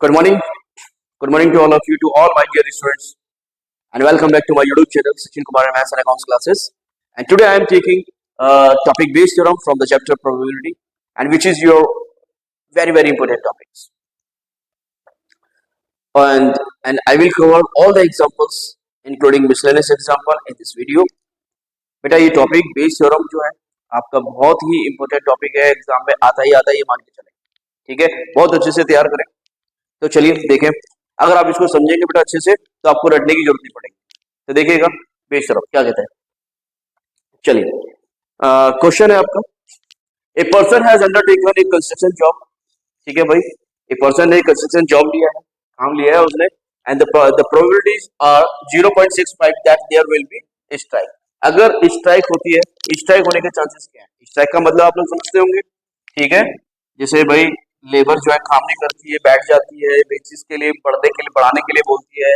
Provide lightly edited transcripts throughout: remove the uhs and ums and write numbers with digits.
Good morning. Good morning to all of you, to all my dear students, and welcome back to my YouTube channel, Sachin Kumar Maths and Accounts classes. And today I am taking topic-based theorem from the chapter probability, and which is your very important topics. And I will cover all the examples, including miscellaneous example in this video. बेटा ये topic based theorem जो है आपका बहुत ही important topic है, exam में आता ही आता, ये मान के चले, ठीक है। बहुत अच्छे से तैयार करें। तो चलिए देखें, अगर आप इसको समझेंगे बेटा अच्छे से तो आपको रटने की जरूरत नहीं पड़ेगी। तो देखिएगा बेस्ड थ्योरम क्या कहता है। चलिए क्वेश्चन है आपका, a person has undertaken a construction job, ठीक है भाई। ए पर्सन ने कंस्ट्रक्शन जॉब लिया है, काम लिया है उसने, and the probabilities are 0.65 that there will be strike. अगर स्ट्राइक होती है, स्ट्राइक होने के चांसेस क्या है? स्ट्राइक का मतलब आप लोग समझते होंगे, ठीक है। जैसे भाई लेबर जो है काम नहीं करती है, बैठ जाती है, बेसिस के लिए पर्दे के लिए बढ़ाने के लिए बोलती है,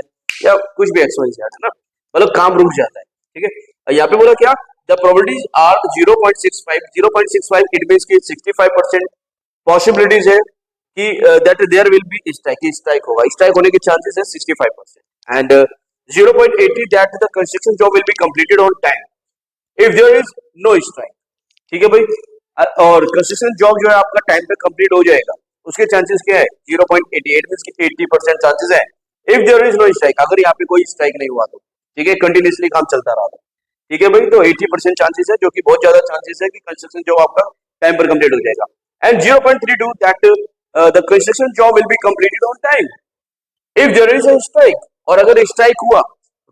या कुछ भी एक्सवाइज है ना, मतलब काम रुक जाता है, ठीक है। यहाँ पे बोला क्या, the probabilities are 0.65 0.65 it means कि 65% पॉसिबिलिटीज है कि that there will be strike, strike होगा। स्ट्राइक होने के चांसेस है 65%, and 0.80 that the construction job will be completed on time if there is no strike, ठीक है भाई। और कंस्ट्रक्शन जॉब जो है आपका टाइम पे कंप्लीट हो जाएगा, उसके चांसेस क्या है 0.88 मींस कि 80% चांसेस है if there is no strike, अगर यहाँ पे कोई स्ट्राइक नहीं हुआ तो, ठीक है, कंटिन्यूअसली काम चलता रहा तो, ठीक है भाई। तो 80% चांसेस है, जो कि बहुत ज्यादा चांसेस है कि कंस्ट्रक्शन जॉब आपका टाइम पर कंप्लीट हो जाएगा। And 0.32 that the construction job will be completed on time if there is a strike, और अगर स्ट्राइक हुआ,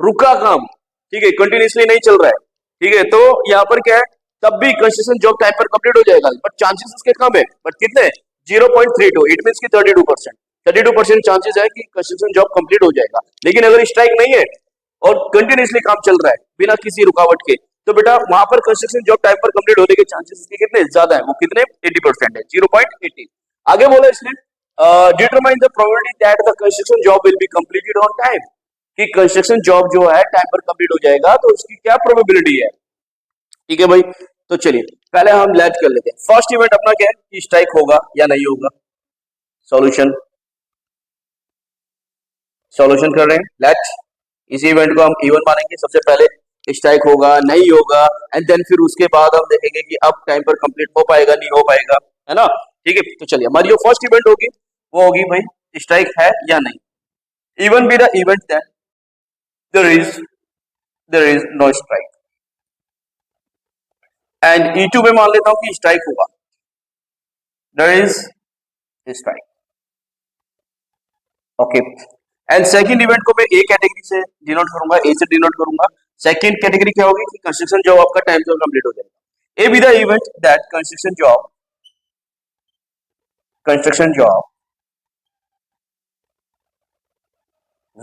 रुका काम, ठीक है, कंटिन्यूअसली नहीं चल रहा है, ठीक है, तो यहाँ पर क्या है, तब भी कंस्ट्रक्शन जॉब टाइम पर कंप्लीट हो जाएगा, बट चांसेस इसके कम है, बट कितने 0.32, इट मींस कि 32% चांसेस है कि कंस्ट्रक्शन जॉब कंप्लीट हो जाएगा। लेकिन अगर स्ट्राइक नहीं है और कंटिन्यूअसली काम चल रहा है बिना किसी रुकावट के, तो बेटा वहां पर कंस्ट्रक्शन जॉब टाइम पर कंप्लीट होने के चांसेस इसके कितने ज्यादा है, वो कितने 80% है, 0.80। आगे बोला इसने determine the probability that the construction job will be completed on time, कि कंस्ट्रक्शन जॉब जो है टाइम पर कंप्लीट हो जाएगा, तो उसकी क्या प्रोबेबिलिटी है, ठीक है भाई। तो चलिए पहले हम लेट कर लेते हैं। फर्स्ट इवेंट अपना क्या है कि स्ट्राइक होगा या नहीं होगा। सॉल्यूशन कर रहे हैं, लेट। इसी इवेंट को हम इवन मानेंगे, सबसे पहले स्ट्राइक होगा नहीं होगा, एंड देन फिर उसके बाद हम देखेंगे कि अब टाइम पर कंप्लीट हो पाएगा नहीं हो पाएगा, है ना, ठीक है। तो चलिए हमारी जो फर्स्ट इवेंट होगी वो होगी भाई स्ट्राइक है या नहीं। Even be the event that there is no strike, and E2 में मान लेता हूं कि स्ट्राइक होगा, there is strike, okay. And second event को मैं ए कैटेगरी से डिनोट करूंगा, ए से डिनोट करूंगा। सेकंड कैटेगरी क्या होगी कि कंस्ट्रक्शन जॉब आपका टाइम से कंप्लीट हो जाएगा। ए be the event that construction job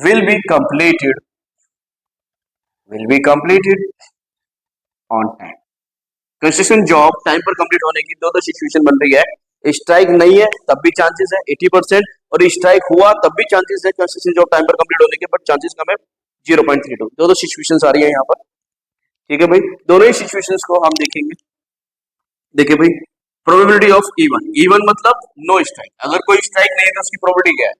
will be completed on time। Construction job time पर कंप्लीट होने की दो सिचुएशन बन रही है, स्ट्राइक नहीं है तब भी चांसेस है 80%, और स्ट्राइक हुआ तब भी चांसेस है कंस्ट्रक्शन जॉब टाइम पर कंप्लीट होने के, बट चांसेस कम है 0.32। दो सिचुएशंस आ रही है यहाँ पर, ठीक है भाई। दोनों ही सिचुएशंस को हम देखेंगे। देखिए भाई प्रोबेबिलिटी ऑफ इवन मतलब नो स्ट्राइक, अगर कोई स्ट्राइक नहीं है तो उसकी प्रोबेबिलिटी क्या है।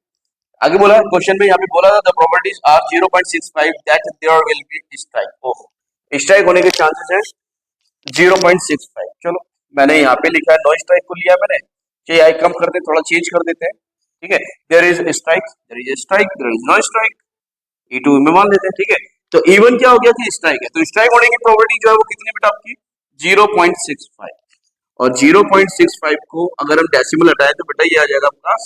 आगे बोला क्वेश्चन में, यहाँ पे बोला था the probabilities are 0.65 that there will be strike. Oh, strike होने के चांसेस है 0.65। चलो मैंने यहाँ पे लिखा है नो स्ट्राइक को लिया मैंने, चाहिए आई कम करते थोड़ा चेंज कर देते हैं, ठीक है। There is strike, there is strike, there is no strike, E2 में मान लेते हैं, ठीक है। तो इवन क्या हो गया कि स्ट्राइक है, तो स्ट्राइक होने की प्रोबेबिलिटी जो है वो कितनी बेटा आपकी 0.65, और 0.65 को अगर हम डेसिमल हटाए तो बेटा ये आ जाएगा आपका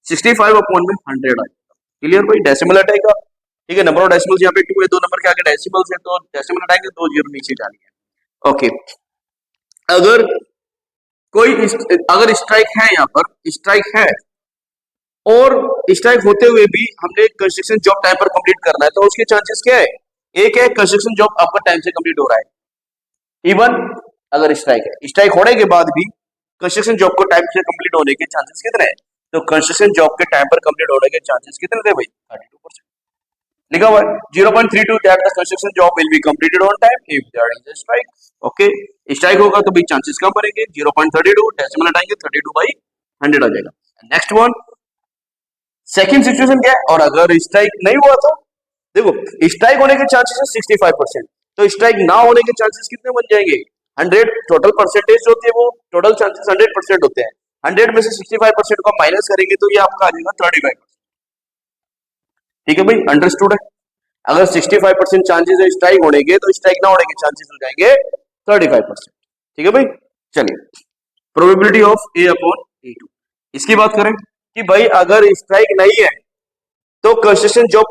65 अपॉन में 100 आ जाएगा। क्लियर भाई, डेसिमल हटाएगा, ठीक है। नंबर ऑफ डेसिमल्स यहाँ पे 2 है, 2 नंबर के आगे डेसिमल्स है, तो डेसिमल हटाएंगे 2 जीरो नीचे डालेंगे, ओके। अगर स्ट्राइक है, यहाँ पर स्ट्राइक है और स्ट्राइक होते हुए भी हमने कंस्ट्रक्शन जॉब टाइम पर कंप्लीट करना है, तो उसके चांसेस क्या है, एक है कंस्ट्रक्शन जॉब आपका टाइम से कंप्लीट हो रहा है। इवन अगर स्ट्राइक है, स्ट्राइक होने के बाद भी कंस्ट्रक्शन जॉब को टाइम से कंप्लीट होने के चांसेस कितने हैं, तो कंस्ट्रक्शन जॉब के टाइम पर कंप्लीट होने के चांसेस कितने थे भाई 32%। लिखा हुआ है 0.32 that the construction job will be completed on time if there is a strike, okay. Strike होगा तो भी चांसेस कम बनेंगे, 0.32 डेसिमल हटाएंगे 32/100 आ जाएगा। नेक्स्ट वन सेकंड सिचुएशन क्या है, और अगर स्ट्राइक नहीं हुआ तो देखो स्ट्राइक होने के चांसेस है 65%, तो स्ट्राइक ना होने के चांसेस कितने बन जाएंगे 100, टोटल परसेंटेज जो होती है वो टोटल चांसेस 100% होते हैं, 100 में से 65% को माइनस करेंगे तो ये आपका आ जाएगा 35%। ठीक है भाई, अंडरस्टूड है। अगर 65% चांसेस है स्ट्राइक होने के तो स्ट्राइक ना होने के चांसेस हो जाएंगे 35%। ठीक है भाई, चलिए probability of A upon A two, इसकी बात करें कि भाई अगर स्ट्राइक नहीं है तो कंस्ट्रक्शन जॉब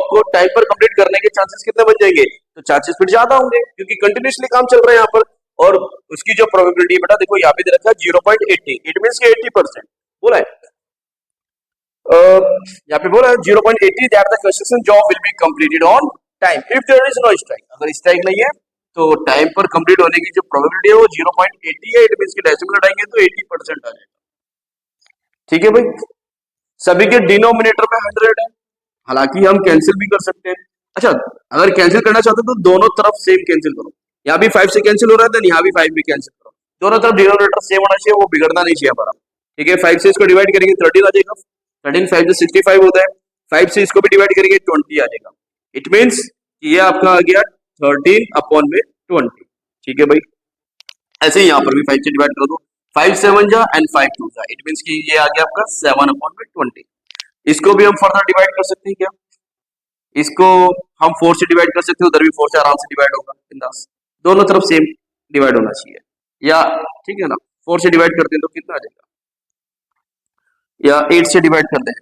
को टाइम पर कंप्लीट करने के चांसेस कितने बन जाएंगे, तो चांसेस फिर ज्यादा होंगे क्योंकि कंटिन्यूसली काम चल रहा है यहाँ पर। और उसकी जो प्रोबेबिलिटी है बेटा देखो यहाँ पे दे रखा है 0.80, इट मींस कि 80% बोला है। यहाँ पे बोला है 0.80 that the construction job will be completed on time if there is no strike. अगर स्ट्राइक नहीं है तो टाइम पर कंप्लीट होने की जो प्रोबेबिलिटी है वो 0.80 है, इट मींस कि डेसिमल हटाएंगे तो 80% आ जाएगा। ठीक है भाई, सभी के डिनोमिनेटर में 100 है, हालांकि हम कैंसिल भी कर सकते हैं। अच्छा, अगर कैंसिल करना चाहते हो तो दोनों तरफ सेम कैंसिल करो, यहाँ भी 5 से कैंसिल हो रहा है, यहाँ भी 5 भी कैंसिल करो, दोनों तरफ डिनोमिनेटर सेम होना चाहिए, वो बिगड़ना नहीं चाहिए हमारा। ठीक है, 5 से इसको डिवाइड करेंगे 13 आ जाएगा, 13 5 से 65 होता है, 5 से इसको भी डिवाइड करेंगे 20 आ जाएगा। इट मीन्स ये आपका आ गया 13 अपॉन में 20। ठीक है भाई, ऐसे ही यहाँ पर भी 5 से डिवाइड कर दो, 5 7 जा एंड 5 2 जा, इट मीन्स कि ये आ गया आपका 7 अपॉन में 20। इसको भी हम फर्दर डिवाइड कर सकते हैं क्या, इसको हम 4 से डिवाइड कर सकते हैं, उधर भी 4 से आराम से डिवाइड होगा बिंदास, दोनों तरफ सेम डिवाइड होना चाहिए। या ठीक है ना, 4 से डिवाइड करते हैं तो कितना आ जाएगा, या 8 से डिवाइड करते हैं,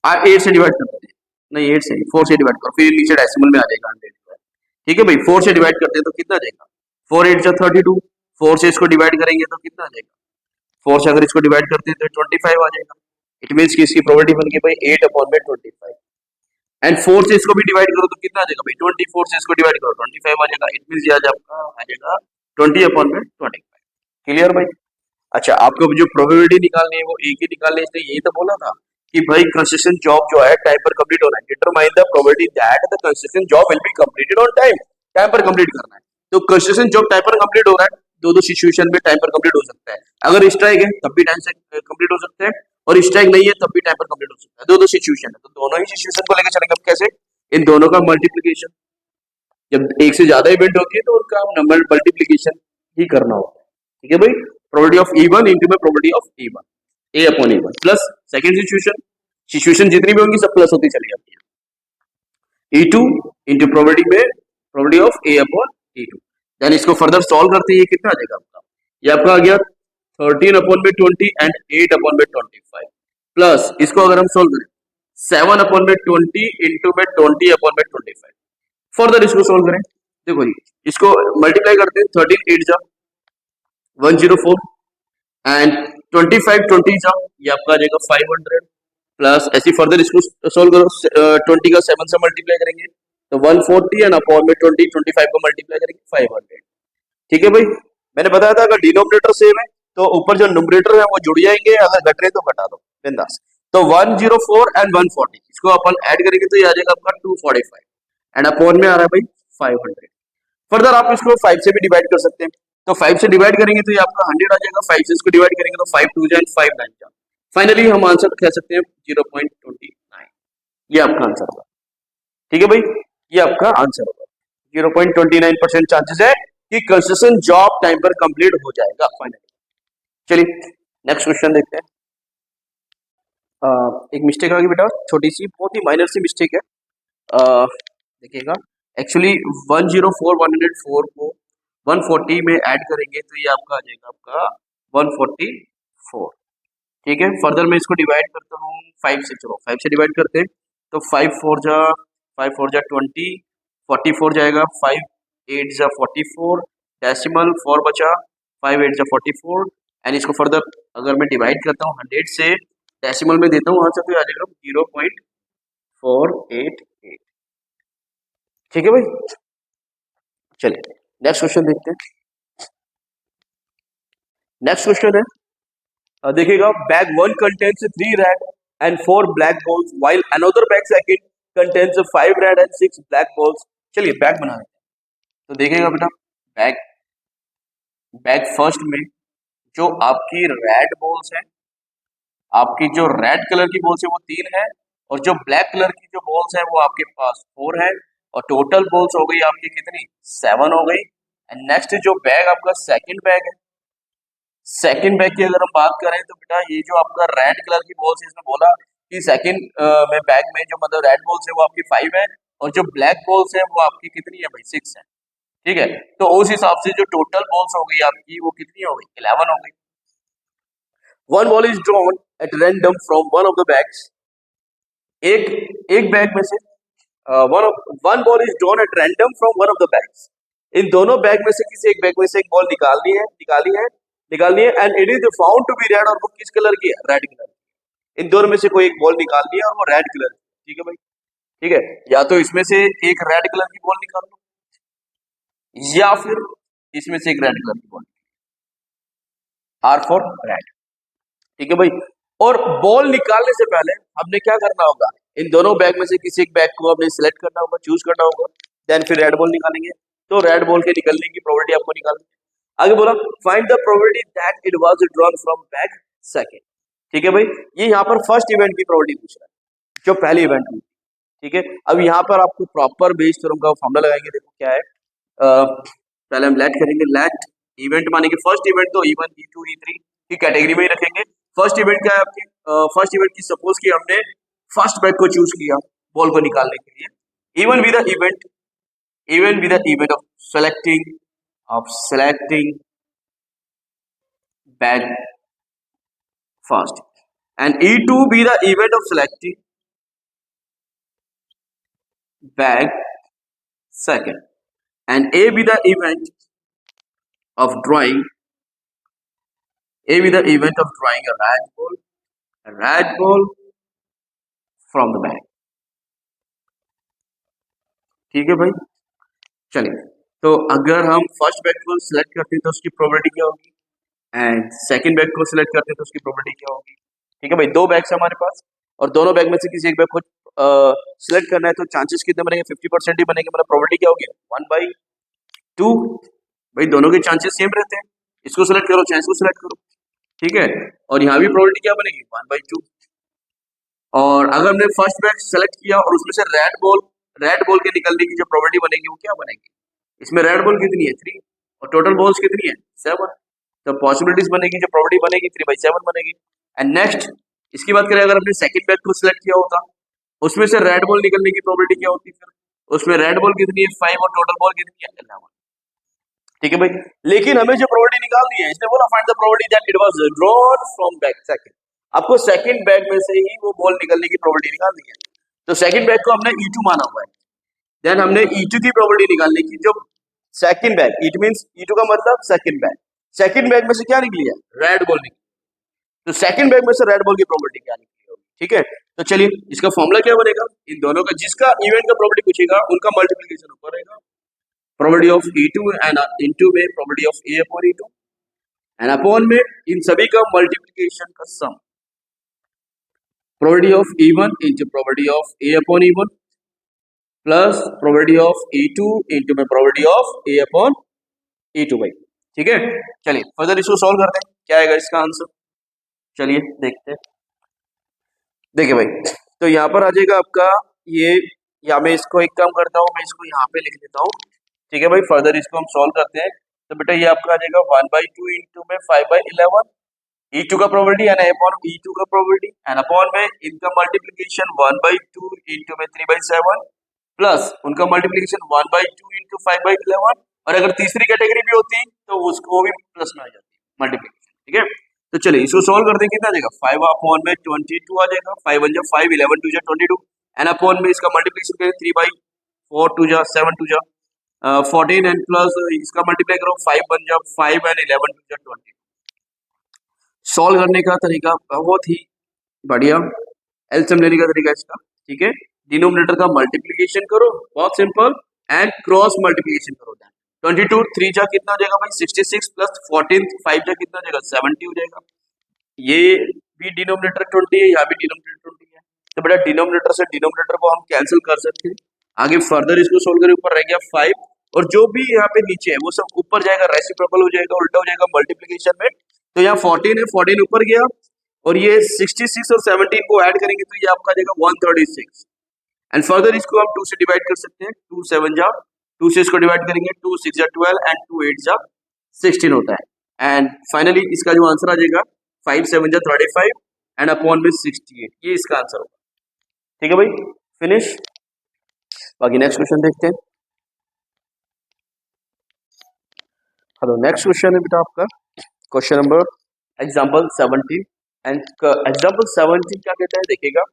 8 से डिवाइड करते हैं, नहीं 8 से नहीं 4 से डिवाइड करो, फिर नीचे डेसिमल में आ जाएगा 100। ठीक है भाई, 4 से डिवाइड करते हैं तो कितना आ जाएगा, 4 8 जा 32, 4 से इसको डिवाइड करेंगे तो कितना आ जाएगा, 4 से अगर इसको डिवाइड करते हैं तो 25 आ जाएगा। इट मीन्स कि इसकी प्रोबेबिलिटी बन गई भाई 8 अपॉन में 25, एंड 4 से इसको भी डिवाइड करो तो कितना आ जाएगा भाई, 24 से इसको डिवाइड करो 25 आ जाएगा। इट मीन्स ये आपका आ जाएगा 20 अपॉन में 25। क्लियर भाई। अच्छा, आपको जो प्रोबेबिलिटी निकालनी है वो एक ही निकालनी है, इसलिए यही तो बोला था कि भाई कंस्ट्रक्शन जॉब जो है टाइम पर कंप्लीट होना है, determine the probability that the construction job will be completed on time, time पर कंप्लीट करना है। तो कंस्ट्रक्शन जॉब टाइम पर कंप्लीट हो रहा है, दो सिचुएशन में टाइम पर कंप्लीट हो सकता है, अगर स्ट्राइक है तब भी टाइम से कंप्लीट हो सकता है, और स्ट्राइक नहीं है तब भी टाइम पर कंप्लीट हो सकता है, दो सिचुएशन है, तो दोनों ही सिचुएशन को लेकर चलेंगे। अब कैसे, इन दोनों का मल्टीप्लीकेशन, जब एक से ज्यादा इवेंट होती है तो उनका नंबर मल्टीप्लीकेशन ही करना होता है। ठीक है भाई, प्रोबेबिलिटी ऑफ E1 इंटू में probability of E1, A upon E1 plus second situation जितनी भी होंगी सब प्लस होती चली जाती है, E2 इंटू प्रोबेबिलिटी में probability of A upon E2। Then इसको फर्दर सॉल्व करते हैं, ये कितना आ जाएगा आपका, ये आपका आ गया 13 अपॉन में 20 एंड 8 अपॉन में 25, प्लस इसको अगर हम सॉल्व करें 7 अपॉन में 20 इंटू में 20 अपॉन में 25, फर्दर इसको सॉल्व करें, देखो जी इसको मल्टीप्लाई करते हैं, 13 8 जा 104 एंड 25 20 जा ये आपका आ जाएगा 500, प्लस ऐसे फर्दर इसको सॉल्व करो, 20 का 7 से मल्टीप्लाई करेंगे तो 140 एंड अपॉन में 20 25 को मल्टीप्लाई करेंगे 500। ठीक है भाई, मैंने बताया था अगर डिनोमिनेटर सेम है तो ऊपर जो न्यूमरेटर है वो जुड़ जाएंगे, अगर घट रहे तो घटा दो बिंदास। तो 104 एंड 140 इसको अपन ऐड करेंगे तो ये आ जाएगा आपका 245 एंड अपॉन में आ रहा है भाई 500। फर्दर आप इसको 5 से भी डिवाइड कर सकते हैं, तो 5 से डिवाइड करेंगे तो ये आपका 100 आ जाएगा, 5 से इसको डिवाइड करेंगे तो 5 2 एंड 5 9 जा, फाइनली हम आंसर कह सकते हैं 0.29, ये आपका आंसर होगा। ठीक है भाई, ये आपका आंसर होगा, 0.29% चांसेस है कि कंस्ट्रक्शन जॉब टाइम पर कंप्लीट हो जाएगा फाइनली। चलिए नेक्स्ट क्वेश्चन देखते हैं। एक मिस्टेक आ गई बेटा, छोटी सी बहुत ही माइनर सी मिस्टेक है, देखिएगा एक्चुअली 104 104 को 140 में ऐड करेंगे तो ये आपका आ जाएगा आपका 144। ठीक है, फर्दर मैं इसको डिवाइड करता हूँ 5 से, चलो 5 से डिवाइड करते हैं तो 5 4 जा 20, 44 जाएगा, 5 8 जा 44, डेसिमल 4 बचा, 5 8 जा 44 एंड इसको फर्दर अगर मैं डिवाइड करता हूँ 100 से, डेसिमल में देता हूँ वहां से तो आ जाएगा 0.488। ठीक है भाई, चलिए नेक्स्ट क्वेश्चन देखते हैं। नेक्स्ट क्वेश्चन है, देखिएगा bag 1 contains 3 red and 4 black balls while another bag second contains 5 red and 6 black balls. चलिए बैग बना लेते हैं, तो देखिएगा बेटा बैग फर्स्ट में जो आपकी रेड बॉल्स हैं आपकी जो रेड कलर की बॉल्स है वो 3 है, और जो ब्लैक कलर की जो बॉल्स है वो आपके पास 4 है, और टोटल बॉल्स हो गई आपकी कितनी 7 हो गई। एंड नेक्स्ट जो बैग आपका सेकंड बैग है, सेकंड बैग की अगर हम बात करें तो बेटा ये जो आपका रेड कलर की बॉल्स है, इसमें बोला कि सेकंड में बैग में जो मतलब रेड बॉल्स है वो आपकी 5 है, और जो ब्लैक बॉल्स है वो आपकी कितनी है भाई 6 है। ठीक है, तो उस हिसाब से जो टोटल बॉल्स हो गई आपकी वो कितनी हो गई 11 हो गई। One ball is drawn at random from one of the bags, एक एक बैग में से one ball is drawn at random from one of the bags, इन दोनों बैग में से किसी एक बैग में से एक बॉल निकालनी है and it is found to be red, और वो किस कलर की है रेड कलर, इन दोनों में से कोई एक बॉल निकालनी है और वो रेड कलर की। ठीक है भाई, ठीक है, या तो इसमें से एक रेड कलर की बॉल निकाल लो या फिर इसमें से एक रेड कलर की बॉल, आर फॉर रेड। ठीक है भाई, और बॉल निकालने से पहले हमने क्या करना होगा, इन दोनों बैग में से किसी एक बैग को हमने सिलेक्ट करना होगा, चूज करना होगा, देन फिर रेड बॉल निकालेंगे, तो रेड बॉल के निकलने की प्रोबेबिलिटी आपको निकालनी है। आगे बोला find the probability that it was drawn from bag second. ठीक है भाई, ये यहाँ पर फर्स्ट इवेंट की प्रोबेबिलिटी पूछ रहा है, जो पहली इवेंट हुई। ठीक है, अब यहाँ पर आपको प्रॉपर बेस थ्योरम का फॉर्मूला लगाएंगे, देखो क्या है। पहले हम लेट करेंगे, लेट इवेंट माने कि फर्स्ट इवेंट तो E1 E2 E3 की कैटेगरी में ही रखेंगे। फर्स्ट इवेंट क्या है आपकी, फर्स्ट इवेंट की सपोज कि हमने फर्स्ट बैग को चूज किया बॉल को निकालने के लिए, even with the event of selecting bag first, and E2 be the event of selecting bag second, and A be the event of drawing a red ball from the bag। ठीक है भाई, चलिए, तो अगर हम फर्स्ट बैग को select करते हैं तो उसकी प्रोबेबिलिटी क्या होगी, एंड सेकंड बैग को सिलेक्ट करते हैं तो उसकी प्रोबेबिलिटी क्या होगी। ठीक है भाई, दो बैग्स है हमारे पास, और दोनों बैग में से किसी एक बैग को सिलेक्ट करना है, तो चांसेस कितने बनेंगे 50% ही बनेंगे, मतलब प्रोबेबिलिटी क्या होगी 1/2। भाई दोनों के चांसेस सेम रहते हैं, इसको सिलेक्ट करो चाहे इसको सिलेक्ट करो। ठीक है, और यहाँ भी प्रोबेबिलिटी क्या बनेगी 1/2। और अगर हमने फर्स्ट बैग सेलेक्ट किया और उसमें से रेड बॉल के निकलने की जो प्रोबेबिलिटी बनेगी वो क्या बनेगी, इसमें रेड बॉल कितनी है 3, और टोटल बॉल्स कितनी है 7, तो पॉसिबिलिटीज बनेगी, जो प्रोबेबिलिटी बनेगी 3/7 बनेगी। एंड नेक्स्ट इसकी बात करें, अगर हमने सेकंड बैग को सिलेक्ट किया होता, उसमें से रेड बॉल निकलने की प्रोबेबिलिटी क्या होती, फिर उसमें रेड बॉल कितनी है 5 और टोटल बॉल कितनी है 11। ठीक है भाई, लेकिन हमें जो प्रोबेबिलिटी निकालनी है, इसने बोला find the probability that it was drawn from bag second, आपको सेकंड बैग में से ही वो बॉल निकलने की प्रोबेबिलिटी निकालनी है। तो सेकंड बैग को हमने E2 माना हुआ है, देन हमने E2 की प्रोबेबिलिटी निकालने की, जो second bag it means E2 का मतलब सेकंड बैग में से क्या निकली है रेड बॉल निकली, तो सेकंड बैग में से रेड बॉल की प्रोबेबिलिटी क्या निकली होगी। ठीक है, तो चलिए इसका फॉर्मूला क्या बनेगा, इन दोनों का जिसका इवेंट का प्रोबेबिलिटी पूछेगा उनका मल्टीप्लिकेशन ऊपर रहेगा, probability of E2 and into में probability of A upon E2, and upon में इन सभी का मल्टीप्लिकेशन का sum, probability of E1 into probability of A upon E1 plus probability of E2 into में probability of A upon E2 भाई। ठीक है, चलिए फर्दर इसको सॉल्व करते हैं, क्या आएगा इसका आंसर, चलिए देखते हैं। देखिए भाई, तो यहाँ पर आ जाएगा आपका ये, या मैं इसको एक काम करता हूँ, मैं इसको यहाँ पे लिख देता हूँ। ठीक है भाई, फर्दर इसको हम सॉल्व करते हैं, तो बेटा ये आपका आ जाएगा 1/2 इंटू में 5/11 E2 का प्रोबेबिलिटी एंड अपॉन E2 का प्रोबेबिलिटी, एंड अपॉन में इनका मल्टीप्लिकेशन 1/2 इंटू में 3/7 प्लस उनका मल्टीप्लिकेशन 1/2 इंटू 5/11, और अगर तीसरी कैटेगरी भी होती तो उसको भी प्लस में आ जाती मल्टीप्लिकेशन। ठीक है, तो चलिए इसको सॉल्व करते हैं, कितना आ जाएगा 5 अपॉन में 22 आ जाएगा, 5 1 जा 5 11 2 जा 22, एंड अपॉन में इसका मल्टीप्लिकेशन करें 3/4 2 जा 7 2 जा 14, एंड प्लस इसका मल्टीप्लाई करो 5 1 जा 5 एंड 11 2 जा 20। सॉल्व करने का तरीका बहुत ही बढ़िया, एलसीएम लेने का तरीका इसका। ठीक है, डिनोमिनेटर का मल्टीप्लिकेशन करो, बहुत सिंपल, एंड क्रॉस मल्टीप्लिकेशन करो। 22 3 जा कितना हो जाएगा भाई 66 प्लस 14 5 जा कितना हो जाएगा 70 हो जाएगा। ये भी डिनोमिनेटर 20 है, यहाँ भी डिनोमिनेटर 20 है, तो बेटा डिनोमिनेटर से डिनोमिनेटर को हम कैंसिल कर सकते हैं। आगे फर्दर इसको सोल्व करें, ऊपर रह गया 5, और जो भी यहाँ पे नीचे है वो सब ऊपर जाएगा, रेसिप्रोकल हो जाएगा, उल्टा हो जाएगा मल्टीप्लिकेशन में। तो यहाँ 14 है, 14 ऊपर गया और ये 66 और 17 को ऐड करेंगे तो ये आपका आ जाएगा 136। एंड फर्दर इसको हम 2 से डिवाइड कर सकते हैं। 2 7 जा 2 से इसको डिवाइड करेंगे, 2 6 जा 12 एंड 2 8 जा 16 होता है। एंड फाइनली इसका जो आंसर आ जाएगा 5 7 जा 35 एंड अपॉन में 68, ये इसका आंसर होगा। ठीक है भाई, फिनिश। बाकी नेक्स्ट क्वेश्चन देखते हैं। हेलो, नेक्स्ट क्वेश्चन है बेटा आपका question number example 17 and example 17 क्या कहता है देखिएगा।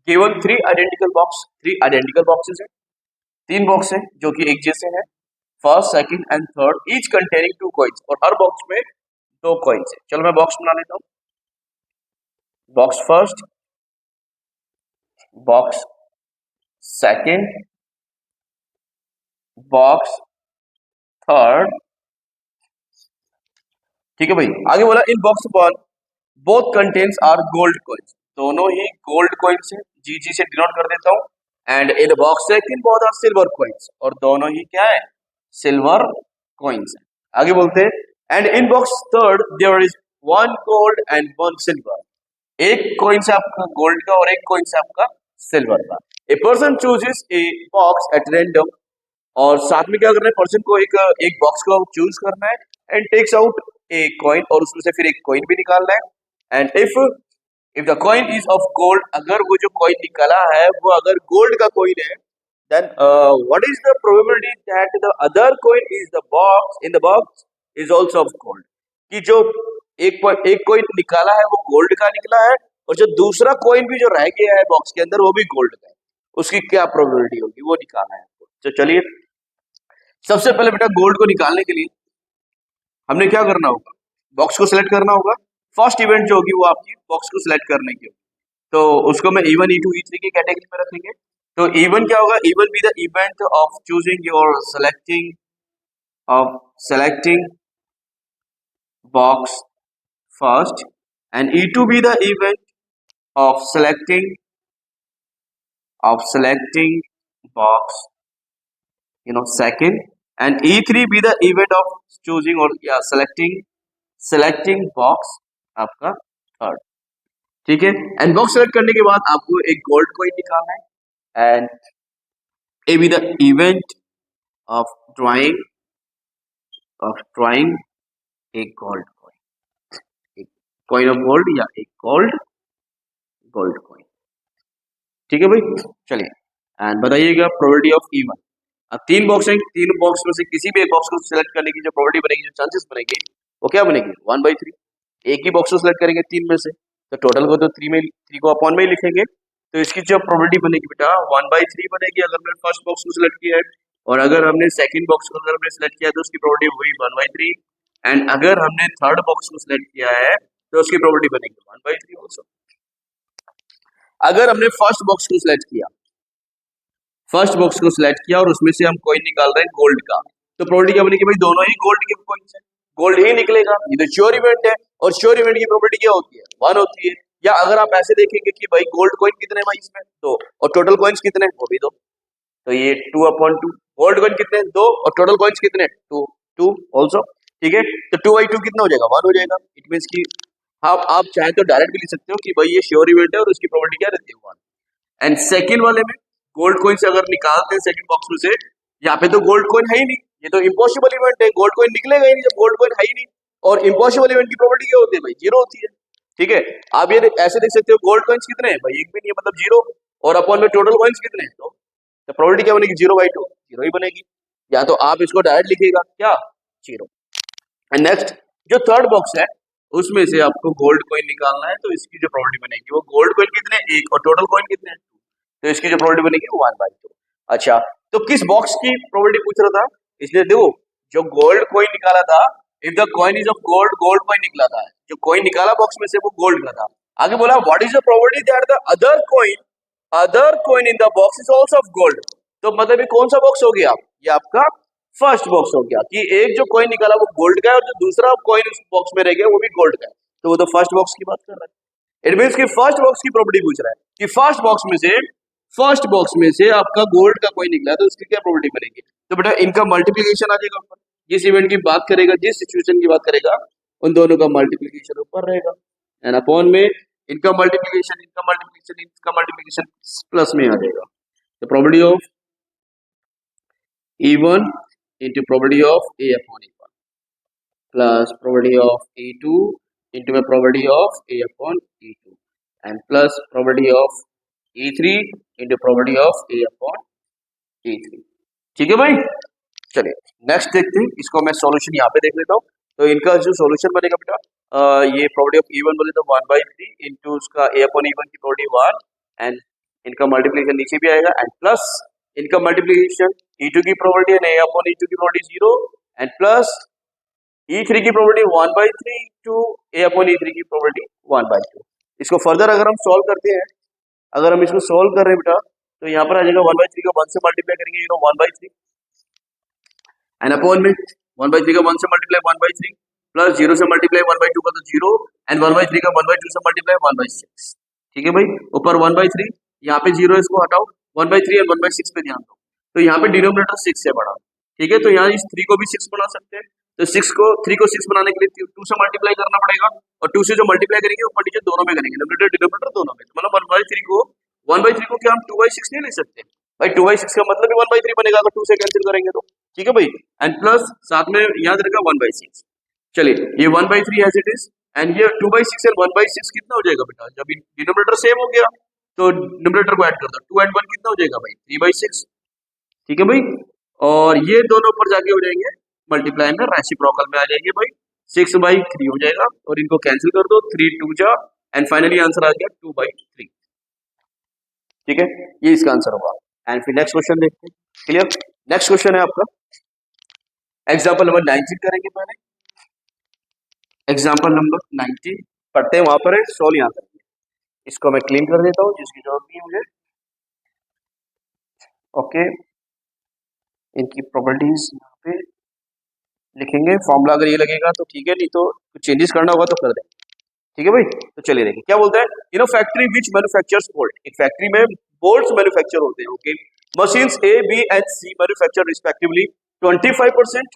Given 3 identical box, 3 identical boxes है, 3 बॉक्स है जो कि एक जैसे हैं, first second and third, each containing 2 coins, और हर बॉक्स में 2 कॉइन्स है। चलो मैं बॉक्स बना लेता हूँ। Box first, box second, box third. ठीक है भाई, आगे बोला in box 1 both contains are gold coins, दोनों ही गोल्ड कॉइन्स है, जी से डिनोट कर देता हूँ। And in box second both are silver coins, और दोनों ही क्या है, सिल्वर कॉइन्स है। आगे बोलते हैं and in box third there is 1 gold and 1 silver, एक कॉइन से आपका गोल्ड का और एक कॉइन से आपका सिल्वर का। A person chooses a box at random, और साथ में क्या करना है, पर्सन को एक बॉक्स को चूज करना है and takes out a coin, और उसमें से फिर एक कॉइन भी निकालना है। And if the coin is of gold, अगर वो जो कॉइन निकाला है वो अगर गोल्ड का कॉइन है, then what is the probability that the other coin is the box in the box is also of gold, कि जो एक कॉइन निकाला है वो गोल्ड का निकला है, और जो दूसरा कॉइन भी जो रह गया है बॉक्स के अंदर वो भी गोल्ड का है, उसकी क्या प्रोबेबिलिटी होगी वो निकालना है। तो चलिए, सबसे पहले बेटा गोल्ड को निकालने के लिए हमने क्या करना होगा, बॉक्स को सिलेक्ट करना होगा। फर्स्ट इवेंट जो होगी वो आपकी बॉक्स को सिलेक्ट करने की होगी, तो उसको मैं E1 E2 E3 की कैटेगरी में रखेंगे। तो E1 क्या होगा, E1 be the event of choosing your selecting box first, and E2 be the event of selecting box, second, and E3 be the event of choosing or selecting box आपका third. ठीक है, and box select करने के बाद आपको एक gold coin निकालना है, and A be the event of drawing एक गोल्ड कॉइन ऑफ गोल्ड या एक गोल्ड कॉइन। ठीक है भाई, चलिए एंड बताइएगा प्रोबेबिलिटी ऑफ E1। अब 3 बॉक्स हैं, 3 बॉक्स में से किसी भी एक बॉक्स को सिलेक्ट करने की जो प्रोबेबिलिटी बनेगी, जो चांसेस बनेगी, वो क्या बनेगी 1/3। एक ही बॉक्स को सिलेक्ट करेंगे 3 में से, तो टोटल को तो 3 को अपॉन में ही लिखेंगे, तो इसकी जो प्रोबेबिलिटी बनेगी बेटा 1/3 बनेगी अगर मैंने फर्स्ट बॉक्स को सिलेक्ट किया है, और अगर हमने सेकंड बॉक्स को अगर हमने सिलेक्ट किया है तो उसकी प्रोबेबिलिटी हुई 1/3, एंड अगर हमने थर्ड बॉक्स को सिलेक्ट किया है तो उसकी प्रोबेबिलिटी बनेगी 1/3 ऑल्सो। अगर हमने फर्स्ट बॉक्स को सिलेक्ट किया और उसमें से हम कॉइन निकाल रहे हैं गोल्ड का, तो प्रोबेबिलिटी क्या बनेगी भाई, दोनों ही गोल्ड के कॉइन्स हैं, गोल्ड ही निकलेगा, ये तो श्योर इवेंट है, और श्योर इवेंट की प्रोबेबिलिटी क्या होती है 1 होती है। या अगर आप ऐसे देखेंगे कि भाई गोल्ड कॉइन कितने भाई इसमें 2, और टोटल कॉइन्स कितने हैं वो भी 2, तो ये 2/2, गोल्ड कॉइन कितने 2 और टोटल कॉइन्स कितने 2 ऑल्सो। ठीक है, तो 2/2 कितना हो जाएगा 1 हो जाएगा। इट मीन्स की आप चाहे तो डायरेक्ट भी लिख सकते हो कि भाई ये श्योर इवेंट है और उसकी प्रोबेबिलिटी क्या रहती है 1। एंड सेकंड वाले में गोल्ड कॉइन से अगर निकालते हैं सेकंड बॉक्स में से, यहाँ पे तो गोल्ड कॉइन है ही नहीं, ये तो इम्पॉसिबल इवेंट है, गोल्ड कॉइन निकलेगा ही नहीं जब गोल्ड कॉइन है ही नहीं, और इम्पॉसिबल इवेंट की प्रोबेबिलिटी क्या होती है भाई 0 होती है। ठीक है, आप ये ऐसे देख सकते हो गोल्ड कॉइन्स कितने हैं भाई, एक भी नहीं है, मतलब 0, और अपॉन में टोटल कॉइन्स कितने हैं, तो प्रोबेबिलिटी क्या बनेगी 0/2, 0 ही बनेगी। या तो आप इसको डायरेक्ट लिखिएगा क्या 0। एंड नेक्स्ट जो थर्ड बॉक्स है उसमें से आपको गोल्ड कॉइन निकालना है, तो इसकी जो प्रोबेबिलिटी बनेगी वो गोल्ड कॉइन कितने 1 और टोटल कॉइन कितने 2, तो इसकी जो प्रोबेबिलिटी बनेगी 1/2। अच्छा, तो किस बॉक्स की प्रोबेबिलिटी पूछ रहा था, इसलिए देखो जो गोल्ड कॉइन निकाला था, if the coin is of gold, gold coin निकला था, जो कॉइन निकाला बॉक्स में से वो गोल्ड का था। आगे बोला what is the probability that the other coin in the box is also of gold, तो मतलब ये कौन सा बॉक्स हो गया, ये आपका फर्स्ट बॉक्स हो गया, कि एक जो कॉइन निकाला वो गोल्ड का है और जो दूसरा कॉइन उस बॉक्स में रह गया वो भी गोल्ड का है, तो वो तो फर्स्ट बॉक्स की बात कर रहा है। इट मींस कि फर्स्ट बॉक्स की प्रॉपर्टी पूछ रहा है कि फर्स्ट बॉक्स में से आपका गोल्ड का कॉइन निकला, तो उसकी क्या प्रोबेबिलिटी बनेगी, तो बेटा इनका मल्टीप्लीकेशन आ जाएगा ऊपर, जिस इवेंट की बात करेगा, जिस सिचुएशन की बात करेगा, उन दोनों का मल्टीप्लीकेशन ऊपर रहेगा, एंड अपॉन में इनका मल्टीप्लिकेशन प्लस में आ जाएगा। तो probability of E1 into probability of A upon E1 plus probability of E2 into the probability of A upon E2 and plus probability of E3 into probability of A upon E3। ठीक है भाई, चलिए next देखते हैं इसको। मैं solution यहाँ पे देख लेता हूँ। तो इनका जो सॉल्यूशन बनेगा बेटा, ये प्रोबेबिलिटी ऑफ E1 बोले तो 1/3 इंटू उसका A upon E1 की प्रोबेबिलिटी 1 एंड इनका मल्टीप्लिकेशन नीचे भी आएगा एंड प्लस इनका मल्टीप्लिकेशन E2 की probability and A upon E2 की प्रोबेबिलिटी 0 एंड प्लस E3 की probability 1/3 to A upon E3 की प्रोबेबिलिटी 1/2। इसको फर्दर अगर हम सॉल्व करते हैं, अगर हम इसको सॉल्व कर रहे हैं बेटा, तो यहाँ पर आ जाएगा 1/3 का 1 से मल्टीप्लाई करेंगे 1/3 एंड अपॉन में 1/3 का 1 से मल्टीप्लाई 1/3 प्लस 0 से मल्टीप्लाई 1/2 का तो 0 एंड 1/3 का 1/2 से मल्टीप्लाई 1/6। ठीक है भाई, ऊपर 1/3, यहाँ पे 0 इसको हटाओ, 1/3 एंड 1/6 पे ध्यान दो। तो यहाँ पे डिनोमिनेटर 6 से बढ़ा। ठीक है, तो यहाँ इस 3 को भी 6 बना सकते हैं। तो 3 को 6 बनाने के लिए 2 से मल्टीप्लाई करना पड़ेगा और 2 से जो मल्टीप्लाई करेंगे ऊपर नीचे दोनों में करेंगे, न्यूमरेटर डिनोमिनेटर दोनों में। मतलब 1/3 को क्या हम 2/6 नहीं ले सकते भाई? 2/6 का मतलब भी 1/3 बनेगा अगर 2 से कैंसिल करेंगे तो। ठीक है भाई, एंड प्लस साथ में याद रखा 1/6। चलिए ये 1/3 एज इट इज एंड ये 2/6 एंड 1/6 कितना हो जाएगा बेटा? जब डिनोमिनेटर सेम हो गया तो न्यूमरेटर को ऐड कर दो। 2 एंड 1 कितना हो जाएगा भाई? 3/6। ठीक है भाई, और ये दोनों ऊपर जाके हो जाएंगे मल्टीप्लाई में, रेसिप्रोकल में आ जाएंगे भाई। 6/3 हो जाएगा और इनको कैंसिल कर दो, 3 2 जा एंड फाइनली आंसर आ गया 2/3। ठीक है, ये इसका आंसर होगा। एंड फिर नेक्स्ट क्वेश्चन देखते हैं। क्लियर? नेक्स्ट क्वेश्चन है आपका एग्जाम्पल नंबर 19 करेंगे पहले। एग्जाम्पल नंबर 19 पढ़ते हैं, वहां पर है, सॉल्व यहाँ करेंगे। इसको मैं क्लीन कर देता हूँ, जिसकी जरूरत नहीं है मुझे। ओके, इनकी प्रॉपर्टीज यहाँ पे लिखेंगे। फॉर्मूला अगर ये लगेगा तो ठीक है, नहीं तो कुछ चेंजेस करना होगा तो कर देंगे। ठीक है भाई, तो चलिए देखिए क्या बोलता है। In factory which manufactures bolt, एक फैक्ट्री में बोल्ट्स मैन्युफैक्चर होते हैं। Okay, machines A, B and C manufacture respectively 25%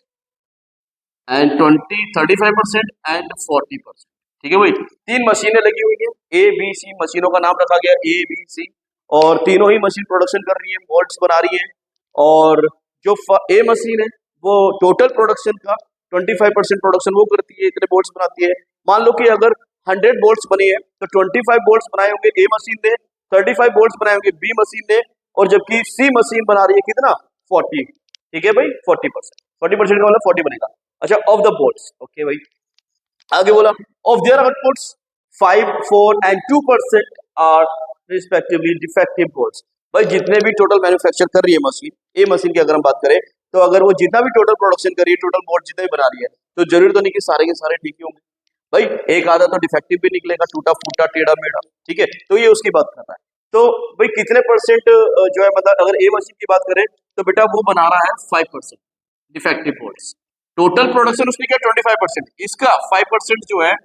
and 35% and 40%। ठीक है भाई, 3 मशीनें लगी हुई हैं, A, B, C, मशीनों का नाम रखा गया A, B, C, और तीनों ही मशीन प्रोडक्शन कर रही है, बोल्ट्स बना रही है। और जो A मशीन है वो टोटल प्रोडक्शन का 25% प्रोडक्शन वो करती है, इतने बोल्ट्स बनाती है। मान लो कि अगर 100 बोल्ट्स बने हैं तो 25 बोल्ट्स बनाए होंगे A मशीन ने, 35 बोल्ट्स बनाए होंगे B मशीन ने, और जबकि C मशीन बना रही है कितना? 40। ठीक है भाई, 40%। 40% का मतलब 40 बनेगा। अच्छा, ऑफ द बोल्ट्स। ओके भाई, आगे बोला of their outputs 5, 4 and 2% are respectively defective bolts. भाई जितने भी टोटल मैन्युफैक्चर कर रही है मशीन, ए मशीन की अगर हम बात करें, तो अगर वो जितना भी टोटल प्रोडक्शन कर रही है, टोटल बोल्ट जितने भी बना रही है, तो जरूरी तो नहीं कि सारे के सारे ठीक ही होंगे भाई। एक आधा तो डिफेक्टिव भी निकलेगा, टूटा फूटा टेढ़ा मेढ़ा। ठीक है, तो ये उसकी बात कर रहा है। तो भाई कितने परसेंट जो है, मतलब अगर ए मशीन की बात करें तो बेटा वो बना रहा है 5% डिफेक्टिव बोल्ट्स। टोटल प्रोडक्शन उसने क्या 25%, इसका 5% जो है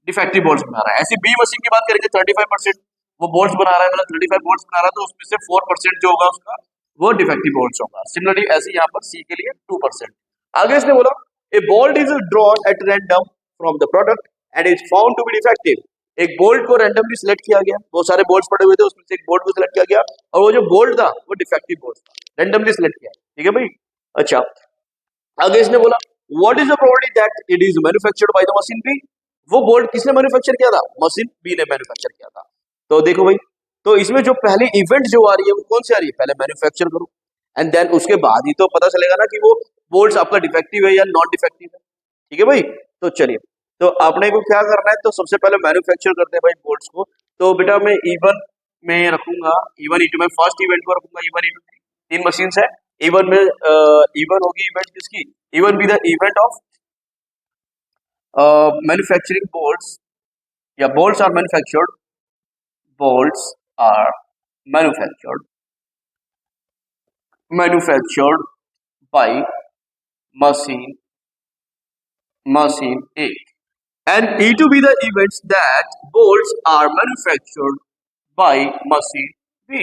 डिफेक्टिव बोल्ट्स बना रहा है। ऐसी बी मशीन की बात करेंगे 35% वो बोल्ट्स बना रहा है, मतलब 35 बोल्ट्स बना रहा है, तो उसमें से 4% जो होगा उसका वो डिफेक्टिव बोल्ट्स होगा। सिमिलरली ऐसे यहाँ पर सी के लिए 2%। आगे इसने बोला a bolt is drawn at random from the product and is found to be defective. एक बोल्ट को रैंडमली सिलेक्ट किया गया, बहुत सारे बोल्ट्स पड़े हुए थे, उसमें से एक बोल्ट को सिलेक्ट किया गया और वो जो बोल्ट था वो डिफेक्टिव बोल्ट था, रैंडमली सिलेक्ट किया। ठीक है भाई, अच्छा आगे इसने बोला what is the probability that it is manufactured by the machine B. वो बोल्ट किसने मैन्युफैक्चर किया था? मशीन बी ने मैन्युफैक्चर किया था। तो देखो भाई, तो इसमें जो पहली इवेंट जो आ रही है वो कौन सी आ रही है? पहले मैन्युफैक्चर करो एंड देन उसके बाद ही तो पता चलेगा ना कि वो बोल्ट्स आपका डिफेक्टिव है या नॉन डिफेक्टिव है। ठीक है भाई, तो चलिए, तो आपने को क्या करना है, तो सबसे पहले मैन्युफैक्चर करते हैं भाई बोल्ट्स को। तो बेटा मैं E1 में रखूंगा, E1 E2 में फर्स्ट इवेंट को रखूंगा, E1 E2 3 मशीन्स है। E1 में E1 होगी इवेंट किसकी? E1 be the event of manufacturing bolts, या bolts are manufactured, bolts are manufactured by machine A and E to be the events that bolts are manufactured by machine B।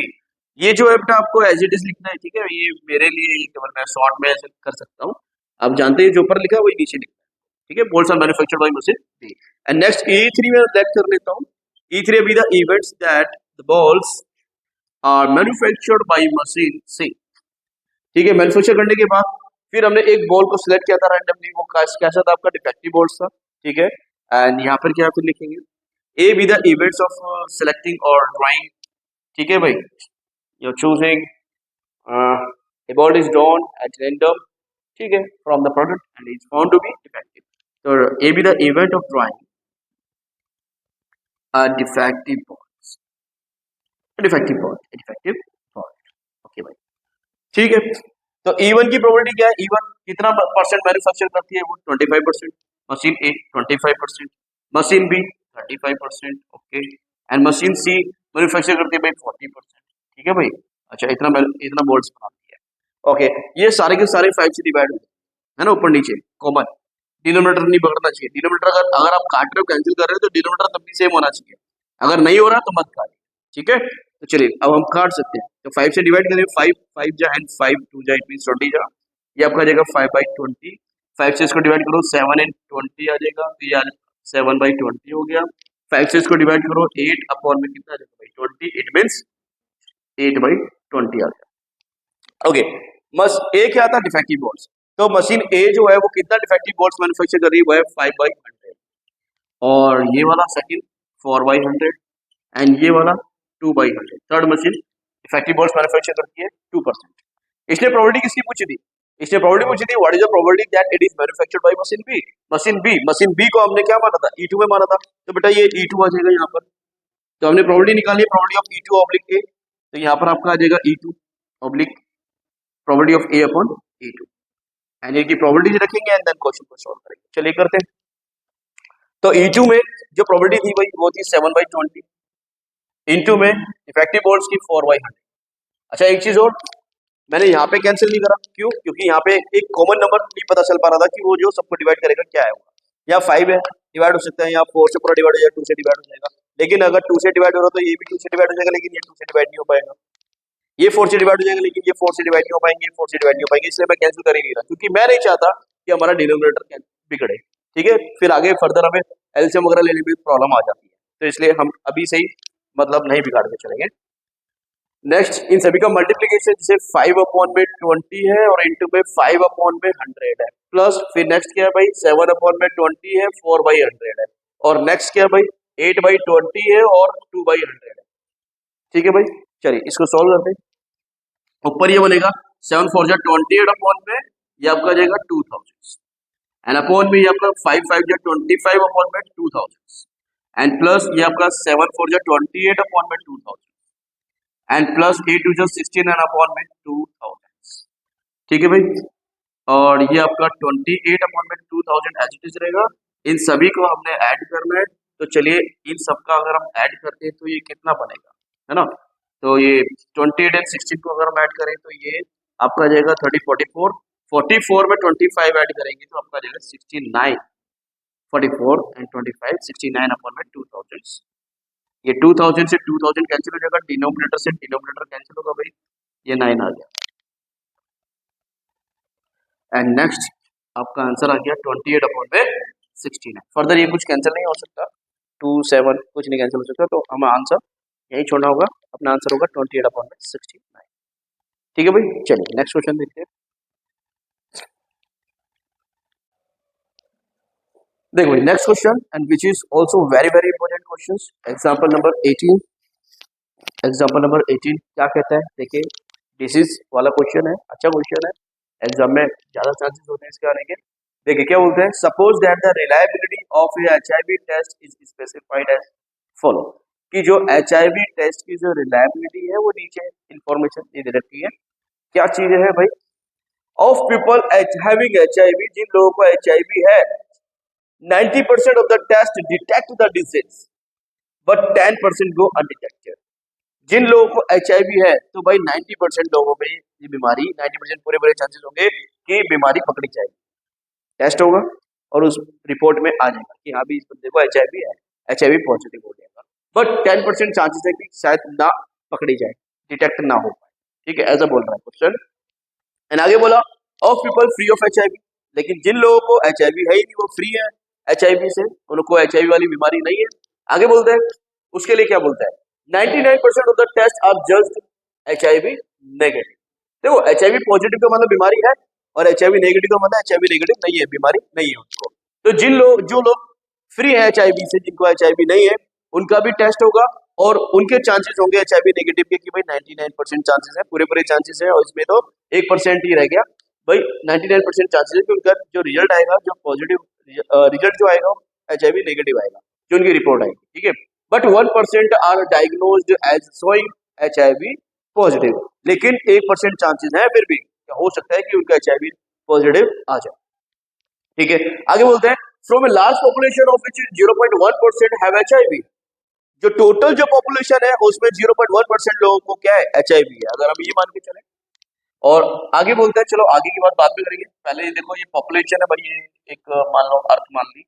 ये जो है बेटा आपको as it is लिखना है। ठीक है, ये मेरे लिए केवल मैं शॉर्ट में ऐसे कर सकता हूँ, आप जानते हैं जो ऊपर लिखा है वही नीचे लिखना है। ठीक है, bolts are manufactured by machine B। And next E3 में लेट कर लेता हूँ। E3 be the events that the balls are manufactured by machine C. ठीक है, मैन्युफैक्चर करने के बाद फिर हमने एक बॉल को सिलेक्ट किया था रैंडमली, वो कैसा था आपका, डिफेक्टिव बॉल्स था, ठीक है। एंड यहाँ पर क्या फिर लिखेंगे, ए be the events of selecting और ड्राइंग, ठीक है भाई, you're choosing a ball is drawn at random, ठीक है, from the product and is found to be defective. So A be the event of drawing a defective balls, a defective ball, a defective ball. Okay भाई, ठीक है। तो E1 की probability क्या है, E1 कितना परसेंट मैन्युफैक्चर करती है, वो 25%, machine A 25%, machine B 35%, okay, and machine C manufacture करती है भाई 40%, ठीक है भाई। अच्छा, इतना बोल्ट्स बनाती है, ओके। ये सारे के सारे 5 से डिवाइड है ना, ऊपर नीचे कॉमन, डिनोमिनेटर नहीं पकड़ना चाहिए। डिनोमिनेटर अगर आप काट रहे हो, कैंसिल कर रहे हो, तो डिनोमिनेटर तब भी सेम होना चाहिए, अगर नहीं हो रहा तो मत काटिए, ठीक है। तो चलिए अब हम काट सकते हैं, तो 5 से डिवाइड करें, 5 जा एंड 5 2 जा, इट मींस 20 जा, ये आपका आ जाएगा 5/20। 5 से इसको डिवाइड करो 7 एंड 20 आ जाएगा, तो ये 7/20 हो गया। 5 से इसको डिवाइड करो 8 अपॉन में कितना आ जाएगा भाई 20, इट मींस 8/20 आ गया, ओके। बस ए क्या था, डिफेक्टिव बॉल्स, तो मशीन ए जो है वो कितना डिफेक्टिव बॉल्स मैन्युफैक्चर कर रही है, वो है 5/100, और ये वाला सेकंड 4/100 एंड ये वाला 2/100। Third machine effective balls manufacture करती है 2%। इसने प्रोबेबिलिटी किसकी पूछी थी, इसने प्रोबेबिलिटी पूछी थी what is the probability that it is manufactured by machine B. Machine B को हमने क्या माना था, E2 में माना था, तो बेटा ये E2 आ जाएगा यहाँ पर। तो हमने प्रोबेबिलिटी निकाली है, probability of E2 oblique A, तो यहाँ पर आपका आ जाएगा E2 oblique probability of A upon E2, and इनकी प्रोबेबिलिटी रखेंगे एंड देन क्वेश्चन को सॉल्व करेंगे। चलिए करते हैं। तो E2 में जो प्रोबेबिलिटी थी भाई वो थी 7/20, इनटू में इफेक्टिव बॉल्स की 4/100। अच्छा, एक चीज और, मैंने यहाँ पे कैंसिल नहीं करा, क्यों, क्योंकि यहाँ पे एक कॉमन नंबर नहीं पता चल पा रहा था कि वो जो सबको डिवाइड करेगा क्या है, या 5 है डिवाइड हो सकता है, या 4 से पूरा डिवाइड हो जाएगा, 2 से डिवाइड हो जाएगा। लेकिन अगर 2 से डिवाइड हो रहा तो ये भी 2 से डिवाइड हो जाएगा, लेकिन ये 2 से डिवाइड नहीं हो पाएगा। ये 4 से डिवाइड हो जाएगा, लेकिन ये 4 से डिवाइड नहीं हो पाएंगे, 4 से डिवाइड नहीं हो पाएंगे, इसलिए मैं कैंसिल कर ही नहीं रहा, क्योंकि मैं नहीं चाहता कि हमारा डिनोमिनेटर बिगड़े, ठीक है। फिर आगे फर्दर हमें एलसीएम वगैरह लेने में प्रॉब्लम आ जाती है, तो इसलिए हम अभी से ही मतलब नहीं बिगाड़ के चलेंगे। नेक्स्ट, इन सभी का मल्टीप्लीकेशन जैसे 5/20 है और इंटू में 5/100 है, प्लस फिर नेक्स्ट क्या है भाई 7/20 है, 4/100 है, और नेक्स्ट क्या है भाई 8/20 है और 2/100 है, ठीक है भाई। चलिए इसको सॉल्व करते हैं। ऊपर ये बनेगा 7 4 जा 28 अपॉन में ये आपका जाएगा 2000 एंड अपॉन में ये आपका 5 5 जा 25 अपॉन में 2000 एंड प्लस ये आपका 7 4 जा 28 अपॉन में 2000 एंड प्लस 8 2 जा 16 एंड अपॉन में 2000, ठीक है भाई। और ये आपका 28 अपॉन में 2000 एज इट इज रहेगा। इन सभी को हमने ऐड करना है, तो चलिए इन सबका अगर हम ऐड करते हैं तो ये कितना बनेगा, है ना। तो ये 28 एंड 16 को अगर हम ऐड करें तो ये आपका जाएगा 30 44, 44 में 25 ऐड करेंगे तो आपका जाएगा 69, 44 एंड 25 69 अपॉन में 2000। ये 2000 से 2000 कैंसिल हो जाएगा, डिनोमिनेटर से डिनोमिनेटर कैंसिल होगा भाई, ये 9 आ गया। एंड नेक्स्ट आपका आंसर आ गया 28 अपॉन में 69। फर्दर ये कुछ कैंसिल नहीं हो सकता, 2 7 कुछ नहीं कैंसिल हो सकता, तो हमें आंसर यही छोड़ना होगा, अपना आंसर होगा 28 अपॉन में 69, ठीक है भाई। चलिए नेक्स्ट क्वेश्चन देखते हैं। देखो next question and which is also very very important question, example number 18। Example number 18 क्या कहता है, देखिए डिसीज वाला क्वेश्चन है, अच्छा क्वेश्चन है, एग्जाम में ज्यादा चांसेस होते हैं इसके आने के। देखिए क्या बोलते हैं, suppose that the reliability of HIV test is specified as follow, कि जो HIV टेस्ट की जो रिलायबिलिटी है वो नीचे इंफॉर्मेशन दे रखी है। क्या चीज है भाई, ऑफ पीपल हैविंग HIV, जिन लोगों को HIV है 90% of the test detect the disease but 10% go undetected। जिन लोगों को HIV है तो भाई 90% लोगों में ये बीमारी 90% पूरे पूरे चांसेस होंगे कि बीमारी पकड़ी जाएगी, टेस्ट होगा और उस रिपोर्ट में आ जाएगा कि हाँ भी इस बंदे को HIV है, HIV पॉजिटिव हो जाएगा, बट 10% चांसेस है कि शायद ना पकड़ी जाए, डिटेक्ट ना हो पाए, ठीक है, ऐसा बोल रहा है क्वेश्चन। एंड आगे बोला of people free of HIV, लेकिन जिन लोगों को HIV है ही नहीं वो फ्री है HIV से, उनको HIV वाली बीमारी नहीं है। आगे बोलते हैं उसके लिए क्या बोलता है, 99% of the test are just HIV negative. देखो HIV पॉजिटिव का मतलब बीमारी है और HIV नेगेटिव का मतलब HIV नेगेटिव नहीं है, बीमारी नहीं है उनको। तो जो लोग फ्री है HIV से, जिनको HIV नहीं है, उनका भी टेस्ट होगा और उनके चांसेस होंगे HIV नेगेटिव के कि भाई 99% चांसेस है, पूरे चांसेस है, और इसमें तो 1% ही रह गया भाई। 99% चांसेस है कि उनका जो रिजल्ट आएगा, जो पॉजिटिव रिजल्ट जो आएगा HIV नेगेटिव आएगा, जो उनकी रिपोर्ट आएगी, ठीक है। But 1% are diagnosed as showing HIV positive, लेकिन 1% चांसेस है फिर भी हो सकता है कि उनका HIV पॉजिटिव आ जाए, ठीक है। आगे बोलते हैं from a large population of which 0.1% have HIV। जो टोटल जो पॉपुलेशन है उसमें 0.1% लोगों को क्या है, HIV है, अगर हम ये मान के चले। और आगे बोलते हैं, चलो आगे की बात बाद में करेंगे, पहले ये देखो ये पॉपुलेशन है भाई, ये एक मान लो अर्थ मान ली,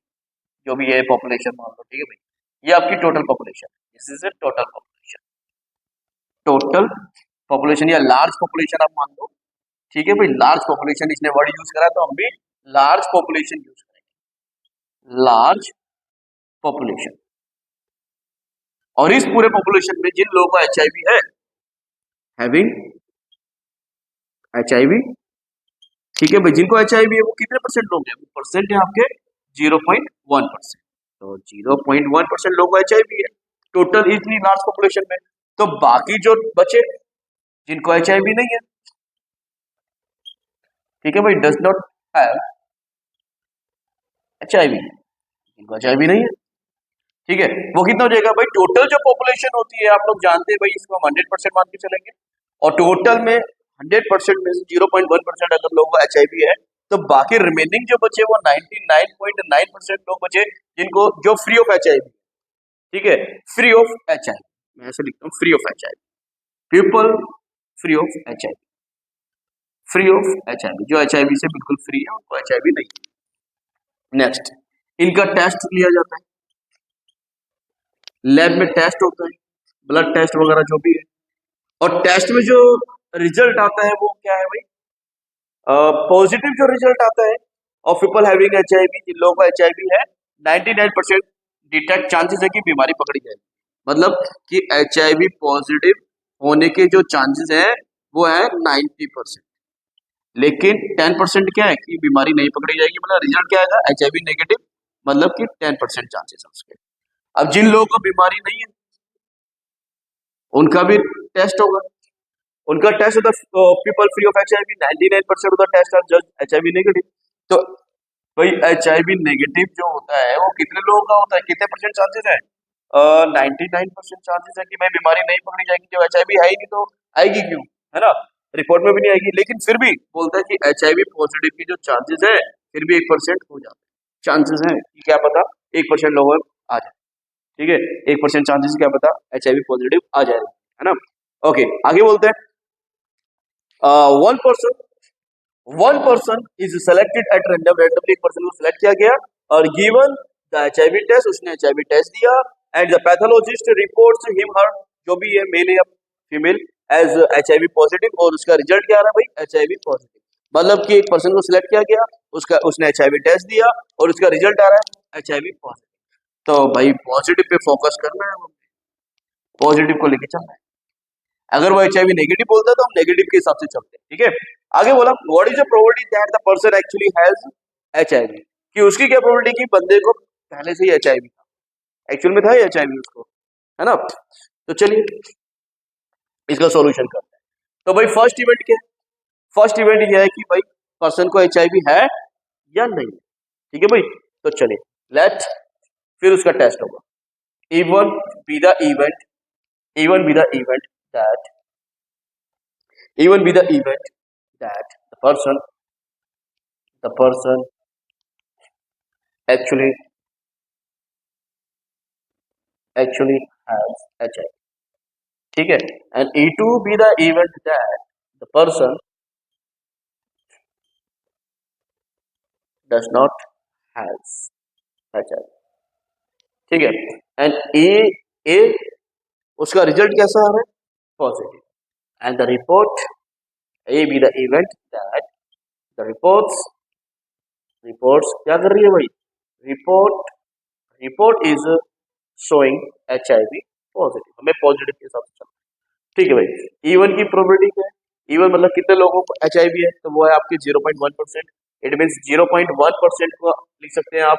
जो भी है पॉपुलेशन मान लो, ठीक है भाई, ये आपकी total population, this is a total population, total population या लार्ज पॉपुलेशन आप मान लो, ठीक है भाई। लार्ज पॉपुलेशन इसने वर्ड यूज करा तो हम भी लार्ज पॉपुलेशन यूज करेंगे, लार्ज पॉपुलेशन। और इस पूरे पॉपुलेशन में जिन लोगों को HIV है, हैविंग HIV, ठीक है भाई, जिनको HIV है वो कितने परसेंट लोग हैं, वो परसेंट है आपके 0.1%। तो 0.1% लोगों को HIV है टोटल इतनी लार्ज पॉपुलेशन में। तो बाकी जो बचे जिनको HIV नहीं है, ठीक है भाई, डज नॉट हैव HIV, जिनको HIV नहीं है, ठीक है, वो कितना हो जाएगा भाई, टोटल जो पॉपुलेशन होती है आप लोग जानते हैं भाई, इसको हम 100% मान के चलेंगे, और टोटल में 100% में से 0.1% अगर लोगों को HIV है, तो बाकी रिमेनिंग जो बचे वो 99.9% लोग बचे जिनको, जो फ्री ऑफ HIV, ठीक है, फ्री ऑफ HIV, मैं ऐसे लिखता हूँ, free of HIV, people free of HIV, free of HIV, जो HIV से बिल्कुल फ्री है, उनको HIV नहीं है। नेक्स्ट, इनका टेस्ट लिया जाता है, लैब में टेस्ट होता है, ब्लड टेस्ट वगैरह जो भी है, और टेस्ट में जो रिजल्ट आता है वो क्या है भाई, पॉजिटिव जो रिजल्ट आता है ऑफ पीपल हैविंग HIV, जिन लोगों को HIV है, 99% डिटेक्ट चांसेस है कि बीमारी पकड़ी जाएगी, मतलब कि HIV पॉजिटिव होने के जो चांसेस है वो है 90%, लेकिन 10% क्या है कि बीमारी नहीं पकड़ी जाएगी, मतलब रिजल्ट क्या आएगा, HIV नेगेटिव, मतलब कि 10% चांसेस है उसके। अब जिन लोगों को बीमारी नहीं है उनका भी टेस्ट होगा, उनका टेस्ट होता है people free of HIV, 99% of the test are just HIV negative. तो भाई HIV नेगेटिव जो होता है वो कितने लोगों का होता है, कितने परसेंट चांसेस है, 99% चांसेस है कि भाई बीमारी नहीं पकड़ी जाएगी, जब HIV है ही नहीं तो आएगी क्यों, है ना, रिपोर्ट में भी नहीं आएगी, लेकिन फिर भी बोलता है कि HIV पॉजिटिव की जो चांसेस है फिर भी 1% हो जाते हैं, चांसेस है कि क्या पता 1% लोगों को आ जाए, ठीक है, 1% चांसेस क्या पता HIV पॉजिटिव आ जाए, है ना। ओके, आगे बोलते हैं, one person is selected at random, randomly एक पर्सन को सिलेक्ट किया गया और गिवन द HIV टेस्ट, उसने HIV टेस्ट दिया, and the pathologist reports him her, जो भी है मेल या फीमेल, एज HIV पॉजिटिव, और उसका रिजल्ट क्या आ रहा है भाई, HIV पॉजिटिव, मतलब कि एक पर्सन को सिलेक्ट किया गया, उसने HIV टेस्ट दिया और उसका रिजल्ट आ रहा है HIV पॉजिटिव। तो भाई पॉजिटिव पे फोकस करना है, पॉजिटिव को लेके चलना है, अगर वो HIV नेगेटिव बोलता है तो हम नेगेटिव के हिसाब से चलते हैं, ठीक है। आगे बोला what is the probability that the person actually has HIV, कि उसकी क्या प्रोबेबिलिटी कि बंदे को पहले से ही HIV था, एक्चुअल में था HIV उसको, है ना। तो चलिए इसका सॉल्यूशन करते हैं। तो भाई फर्स्ट इवेंट क्या है, फर्स्ट इवेंट ये है कि भाई पर्सन को HIV है या नहीं, ठीक है भाई। तो चलिए लेट, फिर उसका टेस्ट होगा, even be the event, even be the event that, even be the event that the person actually has HIV, ठीक है, and E2 be the event that the person does not has HIV, ठीक है, and A उसका result कैसा आ रहा है, positive, and the report A be the event that the reports क्या कर रही है भाई, report is showing HIV positive, हमें पॉजिटिव के हिसाब से चलना है। ठीक है भाई, इवन की प्रोबेबिलिटी क्या है, इवन मतलब कितने लोगों को HIV है, तो वो है आपकी 0.1%। इट मीन 0.1% को लिख सकते हैं आप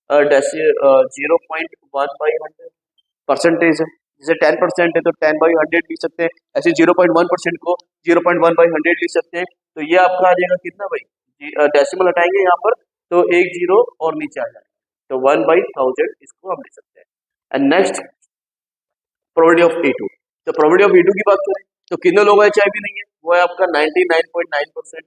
0.1/100 परसेंटेज है। जैसे 10% है तो 10/100 लिख सकते हैं, ऐसे 0.1% को 0.1/100 लिख सकते हैं। तो ये आपका आ जाएगा कितना भाई, डेसिमल हटाएंगे यहाँ पर तो एक जीरो और नीचे आ जाएगा, तो 1/1000 इसको हम लिख सकते हैं। And next probability of E2। तो प्रोबेबिलिटी ऑफ E2 की बात करें तो कितने लोगों को HIV नहीं है, वो है आपका 99.9%।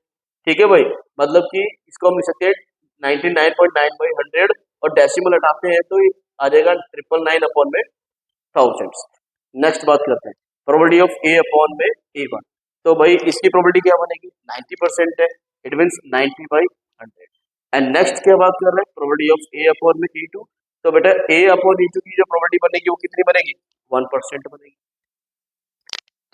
ठीक है भाई, मतलब कि इसको हम लिख सकते हैं 99.9/100 और डेसिमल हटाते हैं तो ये आ जाएगा 999/1000। नेक्स्ट बात करते हैं प्रोबेबिलिटी ऑफ A/A1। तो भाई इसकी प्रोबेबिलिटी क्या बनेगी, 90% है, इट मीन्स 90/100। एंड नेक्स्ट क्या बात कर रहे हैं प्रोबेबिलिटी ऑफ A/E2। तो बेटा A/E2 की जो प्रोबेबिलिटी बनेगी वो कितनी बनेगी, 1% बनेगी।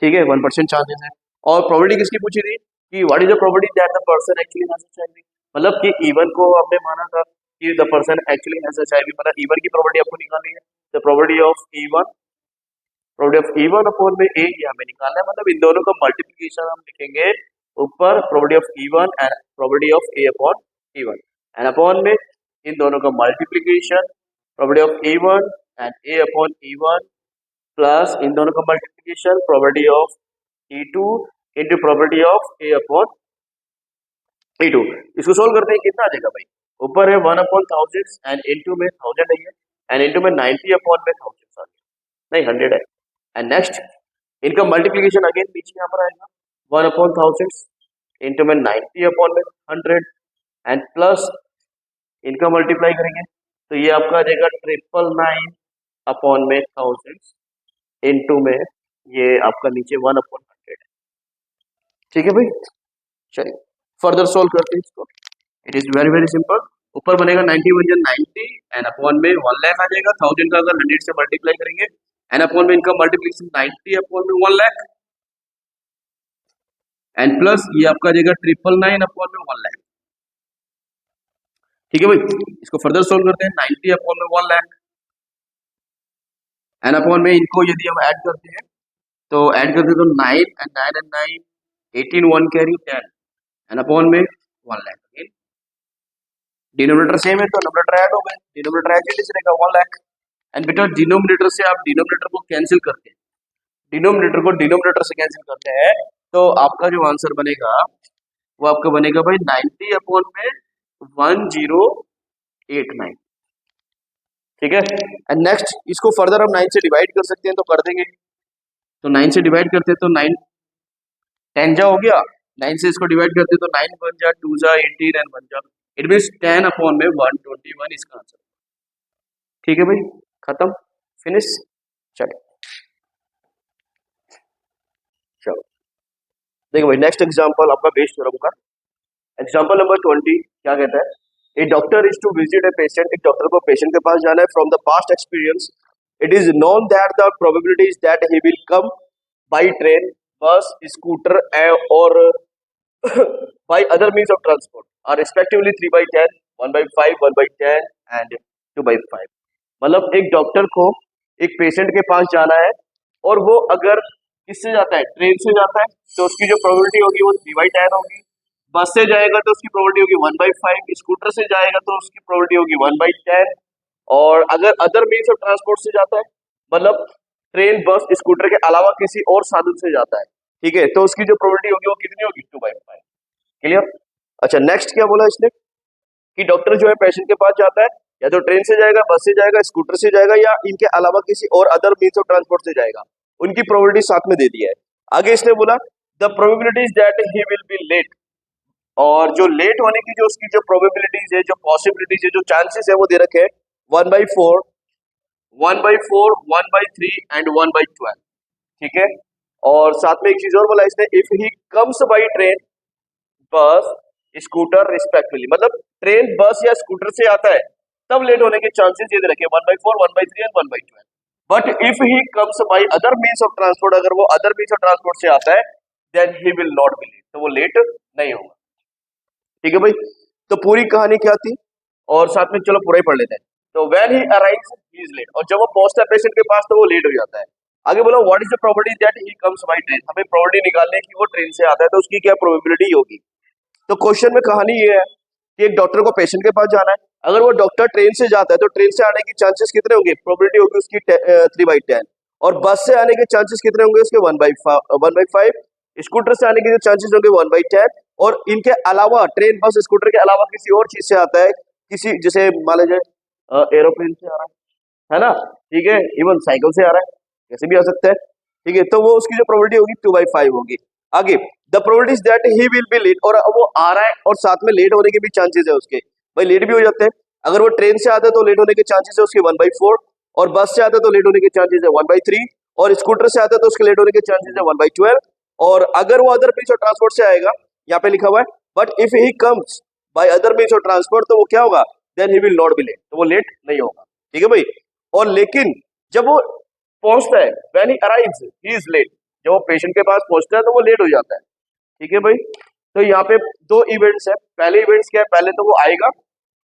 ठीक है, 1% चांसेस है। और प्रोबेबिलिटी किसकी पूछी थी कि what is the probability that the person actually has HIV, मतलब कि इवन को हमने माना था कि the person actually has HIV, मतलब इवन की प्रोबेबिलिटी आपको निकालनी है। The probability of E1, probability of E1 upon में A ये हमें निकालना है, मतलब इन दोनों का मल्टीप्लिकेशन हम लिखेंगे ऊपर probability of E1 and probability of A upon E1 and upon में इन दोनों का multiplication probability of E1 and A upon E1 plus इन दोनों का multiplication probability of E2 into probability of A upon E2। इसको सोल्व करते हैं कितना आ जाएगा भाई, ऊपर है 1/1000 एंड इनटू में 1000 है एंड इनटू में 90 अपॉन में 1000 नहीं 100 है। एंड नेक्स्ट इनका मल्टीप्लिकेशन अगेन नीचे यहाँ पर आएगा 1/1000 इंटू में 90 अपॉन में 100 एंड प्लस इनका मल्टीप्लाई करेंगे तो ये आपका आ जाएगा 999 अपॉन में 1000 इंटू में ये आपका नीचे 1/100 है। ठीक है भाई, चलिए फर्दर सोल्व करते हैं इसको। It is very very simple. ऊपर बनेगा 90 × 90 एंड अपॉन में 1 लाख आ जाएगा, 1000 का अगर 100 से मल्टीप्लाई करेंगे एंड अपॉन में इनका मल्टीप्लिकेशन 90 अपॉन में 1 लाख एंड प्लस ये आपका आ जाएगा 999 अपॉन में 1 लाख। ठीक है भाई, इसको फर्दर सोल्व करते हैं 90 अपॉन में 1 लाख एंड अपॉन में इनको यदि हम ऐड करते हैं तो ऐड करते हैं तो 9 and 9 and 9 18 1 carry 10 and upon में 1 लाख। डिनोमिनेटर सेम है तो नंबरेटर ऐड हो गए, डिनोमिनेटर ऐड रहेगा 1 लाख एंड बेटा डिनोमिनेटर से आप डिनोमिनेटर को कैंसिल करते हैं, डिनोमिनेटर को डिनोमिनेटर से कैंसिल करते हैं तो आपका जो आंसर बनेगा वो आपका बनेगा भाई 90 अपॉन में 1089। ठीक है, एंड नेक्स्ट इसको फर्दर हम 9 से डिवाइड कर सकते हैं तो कर देंगे। तो 9 से डिवाइड करते हैं तो 9 10 जा हो गया, 9 से इसको डिवाइड करते हैं तो 9 1 जा 2 जा 18 एंड 1 जा, इट मींस 10 अपॉन में 121 इसका आंसर। ठीक है भाई, खत्म, फिनिश। चलो चलो देखो भाई नेक्स्ट एग्जांपल आपका बेस थ्योरम का एग्जांपल नंबर 20 क्या कहता है, a doctor is to visit a patient, एक डॉक्टर को पेशेंट के पास जाना है। From the past experience it is known that the probability is that he will come by train, bus, scooter और by other means of transport are respectively 3/10, 1/5, 1/10 and 2/5। मतलब एक doctor को एक पेशेंट के पास जाना है और वो अगर किससे जाता है, ट्रेन से जाता है तो उसकी जो प्रोबेबिलिटी होगी वो 3/10 होगी, बस से जाएगा तो उसकी प्रोबेबिलिटी होगी 1/5, स्कूटर से जाएगा तो उसकी प्रोबेबिलिटी होगी 1/10 और अगर अदर मीन्स ऑफ ट्रांसपोर्ट से जाता है मतलब ट्रेन बस स्कूटर के अलावा किसी और साधन से जाता है, ठीक है, तो उसकी जो प्रोबेबिलिटी होगी वो कितनी होगी 2/5। क्लियर। अच्छा नेक्स्ट क्या बोला इसने कि डॉक्टर जो है पेशेंट के पास जाता है या तो ट्रेन से जाएगा, बस से जाएगा, स्कूटर से जाएगा या इनके अलावा किसी और अदर मीन्स ऑफ ट्रांसपोर्ट से जाएगा, उनकी प्रोबेबिलिटी साथ में दे दी है। आगे इसने बोला the probabilities that he will be late, और जो लेट होने की जो उसकी जो प्रोबेबिलिटीज है, जो पॉसिबिलिटीज है, जो चांसेस है वो दे रखे हैं 1/4, 1/4, 1/3 एंड 1/12। ठीक है, और साथ में एक चीज और बोला इसने, if he comes by train, bus, scooter respectively, मतलब ट्रेन, बस या स्कूटर से आता है तब लेट होने के चांसेस ये रखे 1/4, 1/3 and 1/12। But if he comes by other means of transport, अगर वो अदर मींस ऑफ ट्रांसपोर्ट से आता है then he will not be late, तो वो लेट नहीं होगा। ठीक है भाई, तो पूरी कहानी क्या थी और साथ में चलो पूरा ही पढ़ लेते हैं। तो when he arrives he is late, और जब वो पहुंचता है पेशेंट के पास तो वो लेट हो जाता है। आगे बोला what is the probability that he comes by train, हमें प्रोबेबिलिटी निकालनी है कि वो ट्रेन से आता है, तो उसकी क्या प्रोबेबिलिटी होगी। तो क्वेश्चन में कहानी ये है कि एक डॉक्टर को पेशेंट के पास जाना है, अगर वो डॉक्टर ट्रेन से जाता है तो ट्रेन से आने की चांसेस कितने होंगे, प्रोबेबिलिटी होगी उसकी 3/10, और बस से आने के चांसेस कितने होंगे उसके 1/5, स्कूटर से आने के जो चांसेस होंगे 1/10, और इनके अलावा ट्रेन बस स्कूटर के अलावा किसी और चीज से आता है, किसी जैसे मान लीजिए एरोप्लेन से आ रहा है ना, ठीक है, इवन साइकिल से आ रहा है, कैसे भी आ सकता है, ठीक है, तो वो उसकी जो प्रोबेबिलिटी होगी 2/5 होगी। आगे the probability is that he will be late, और वो आ रहा है और साथ में लेट होने के भी चांसेस है उसके, भाई लेट भी हो जाते हैं, अगर वो ट्रेन से आता है तो लेट होने के चांसेस है उसके 1/4, और बस से आता है तो लेट होने के चांसेस है 1/3, और स्कूटर से आता है तो उसके लेट होने के चांसेस है 1/12, और अगर वो अदर मीन्स ऑफ ट्रांसपोर्ट से आएगा, यहाँ पे लिखा हुआ है, but if he comes by other means of transport, तो वो क्या होगा, then he will not be late, तो वो लेट नहीं होगा, ठीक है भाई। और लेकिन जब वो पहुंचता है, when he arrives he is late, जब वो पेशेंट के पास पहुंचता है तो वो लेट हो जाता है, ठीक है भाई। तो यहाँ पे दो इवेंट्स है, पहले इवेंट्स क्या है, पहले तो वो आएगा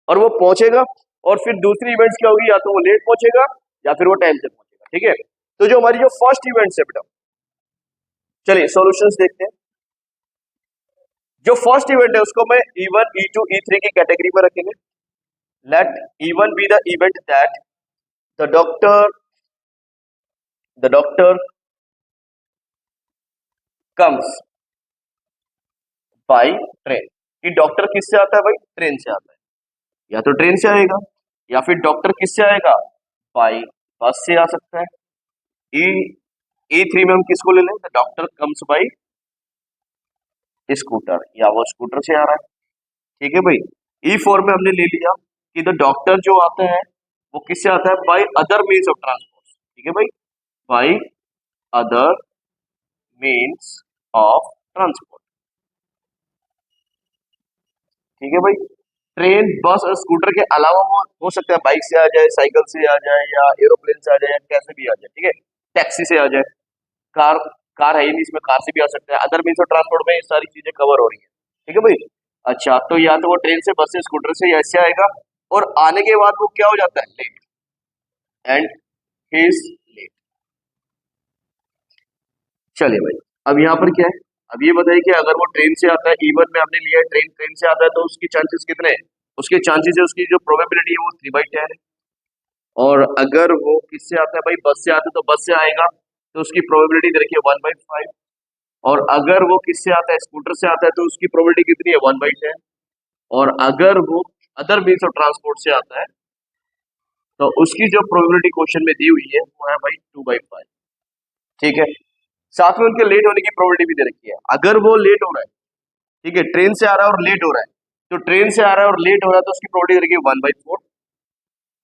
और वो पहुंचेगा, और फिर दूसरी इवेंट्स क्या होगी, या तो वो लेट पहुंचेगा या फिर वो टाइम से पहुंचेगा, ठीक है। तो जो हमारी जो फर्स्ट इवेंट्स है बेटा, चलिए सॉल्यूशंस देखते हैं। जो फर्स्ट इवेंट है उसको मैं E1, E2, E3 की कैटेगरी में रखेंगे। Let E1 be the event that the doctor comes by train, कि डॉक्टर किससे आता है भाई, ट्रेन से आता है, या तो ट्रेन से आएगा या फिर डॉक्टर किससे आएगा, बाय बस से आ सकता है। E3 में हम किसको ले लें, डॉक्टर कम्स बाय स्कूटर, या वो स्कूटर से आ रहा है, ठीक है भाई। E4 में हमने ले लिया कि द डॉक्टर जो आता है वो किससे आता है, bye other means of transport, ठीक है भाई, bye other means of transport, ठीक है भाई। ट्रेन बस और स्कूटर के अलावा वो हो सकता है बाइक से आ जाए, साइकिल से आ जाए, या एरोप्लेन से आ जाए, या कैसे भी आ जाए, ठीक है, टैक्सी से आ जाए, कार कार है ही नहीं इसमें, कार से भी आ सकता है, अदर मीन्स ऑफ ट्रांसपोर्ट में ये सारी चीजें कवर हो रही है, ठीक है भाई। अच्छा, तो या तो वो ट्रेन से, बस से, स्कूटर से ऐसे आएगा, और आने के बाद वो क्या हो जाता है, late, and he is late. चलिए भाई, अब यहाँ पर क्या है, अब ये बताइए कि अगर वो ट्रेन से आता है, E1 में हमने लिया है ट्रेन से आता है, तो उसकी चांसेस कितने हैं, उसके चांसेस है, उसकी जो प्रोबेबिलिटी है वो 3/10 है। और अगर वो किससे आता है भाई, बस से आता है, तो बस से आएगा तो उसकी प्रोबेबिलिटी देखिए 1/5, और अगर वो किससे आता है, स्कूटर से आता है, तो उसकी प्रोबेबिलिटी कितनी है, 1/10, और अगर वो अदर मीन्स ऑफ ट्रांसपोर्ट से आता है तो उसकी जो प्रोबेबिलिटी क्वेश्चन में दी हुई है वो है भाई 2/5, ठीक है। साथ में उनके लेट होने की प्रोबेबिलिटी भी दे रखी है, अगर वो लेट हो रहा है, ठीक है, ट्रेन से आ रहा है और लेट हो रहा है, तो ट्रेन से आ रहा है और लेट हो रहा है तो उसकी प्रोबेबिलिटी रखी है 1/4,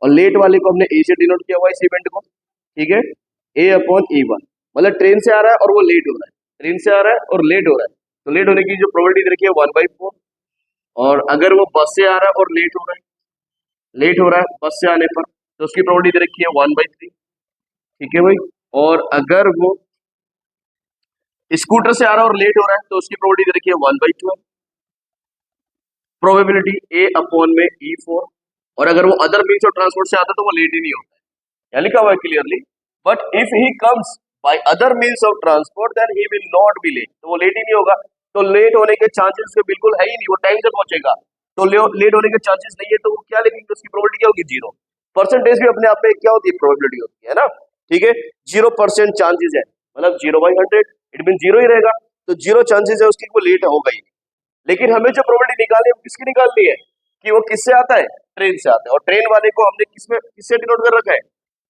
और लेट वाले को हमने ए से डिनोट किया हुआ इस इवेंट को, ठीक है, A/E1, मतलब ट्रेन से आ रहा है और वो लेट हो रहा है, ट्रेन से आ रहा है और लेट हो रहा है, तो लेट होने की जो प्रोबेबिलिटी रखी है 1/4, और अगर वो बस से आ रहा है और लेट हो रहा है, बस से आने पर, तो उसकी प्रोबेबिलिटी रखी है 1/3, ठीक है भाई। और अगर वो स्कूटर से आ रहा है और लेट हो रहा है तो उसकी प्रोबेबिलिटी रखी है 1/12, प्रोबेबिलिटी A/E4, और अगर वो अदर मीन्स ऑफ ट्रांसपोर्ट से आता है तो वो लेट ही नहीं होता है, यहाँ लिखा हुआ है clearly, but if he comes by other means of transport then he will not be late, तो वो लेट ही नहीं होगा, तो लेट होने के चांसेस उसके बिल्कुल है ही नहीं, वो टाइम से पहुंचेगा, तो लेट होने के चांसेस नहीं है, तो वो क्या लिखेंगे, उसकी प्रोबेबिलिटी क्या होगी, 0। परसेंटेज भी अपने आप में क्या होती है, प्रोबेबिलिटी होती है ना, ठीक है, 0% चांसेस है, मतलब 0/100, इट मीन 0 ही रहेगा, तो 0 चांसेस है उसकी, वो लेट होगा ही नहीं। लेकिन हमें जो प्रोबेबिलिटी निकालनी है वो किसकी निकालनी है, कि वो किससे आता है, ट्रेन से आता है, और ट्रेन वाले को हमने किससे डिनोट कर रखा है,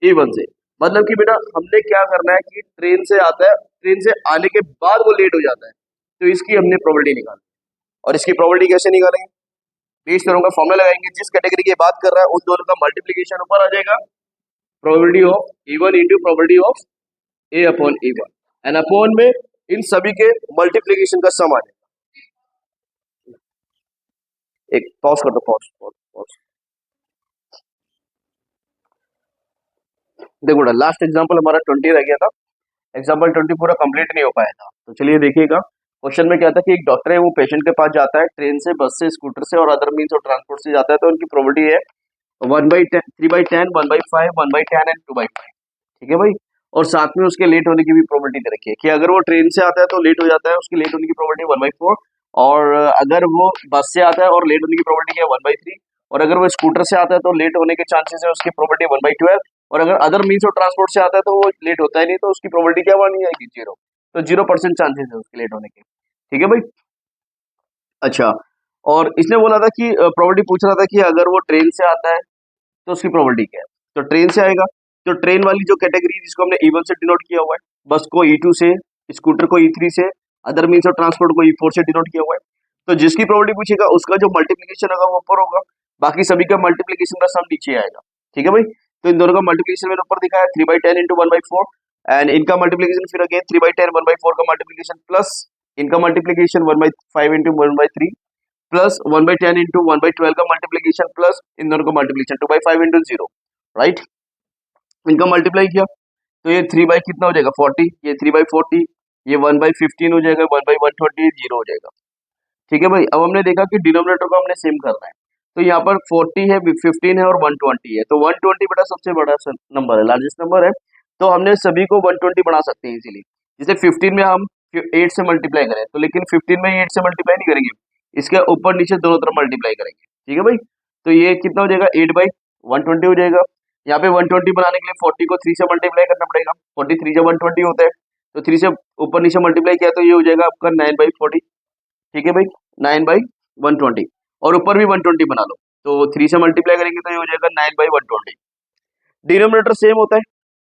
E1 से, मतलब कि बेटा हमने क्या करना है कि ट्रेन से आता है, ट्रेन से आने के बाद वो लेट हो जाता है, तो इसकी हमने प्रोबेबिलिटी निकालनी है। और इसकी प्रोबेबिलिटी कैसे निकालेंगे, बीच तरह का फॉर्मूला लगाएंगे, जिस कैटेगरी की बात कर रहा है उन दोनों का मल्टीप्लीकेशन ऊपर आ जाएगा, probability of E1 into probability of A/E1, and upon में इन सभी के मल्टीप्लीकेशन का सम आ जाएगा। एक पॉज कर दो, पॉज पॉज पॉज। देखो लास्ट एग्जांपल हमारा 20 रह गया था, एग्जांपल 20 पूरा कंप्लीट नहीं हो पाया था, तो चलिए देखिएगा। क्वेश्चन में क्या था कि एक डॉक्टर है वो पेशेंट के पास जाता है ट्रेन से, बस से, स्कूटर से और अदर मीन्स ऑफ ट्रांसपोर्ट से जाता है, तो उनकी प्रोबेबिलिटी है 1/10, 3/10, 1/5, 1/10 एंड 2/5, ठीक है भाई। और साथ में उसके लेट होने की भी प्रोबेबिलिटी दे रखी है कि अगर वो ट्रेन से आता है तो लेट हो जाता है, उसकी लेट होने की प्रोबेबिलिटी 1/4, और अगर वो बस से आता है और लेट होने की प्रोबेबिलिटी है 1/3, और अगर वो स्कूटर से आता है तो लेट होने के चांसेस है उसकी प्रोबेबिलिटी 1/12, और अगर अदर मीन्स ऑफ ट्रांसपोर्ट से आता है तो वो लेट होता है नहीं, तो उसकी प्रोबेबिलिटी क्या बनी जाएगी, 0। तो 0% चांसेस है उसके लेट होने के। ठीक है भाई। अच्छा, और इसने बोला था कि प्रोबेबिलिटी पूछ रहा था कि अगर वो ट्रेन से आता है तो उसकी प्रोबेबिलिटी क्या है। तो ट्रेन से आएगा तो ट्रेन वाली जो कैटेगरी जिसको हमने E1 से डिनोट किया हुआ है, बस को E2 से, स्कूटर को E3 से, अदर मीन्स ऑफ ट्रांसपोर्ट को E4 से डिनोट किया हुआ है। तो जिसकी प्रोबेबिलिटी पूछेगा उसका जो मल्टीप्लीकेशन होगा वो ऊपर होगा, बाकी सभी का मल्टीप्लीकेशन का सम नीचे आएगा। ठीक है भाई। तो इन दोनों का मल्टीप्लीकेशन मैंने ऊपर दिखाया 3/10 इंटू 1/4, एंड इनका मल्टीप्लीकेशन फिर अगेन 3/10 1/4 का मल्टीप्लीकेशन, प्लस इनका मल्टीप्लीकेशन 1/5 इंटू 1/3, प्लस 1/10 इंटू 1/12 का मल्टीप्लीकेशन, प्लस इन दोनों का मल्टीप्लीकेशन 2/5 इंटू 0। राइट, इनका मल्टीप्लाई किया तो ये 3 बाई कितना हो जाएगा 40, ये 3/40, ये 1/15 हो जाएगा, 1/120 0 हो जाएगा। ठीक है भाई। अब हमने देखा कि डिनोमिनेटर को हमने सेम करना है, तो यहाँ पर 40 है, 15 है और 120 है, तो 120 बेटा सबसे बड़ा नंबर है, लार्जेस्ट नंबर है, तो हमने सभी को 120 बना सकते हैं इजीली। जैसे 15 में हम 8 से मल्टीप्लाई करें तो, लेकिन 15 में 8 से मल्टीप्लाई नहीं करेंगे, इसके ऊपर नीचे दोनों तरफ मल्टीप्लाई करेंगे। ठीक है भाई। तो ये कितना हो जाएगा 8/120 हो जाएगा। यहाँ पे 120 बनाने के लिए 40 को 3 से मल्टीप्लाई करना पड़ेगा, 40 3 से 120 होता है, तो 3 से ऊपर नीचे मल्टीप्लाई किया तो ये हो जाएगा आपका 9/40। ठीक है भाई, 9/120, और ऊपर भी 120 बना लो, तो 3 से मल्टीप्लाई करेंगे तो ये हो जाएगा 9/120। डिनोमिनेटर सेम होता है,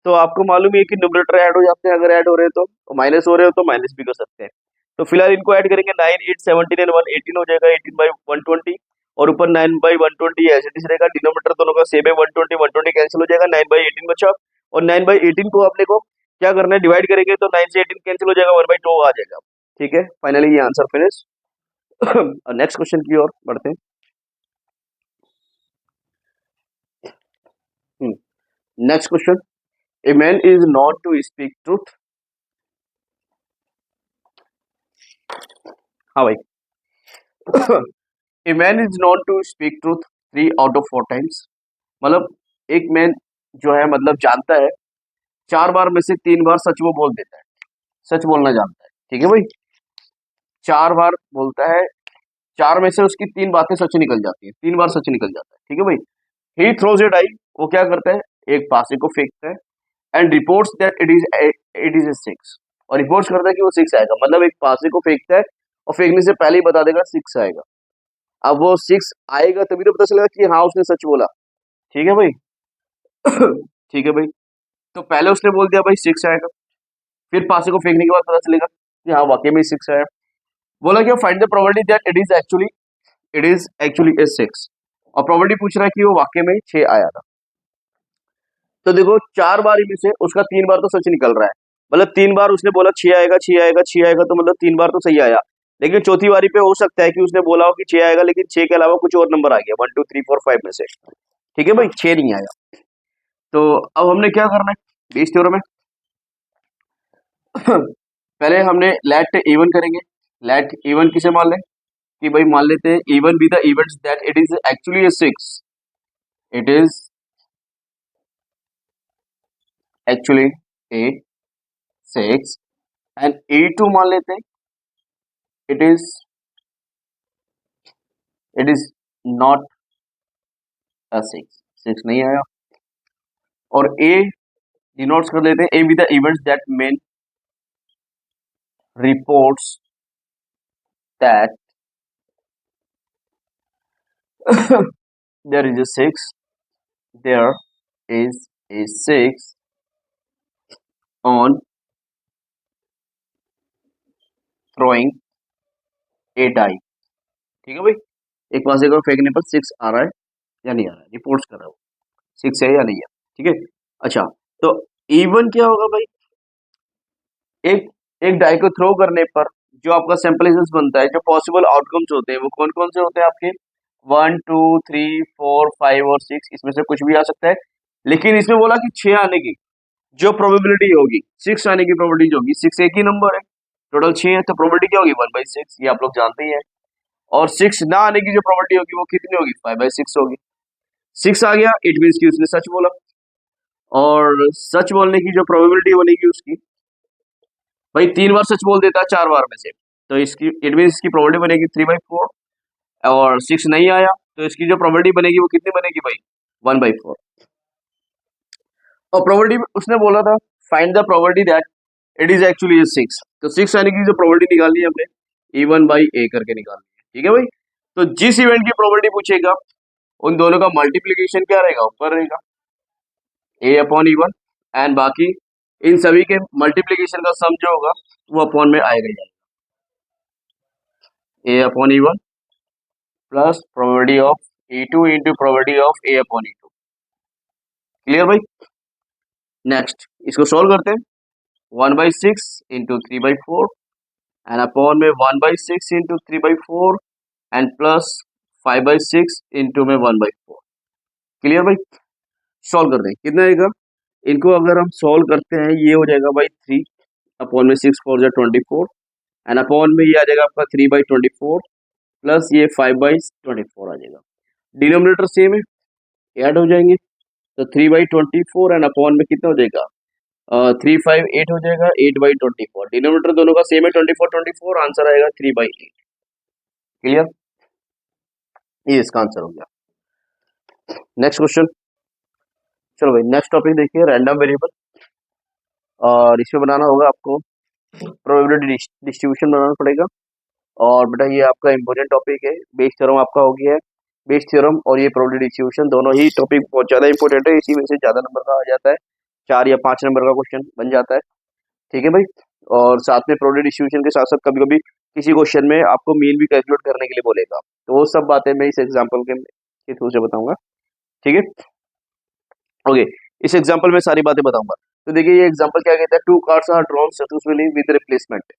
तो आपको मालूम है कि न्यूमरेटर ऐड हो जाते हैं, अगर ऐड हो रहे हैं तो माइनस हो रहे हो तो माइनस भी कर सकते हैं। तो फिलहाल इनको ऐड करेंगे, 9 8 17 एंड 1 18 हो जाएगा, 18/120, और ऊपर 9/120 ऐसे डिस रहेगा। डिनोमिनेटर दोनों का सेम है, 120 कैंसिल हो जाएगा, 9/18 बचा, और 9/18 को अपने को क्या करना है, डिवाइड करेंगे तो 9 से 18 कैंसिल हो जाएगा, 1/2 आ जाएगा। ठीक है, फाइनली ये आंसर फिनिश। नेक्स्ट क्वेश्चन की ओर बढ़ते हैं। Next question, a man is not to speak truth. हाँ भाई। A man is not to speak truth 3 out of 4 times. मतलब एक मैन जो है, मतलब जानता है 4 बार में से 3 बार सच वो बोल देता है, सच बोलना जानता है। ठीक है भाई, 4 बार बोलता है, 4 में से उसकी 3 बातें सच निकल जाती है, 3 बार सच निकल जाता है। ठीक है भाई। ही थ्रोज ए डाई, वो क्या करता है, एक पासे को फेंकता है, and reports that it is a 6, और रिपोर्ट्स करता है कि वो 6 आएगा। मतलब एक पासे को फेंकता है और फेंकने से पहले ही बता देगा 6 आएगा। अब वो 6 आएगा तभी तो पता चलेगा कि हाँ उसने सच बोला। ठीक है भाई। ठीक है भाई। तो पहले उसने बोल दिया भाई 6 आएगा, फिर पासे को फेंकने के बाद पता चलेगा कि हाँ वाकई में 6 आया। बोला कि find the probability that it is actually a 6, और प्रोबेबिलिटी पूछ रहा है कि वो वाकई में 6 आया था। तो देखो 4 बार में से उसका 3 बार तो सच निकल रहा है, मतलब 3 बार उसने बोला 6 आएगा 6 आएगा 6 आएगा, तो मतलब 3 बार तो सही आया। लेकिन चौथी बारी पे हो सकता है कि उसने बोला हो कि 6 आएगा, लेकिन 6 के अलावा कुछ और नंबर आ गया, 1 2 3 4 5 में से। ठीक है भाई, 6 नहीं आया। तो अब हमने क्या करना है बेस थ्योरम में। पहले हमने लेट इवन करेंगे। लेट इवन किसे मान लें, कि भाई मान लेते हैं even be the events that it is actually a 6, it is actually a 6, and E2 मान लेते हैं इट इज नॉट अ 6, 6 नहीं आया। और ए डिनोट्स कर लेते हैं, ए be the events that main reports that there is a 6, there is a 6 on throwing a die। ठीक है भाई, एक पासे को फेंकने पर 6 आ रहा है या नहीं आ रहा है, रिपोर्ट्स कर रहा है वो 6 है या नहीं है। ठीक है। अच्छा, तो इवन क्या होगा भाई, एक एक डाई को थ्रो करने पर जो आपका सैंपल बनता है, जो पॉसिबल आउटकम्स होते हैं वो कौन कौन से होते हैं आपके, 1 2 3 4 5 और 6, इसमें से कुछ भी आ सकता है। लेकिन इसमें बोला कि 6 आने की जो प्रोबेबिलिटी होगी, 6 आने की प्रोबेबिलिटी होगी, 6 एक ही नंबर है, टोटल 6 है, तो प्रोबेबिलिटी क्या होगी 1/6, ये आप लोग जानते ही हैं। और 6 ना आने की जो प्रोबेबिलिटी होगी वो कितनी होगी, 5/6 होगी। 6 आ गया, इट मीन्स कि उसने सच बोला। और सच बोलने की जो प्रोबेबिलिटी बनेगी उसकी, भाई 3 बार सच बोल देता है 4 बार में से, तो इसकी इट मीन इसकी प्रोबेबिलिटी बनेगी 3/4, और 6 नहीं आया तो इसकी जो प्रोबेबिलिटी बनेगी वो कितनी बनेगी भाई, 1/4। और प्रोबेबिलिटी उसने बोला था find the probability that it is actually 6, तो 6 आने की जो प्रोबेबिलिटी निकालनी है हमने E1/A करके निकालनी है, ठीक है भाई। तो जिस इवेंट की प्रोबेबिलिटी पूछेगा उन दोनों का मल्टीप्लीकेशन क्या रहेगा, ऊपर रहेगा A/E1, एंड बाकी इन सभी के मल्टीप्लीकेशन का सम जो होगा वो अपॉन में आएगा ही आएगा, A/E1 plus probability of E2 into probability of A/E2। Clear भाई। नेक्स्ट इसको सोल्व करते हैं, 1/6 इंटू 3/4 एंड अपॉन में 1/6 इंटू 3/4 एंड प्लस 5/6 इंटू में 1/4। क्लियर भाई। सॉल्व कर दें, कितना आएगा, इनको अगर हम सॉल्व करते हैं ये हो जाएगा भाई 3 अपॉन में 6×4 = 24 एंड अपॉन में ये आ जाएगा आपका 3/24 प्लस ये 5/24 आ जाएगा। डिनोमिनेटर सेम है, ऐड हो जाएंगे, तो 3/24 एंड अपॉन में कितना हो जाएगा 3 5 8 हो जाएगा, 8/24। डिनोमिनेटर दोनों का सेम है 24 आंसर आएगा 3/8। क्लियर, ये इसका आंसर हो गया। नेक्स्ट क्वेश्चन, चलो भाई नेक्स्ट टॉपिक देखिए, रैंडम वेरिएबल, और इसमें बनाना होगा आपको प्रोबेबिलिटी डिस्ट्रीब्यूशन बनाना पड़ेगा। और बेटा ये आपका इंपॉर्टेंट टॉपिक है, बेस थ्योरम आपका हो गया है, बेस थ्योरम और ये प्रोबेबिलिटी डिस्ट्रीब्यूशन दोनों ही टॉपिक बहुत ज़्यादा इंपॉर्टेंट है, इसी में से ज़्यादा नंबर का आ जाता है, 4 या 5 नंबर का क्वेश्चन बन जाता है, ठीक है भाई। और साथ में प्रोबेबिलिटी डिस्ट्रीब्यूशन के साथ साथ कभी कभी किसी क्वेश्चन में आपको मीन भी कैलकुलेट करने के लिए बोलेगा, तो वो सब बातें मैं इस एग्जाम्पल के थ्रू से बताऊंगा, ठीक है। ओके, इस एग्जाम्पल में सारी बातें बताऊंगा। तो देखिए ये एग्जाम्पल क्या कहता है, 2 cards are drawn successfully with replacement,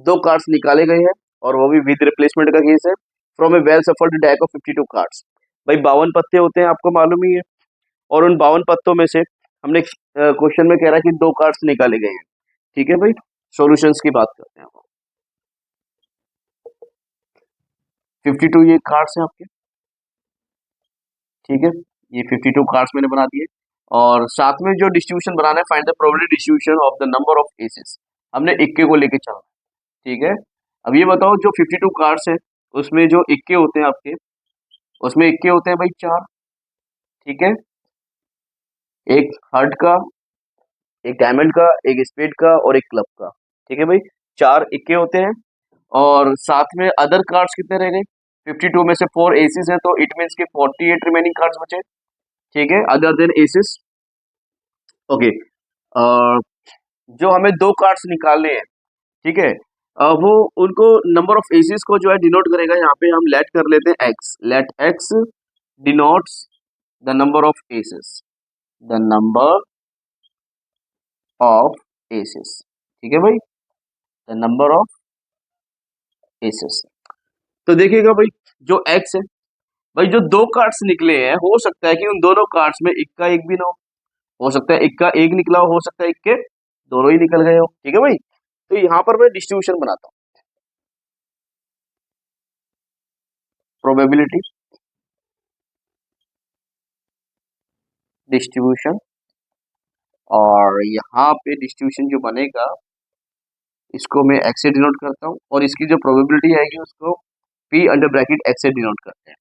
2 cards निकाले गए हैं और वो भी विद रिप्लेसमेंट का केस है, from a well shuffled deck of 52 cards. भाई 52 पत्ते होते हैं, आपको मालूम ही है, और उन 52 पत्तों में से हमने क्वेश्चन में कह रहा है कि 2 कार्ड्स निकाले गए हैं, ठीक है भाई। सॉल्यूशंस की बात करते हैं, 52 ये कार्ड्स हैं आपके, ठीक है, ये 52 कार्ड्स मैंने बना दिए। और साथ में जो डिस्ट्रीब्यूशन बनाना है, find the probability distribution of the number of aces, हमने इक्के को लेके चलना, ठीक है। अब ये बताओ जो 52 कार्ड्स है उसमें जो इक्के होते हैं आपके, उसमें इक्के होते हैं भाई 4, ठीक है, एक हार्ट का, एक डायमंड का, एक स्पेड का और एक क्लब का, ठीक है भाई, 4 इक्के होते हैं। और साथ में अदर कार्ड्स कितने रह गए, 52 में से 4 एसेस हैं, तो इट मीन्स के 48 रिमेनिंग कार्ड्स बचे, ठीक है, अदर देन एसेस। ओके, जो हमें 2 कार्ड्स निकालने हैं, ठीक है, वो उनको नंबर ऑफ एसेस को जो है डिनोट करेगा, यहाँ पे हम लेट कर लेते हैं X, let X denotes the number of aces, the number of aces, ठीक है भाई, द नंबर ऑफ एसेस। तो देखिएगा भाई जो एक्स है, भाई जो 2 कार्ड्स निकले हैं, हो सकता है कि उन दोनों कार्ड्स में इक्का एक भी ना हो सकता है इक्का एक निकला हो सकता है इक्के दोनों ही निकल गए हो, ठीक है भाई। तो यहाँ पर मैं डिस्ट्रीब्यूशन बनाता हूँ, प्रोबेबिलिटी डिस्ट्रीब्यूशन, और यहाँ पे डिस्ट्रीब्यूशन जो बनेगा इसको मैं एक्स से डिनोट करता हूँ, और इसकी जो प्रोबेबिलिटी आएगी उसको पी अंडर ब्रैकेट एक्स से डिनोट करते हैं।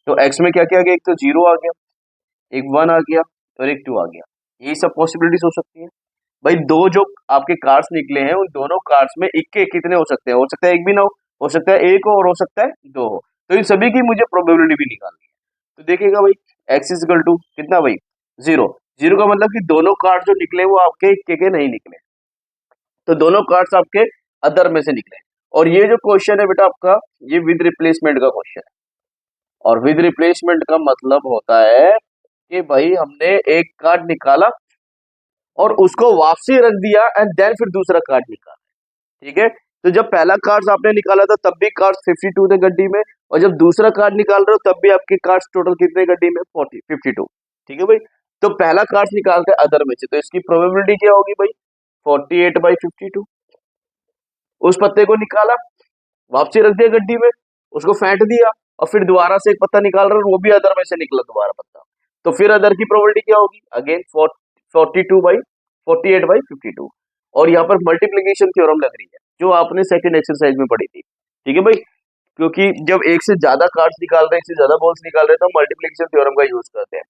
तो एक्स में क्या क्या आ गया, एक तो 0 आ गया, एक 1 आ गया और एक 2 आ गया, यही सब पॉसिबिलिटीज हो सकती है भाई। दो जो आपके कार्ड्स निकले हैं उन दोनों कार्ड्स में इक्के कितने हो सकता है एक भी ना हो सकता है एक हो और हो सकता है 2 हो, तो इन सभी की मुझे प्रोबेबिलिटी भी निकालनी है। तो देखिएगा भाई एक्स इज इक्वल टू कितना भाई 0, 0 का मतलब कि दोनों कार्ड जो निकले वो आपके इक्के के नहीं निकले, तो दोनों कार्ड्स आपके अदर में से निकले। और ये जो क्वेश्चन है बेटा आपका, ये विद रिप्लेसमेंट का क्वेश्चन है, और विद रिप्लेसमेंट का मतलब होता है कि भाई हमने एक कार्ड निकाला और उसको वापसी रख दिया एंड देन फिर दूसरा कार्ड निकाला, ठीक है। तो जब पहला कार्ड आपने निकाला था तब भी कार्ड 52 थे गड्डी में, और जब दूसरा कार्ड निकाल रहे हो तब भी आपके कार्ड्स टोटल कितने गड्डी में 52, ठीक है भाई। तो पहला कार्ड निकालते हैं अदर में से, तो इसकी प्रोबेबिलिटी क्या होगी भाई 48/52। उस पत्ते को निकाला, वापसी रख दिया गड्डी में, उसको फेंट दिया और फिर दोबारा से एक पत्ता निकाल रहे हो वो भी अदर में से निकला दोबारा पत्ता, तो फिर अदर की प्रोबेबिलिटी क्या होगी अगेन 48/52 और यहाँ पर मल्टीप्लीकेशन थ्योरम लग रही है जो आपने सेकंड एक्सरसाइज में पढ़ी थी। ठीक है भाई, क्योंकि जब एक से ज्यादा कार्ड्स निकाल रहे हैं, एक से ज्यादा बॉल्स निकाल रहे हैं तो मल्टीप्लीकेशन थ्योरम का यूज करते हैं।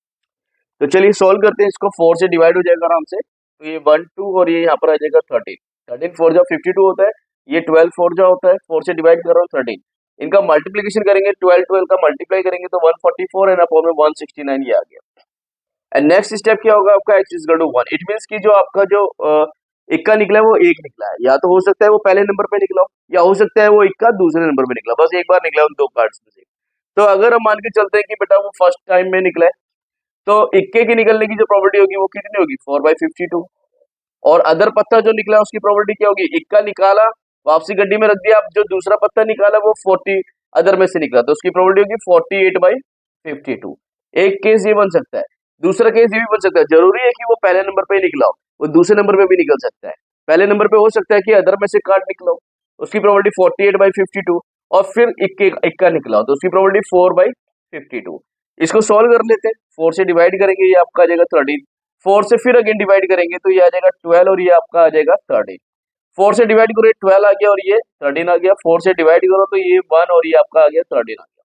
तो चलिए सॉल्व करते हैं इसको। 4 से डिवाइड हो जाएगा आराम से, तो ये 1 2 और ये यहाँ पर आ जाएगा 13। 13 4 जा 52 होता है, ये 12 4 जा होता है, 4 से डिवाइड कर रहा हूँ 13। इनका मल्टीप्लीकेशन करेंगे, 12 12 का मल्टीप्लाई करेंगे तो 144 एंड अपॉन में 169 ये आ गया। एंड नेक्स्ट स्टेप क्या होगा आपका, x is equal to 1। It means कि जो आपका जो इक्का निकला है वो एक निकला है, या तो हो सकता है वो पहले नंबर पे निकला हो, या हो सकता है वो इक्का दूसरे नंबर पे निकला, बस एक बार निकला उन दो कार्ड्स में से। तो अगर हम मान के चलते हैं कि बेटा वो फर्स्ट टाइम में निकला है, तो इक्के की निकलने की जो प्रोबेबिलिटी होगी वो कितनी होगी, 4/52। और अदर पत्ता जो निकला उसकी प्रोबेबिलिटी क्या होगी, इक्का निकाला वापसी गड्डी में रख दिया, अब जो दूसरा पत्ता निकाला वो 40 अदर में से निकला, तो उसकी प्रोबेबिलिटी होगी 48/52। एक केस ये बन सकता है, दूसरा केस ये भी बन सकता है। जरूरी है कि वो पहले नंबर पे ही निकला हो, वो दूसरे नंबर पे भी निकल सकता है। पहले नंबर पे हो सकता है कि अदर में से कार्ड निकला हो, उसकी प्रोबेबिलिटी 48/52, और फिर इक्का निकला हो तो उसकी प्रोबेबिलिटी 4/52। इसको सॉल्व कर लेते हैं। 4 से डिवाइड करेंगे ये आपका आ जाएगा 13, 4 से फिर अगेन डिवाइड करेंगे तो ये आ जाएगा 12 और ये आपका आ जाएगा 13। 4 से डिवाइड करो, 12 आ गया और ये 13 आ गया। 4 से डिवाइड करो तो ये 1 और ये आपका आ गया 13 आ गया।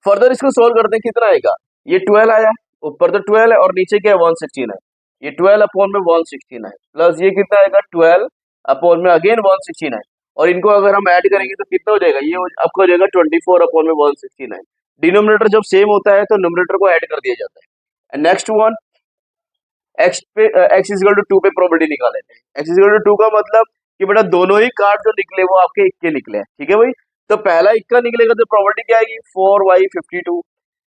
फर्दर इसको सोल्व करते हैं, कितना आएगा, ये 12 आया, ऊपर तो 12 है और नीचे क्या है 169, ये 12 अपॉन में 169 प्लस ये कितना आएगा 12 अपॉन में अगेन 169, और इनको अगर हम ऐड करेंगे तो कितना हो जाएगा, ये आपका हो जाएगा 24 अपॉन में 169। डिनोमिनेटर जब सेम होता है तो न्यूमरेटर को ऐड कर दिया जाता है। And next one, x is equal to 2 पे प्रोबेबिलिटी निकाल लेते हैं। x इज इक्वल टू 2 का मतलब कि बेटा दोनों ही कार्ड जो निकले वो आपके इक्के निकले हैं। ठीक है भाई, तो पहला इक्का निकलेगा तो प्रोबेबिलिटी क्या आएगी 4/52,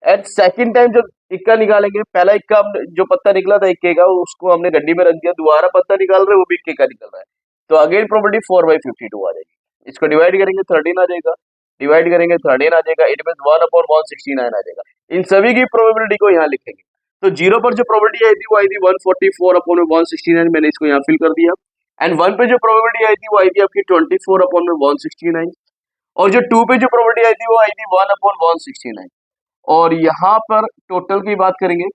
एंड सेकंड टाइम जब इक्का निकालेंगे, पहला इक्का जो पत्ता निकला था इक्के का उसको हमने गड्डी में रख दिया, दोबारा पत्ता निकाल रहे हैं वो भी इक्के का निकल रहा है, तो अगेन प्रोबेबिलिटी 4/52 आ जाएगी। इसको डिवाइड करेंगे 13 आ जाएगा, डिवाइड करेंगे 13 आ जाएगा, इट मींस 1/169 आ जाएगा। इन सभी की प्रोबेबिलिटी को यहाँ लिखेंगे, तो जीरो पर जो प्रोबेबिलिटी आई थी वो आई थी 144/169, मैंने इसको यहाँ फिल कर दिया। एंड 1 पे जो प्रोबेबिलिटी आई थी वो आई थी आपकी 24/169, और जो 2 पे जो प्रोबेबिलिटी आई थी वो आई थी 1/169। और यहाँ पर टोटल की बात करेंगे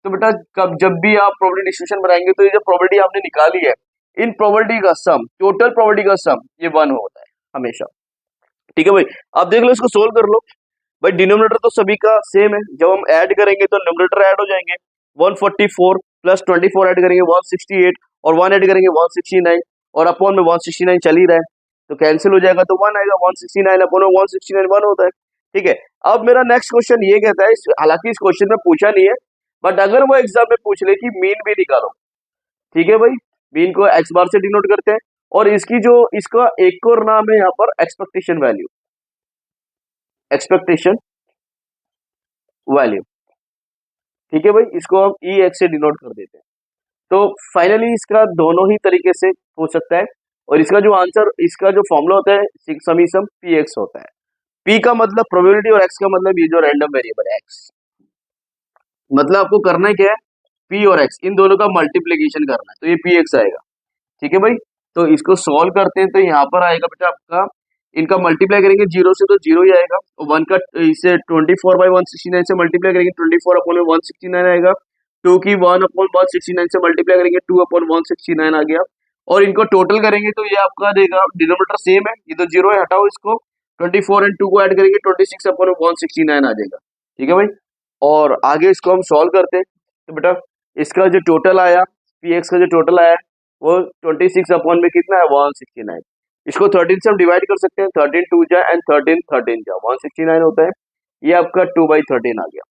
तो बेटा कब जब भी आप प्रोबेबिलिटी डिस्ट्रीब्यूशन बनाएंगे तो ये जो प्रोबेबिलिटी आपने निकाली है, इन प्रोबेबिलिटी का सम, टोटल प्रोबेबिलिटी का सम ये 1 होता है हमेशा। ठीक है भाई, अब देख लो इसको सोल्व कर लो। भाई डिनोमिनेटर तो सभी का सेम है, जब हम ऐड करेंगे तो न्यूमरेटर ऐड हो जाएंगे, 144 प्लस 24 ऐड करेंगे 168, और 1 ऐड करेंगे 169, और अपॉन में 169 चल ही रहा है तो कैंसिल हो जाएगा, तो 1 आएगा, 169 अपॉन 169 1 होता है। ठीक है, अब मेरा नेक्स्ट क्वेश्चन ये कहता है, हालांकि इस क्वेश्चन में पूछा नहीं है, बट अगर वो एग्जाम में पूछ ले कि मीन भी निकालो, ठीक है भाई, मीन को एक्स बार से डिनोट करते हैं, और इसकी जो इसका एक और नाम है यहाँ पर एक्सपेक्टेशन वैल्यू, एक्सपेक्टेशन वैल्यू। ठीक है भाई, इसको हम ई एक्स से डिनोट कर देते हैं। तो फाइनली इसका दोनों ही तरीके से हो सकता है, और इसका जो आंसर, इसका जो फॉर्मूला होता है समीसम पी एक्स होता है। पी का मतलब प्रोबेबिलिटी और एक्स का मतलब ये जो रैंडम वेरिएबल है एक्स, मतलब आपको करना है क्या है, पी और एक्स इन दोनों का मल्टीप्लीकेशन करना है, तो ये पी एक्स आएगा। ठीक है भाई, तो इसको सॉल्व करते हैं, तो यहाँ पर आएगा बेटा आपका, इनका मल्टीप्लाई करेंगे जीरो से तो जीरो ही आएगा, और 1 का इसे 24/169 से मल्टीप्लाई करेंगे 24/169 आएगा। 2 की 1/169 से मल्टीप्लाई करेंगे 2/169 आ गया, और इनको टोटल करेंगे तो ये आपका देगा, डिनोमिनेटर सेम है, ये तो जीरो है, हटाओ इसको, 24 एंड 2 को ऐड करेंगे 26/169 आ जाएगा। ठीक है भाई, और आगे इसको हम सॉल्व करते हैं, तो बेटा इसका जो टोटल आया, पी एक्स का जो टोटल आया वो 26 अपॉन में कितना है 169, इसको 13 से हम डिवाइड कर सकते हैं, 13 2 जा एंड 13 13 जा 169 होता है, ये आपका 2/13 आ गया।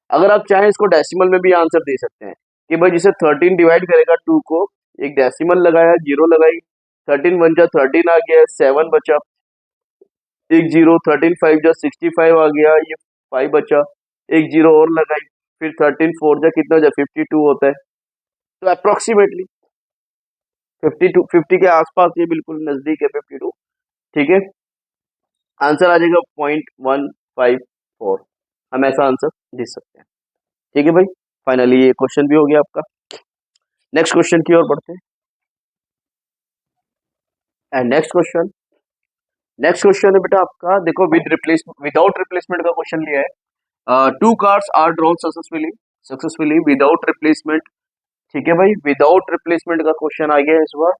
अगर आप चाहें इसको डेसिमल में भी आंसर दे सकते हैं कि भाई जिसे 13 डिवाइड करेगा 2 को, एक डेसिमल लगाया, जीरो लगाई, 13 1 जा 13 आ गया, 7 बचा, एक जीरो, 13 5 जा 65 आ गया, ये 5 बचा, एक जीरो और लगाई, फिर 13 4 जा कितना जा 52 होता है, तो अप्रोक्सीमेटली 50 के आसपास, ये बिल्कुल नजदीक है 52। ठीक है, आंसर आ जाएगा 0.154, हम ऐसा आंसर दे सकते हैं। ठीक है भाई, फाइनली ये क्वेश्चन भी हो गया आपका। नेक्स्ट क्वेश्चन की ओर बढ़ते हैं, एंड नेक्स्ट क्वेश्चन है बेटा आपका, देखो विदाउट रिप्लेसमेंट का क्वेश्चन लिया है। 2 cards are drawn successfully without replacement. ठीक है भाई, विदाउट रिप्लेसमेंट का क्वेश्चन आ गया है इस बार,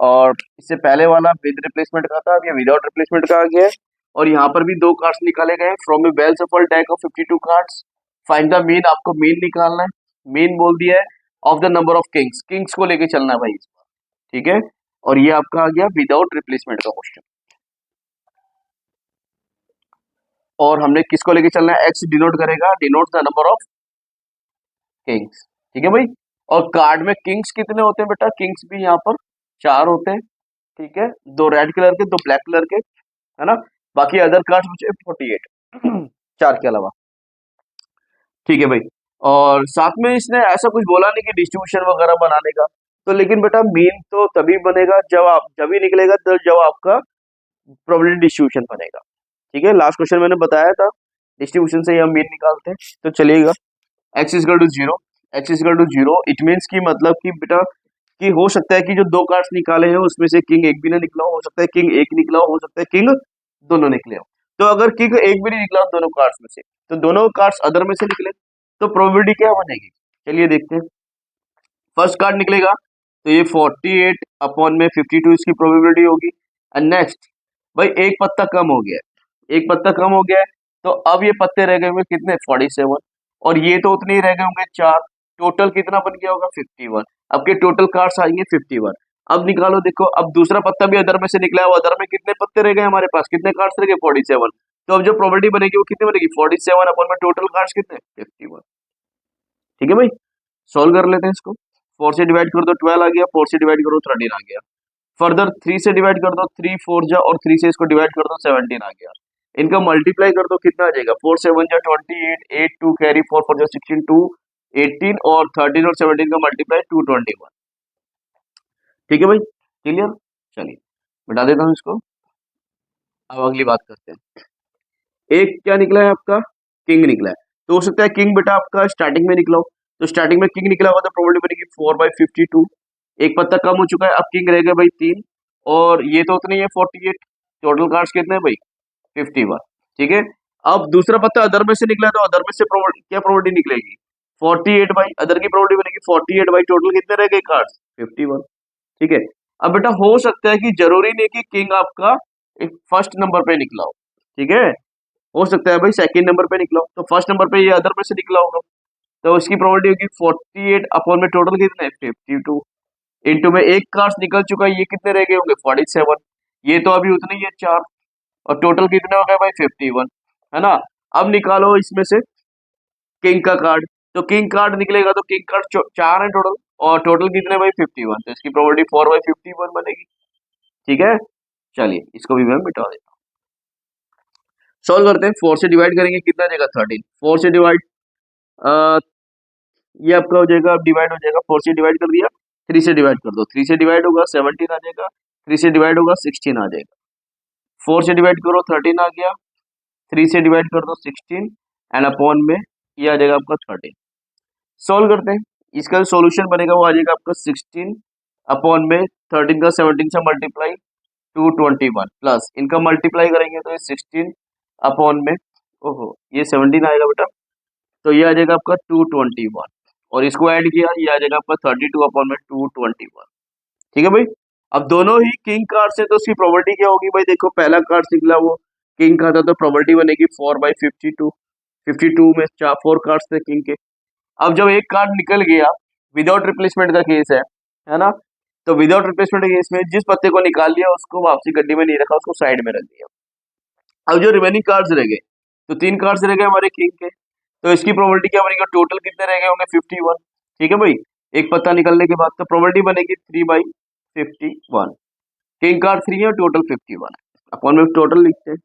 और इससे पहले वाला विद रिप्लेसमेंट का था, अब ये विदाउट रिप्लेसमेंट का आ गया है। और यहाँ पर भी दो कार्ड्स निकाले गए हैं फ्रॉम ए वेल सफल deck of 52 cards. Find the mean, आपको मीन निकालना है। मीन बोल दिया है of the number of Kings, Kings को लेके चलना है भाई इस बार, ठीक है। और ये आपका आ गया विदाउट रिप्लेसमेंट का क्वेश्चन। और हमने किसको लेके चलना है, एक्स डिनोट करेगा, denote the number of Kings, ठीक है भाई। और कार्ड में किंग्स कितने होते हैं बेटा, किंग्स भी यहाँ पर 4 होते हैं, ठीक है। 2 रेड कलर के, 2 ब्लैक कलर के, है ना। बाकी अदर कार्ड मुझे 48 4 के अलावा, ठीक है भाई। और साथ में इसने ऐसा कुछ बोला नहीं कि डिस्ट्रीब्यूशन वगैरह बनाने का, तो लेकिन बेटा मीन तो तभी बनेगा जब ही निकलेगा तो जब आपका प्रोबेबिलिटी डिस्ट्रीब्यूशन बनेगा, ठीक है। लास्ट क्वेश्चन मैंने बताया था डिस्ट्रीब्यूशन से ही हम मीन निकालते हैं, तो चलिएगा। X is equal to zero, X is equal to zero, it means की मतलब कि बेटा कि हो सकता है कि जो 2 कार्ड्स निकाले हैं उसमें से किंग एक भी ना निकला हो सकता है किंग एक निकला हो सकता है किंग दोनों निकले हो। तो अगर किंग एक भी नहीं निकला दोनों कार्ड्स में से, तो दोनों कार्ड्स अदर में से निकले, तो प्रोबेबिलिटी क्या बनेगी, चलिए देखते हैं। फर्स्ट कार्ड निकलेगा तो ये 48 अपॉन में 52 इसकी प्रोबेबिलिटी होगी। एंड नेक्स्ट भाई एक पत्ता कम हो गया है, एक पत्ता कम हो गया है, तो अब ये पत्ते रह गए होंगे कितने, 47, और ये तो उतने ही रह गए होंगे 4, टोटल कितना बन गया होगा 51। अब के टोटल कार्ड्स आएंगे 51। अब निकालो, देखो अब दूसरा पत्ता भी अदर में से निकला है, वो अदर में कितने पत्ते रह गए हमारे पास, कितने कार्ड्स रह गए 47। तो अब जो प्रोबेबिलिटी बनेगी वो कितनी बनेगी, 47 अपॉन में टोटल कार्ड्स कितने 51, ठीक है भाई। सॉल्व कर लेते हैं इसको। 4 से डिवाइड कर दो 12 आ गया, 4 से डिवाइड करो 13 आ गया। फर्दर 3 से डिवाइड कर दो, 3 4 जा, और 3 से इसको डिवाइड कर दो 17 आ गया। इनका मल्टीप्लाई कर दो कितना आ जाएगा, 4 7 जा 28, 8 2 कैरी 4 4 जा 16 2 18, और 13 और 17 का मल्टीप्लाई 221, ठीक है भाई, क्लियर। चलिए बता देता हूँ इसको, अब अगली बात करते हैं। एक क्या निकला है आपका, किंग निकला है। तो हो सकता है किंग बेटा आपका स्टार्टिंग में निकला हो, तो स्टार्टिंग में किंग निकला हुआ तो प्रोबेबिलिटी बनेगी 4/52। एक पत्ता कम हो चुका है, अब किंग रह गए भाई 3, और ये तो उतने ही है 48, टोटल कार्ड्स कितने हैं भाई 51, ठीक है। अब दूसरा पत्ता अदर में से निकला है, तो अदर में से क्या प्रोबेबिलिटी निकलेगी 48 बाई, अदर की प्रोबेबिलिटी बनेगी 48 बाई, टोटल कितने रह गए कार्ड्स 51, ठीक है। अब बेटा हो सकता है कि जरूरी नहीं कि किंग आपका एक फर्स्ट नंबर पे निकला हो, ठीक है। हो सकता है भाई सेकंड नंबर पे निकला हो, तो फर्स्ट नंबर पे ये अदर में से निकला होगा, तो उसकी प्रोबेबिलिटी होगी 48 अपॉन में टोटल कितने 52, इंटू में एक कार्ड्स निकल चुका है, ये कितने रह गए होंगे 47, ये तो अभी उतने ही है 4, और टोटल कितने हो गए भाई 51, है ना। अब निकालो इसमें से किंग का कार्ड, तो किंग कार्ड निकलेगा तो किंग कार्ड 4 है टोटल, और टोटल कितने भाई 51, तो इसकी प्रोबेबिलिटी 4/51 बनेगी, ठीक है। चलिए इसको भी मैं मिटा देता हूँ। सॉल्व करते हैं, 4 से डिवाइड करेंगे कितना जाएगा 13, 4 से डिवाइड ये आपका हो जाएगा, अब डिवाइड हो जाएगा, 4 से डिवाइड कर दिया, 3 से डिवाइड कर दो, 3 से डिवाइड होगा 17 आ जाएगा, 3 से डिवाइड होगा 16 आ जाएगा, 4 से डिवाइड करो 13 आ गया, 3 से डिवाइड कर दो 16, एंड अपॉन में ये आ जाएगा आपका 13। सॉल्व करते हैं, इसका जो सोल्यूशन बनेगा वो आ जाएगा आपका 16 अपॉन में 13 का 17 से मल्टीप्लाई 221, प्लस इनका मल्टीप्लाई करेंगे तो ये 16 अपॉन में, ओहो ये 17 आएगा बेटा, तो ये आ जाएगा आपका 221, और इसको ऐड किया ये आ जाएगा आपका 32 अपॉन में 221, ठीक है भाई। अब दोनों ही किंग कार्ड से, तो उसकी प्रोबेबिलिटी क्या होगी भाई, देखो पहला कार्ड निकला वो किंग का था, तो प्रोबेबिलिटी बनेगी 4/52, 52 में 4 कार्ड्स थे किंग के। अब जब एक कार्ड निकल गया, विदाउट रिप्लेसमेंट का केस है ना, तो विदाउट रिप्लेसमेंट के केस में जिस पत्ते को निकाल लिया उसको वापसी गड्डी में नहीं रखा, उसको साइड में रख दिया। अब जो रिमेनिंग कार्ड्स रह गए, तो 3 कार्ड्स रह गए हमारे किंग के, तो इसकी प्रोबेबिलिटी क्या बनेगी, टोटल कितने रह गए होंगे 51, ठीक है भाई। एक पत्ता निकलने के बाद तो प्रोबेबिलिटी बनेगी 3/51, किंग कार्ड 3 है और टोटल 51 है, अपॉन में टोटल लिखते हैं।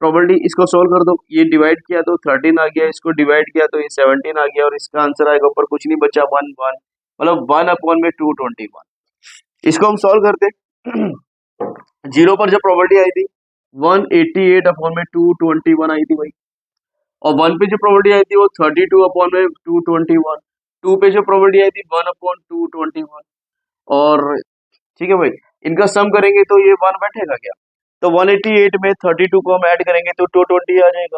प्रोबेबिलिटी इसको सोल्व कर दो, ये डिवाइड किया तो 13 आ गया, इसको डिवाइड किया तो ये 17 आ गया, और इसका आंसर आएगा ऊपर कुछ नहीं बचा 1 1, मतलब 1 अपॉन में 221। इसको हम सॉल्व करते हैं। जीरो पर जब प्रोबेबिलिटी आई थी 188 अपॉन में 221 आई थी भाई, और 1 पे जो प्रोबेबिलिटी आई थी वो 32 अपॉन में 221, 2 पे जो प्रोबेबिलिटी आई थी 1 अपॉन 221, और ठीक है भाई इनका सम करेंगे तो ये 1 बैठेगा क्या, तो 188 में 32 को हम ऐड करेंगे तो 220 आ जाएगा,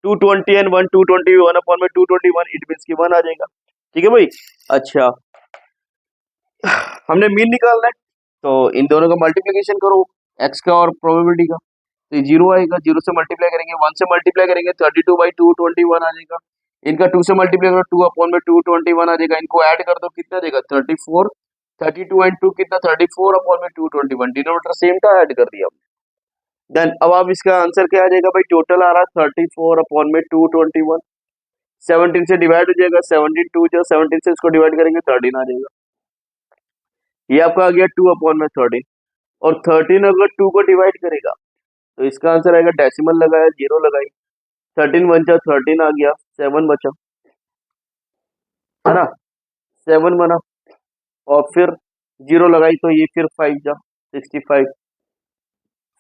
220 एंड 1 220, 1 अपॉन में 221, इट मींस कि 1 आ जाएगा, ठीक है भाई। अच्छा हमने मीन निकालना है, तो इन दोनों का मल्टीप्लिकेशन करो, एक्स का और प्रोबेबिलिटी का, तो ये जीरो आएगा, जीरो से मल्टीप्लाई करेंगे, वन से मल्टीप्लाई करेंगे 32/2 21 आ जाएगा, इनका टू से मल्टीप्लाई करो 2/2 21 आ जाएगा, इनको ऐड कर दो कितना देगा 34, 32 एंड 2 कितना 34/2 21, डिनोमिनेटर सेम था, ऐड कर दिया हमने। देन अब आप इसका आंसर क्या आ जाएगा भाई, टोटल आ रहा है 34/2 21, 17 से डिवाइड हो जाएगा, 17 जो 17 से इसको डिवाइड करेंगे 13 आ जाएगा, ये आपका आ गया 2/13, और 13 अगर 2 को डिवाइड करेगा तो इसका आंसर आएगा, डेसिमल लगाया, जीरो लगाई, 13 बचा 13 आ गया, 7 बचा, है ना, 7 बना, और फिर जीरो लगाई तो ये फिर 5 जा 65,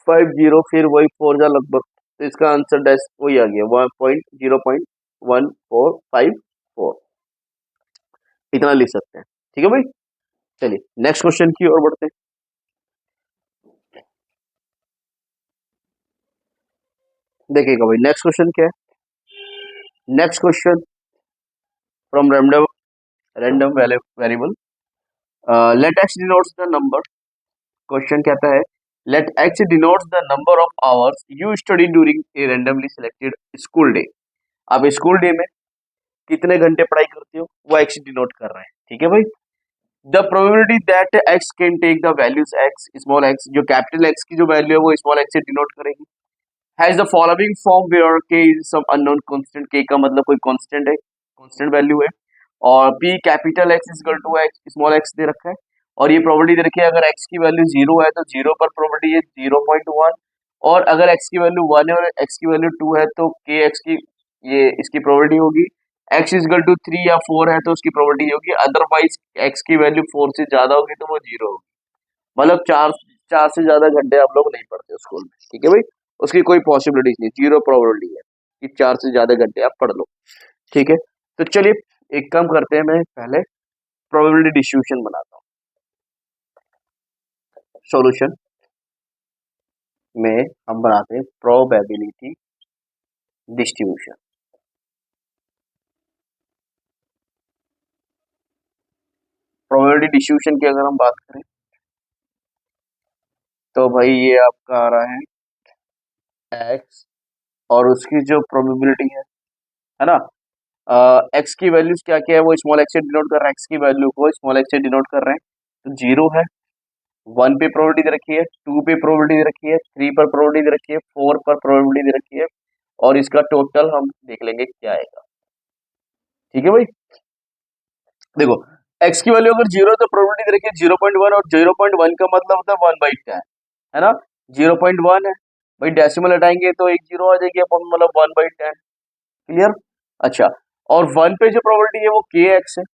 50 फिर वही 4 जा लगभग, तो इसका आंसर डैश वही आ गया 1.0.1454, इतना लिख सकते हैं। ठीक है भाई, चलिए नेक्स्ट क्वेश्चन की ओर बढ़ते हैं। देखिएगा भाई नेक्स्ट क्वेश्चन क्या है, next question from random variable, let X denotes the number, question कहता है let X denotes the number of hours you study during a randomly selected school day. आप स्कूल डे में कितने घंटे पढ़ाई करते हो वो एक्स डिनोट कर रहे हैं। ठीक है भाई, the probability that X can take the values X small X, जो कैपिटल एक्स की जो वैल्यू है वो स्मॉल एक्स से डिनोट करेगी, has the following form where K is some unknown constant, K का मतलब कोई कांस्टेंट है, कांस्टेंट वैल्यू है, और P capital X is equal to X small X दे रखा है, और ये प्रोबेबिलिटी दे रखी है अगर एक्स की वैल्यू जीरो है तो जीरो पर प्रोबेबिलिटी है 0.1, और अगर एक्स की वैल्यू 1 है और एक्स की वैल्यू 2 है तो के एक्स की ये इसकी प्रोबेबिलिटी होगी, एक्स इज इक्वल टू 3 या 4 है तो उसकी प्रोबेबिलिटी होगी, अदरवाइज एक्स की वैल्यू 4 से ज्यादा होगी तो वो जीरो होगी, मतलब चार चार से ज्यादा घंटे आप लोग नहीं पढ़ते स्कूल में। ठीक है भाई, उसकी कोई पॉसिबिलिटी नहीं, जीरो प्रोबेबिलिटी है कि 4 से ज्यादा घंटे आप पढ़ लो। ठीक है, तो चलिए एक काम करते हैं, मैं पहले प्रोबेबिलिटी डिस्ट्रीब्यूशन बनाता हूँ। सॉल्यूशन में हम बनाते हैं प्रोबेबिलिटी डिस्ट्रीब्यूशन। प्रोबेबिलिटी डिस्ट्रीब्यूशन की अगर हम बात करें तो भाई ये आपका आ रहा है एक्स, और उसकी जो प्रोबेबिलिटी है ना, एक्स की वैल्यूज क्या क्या है वो स्मॉल एक्स से डिनोट कर रहे हैं, एक्स की वैल्यू को स्मॉल एक्स से डिनोट कर रहे हैं, तो जीरो है, 1 पे प्रोबेबिलिटी दे रखी है, 2 पे प्रोबेबिलिटी दे रखी है, 3 पर प्रोबेबिलिटी दे रखी है, 4 पर प्रोबेबिलिटी दे रखी है, और इसका टोटल हम देख लेंगे क्या आएगा। ठीक है भाई, देखो एक्स की वैल्यू अगर जीरो तो प्रोबेबिलिटी दे रखी है 0.1, और 0.1 का मतलब होता है 1/10, है ना, 0.1 है भाई, डेसिमल हटाएंगे तो एक जीरो आ जाएगी अपन, मतलब 1/10, क्लियर। अच्छा, और 1 पे जो प्रोबेबिलिटी है वो के एक्स है,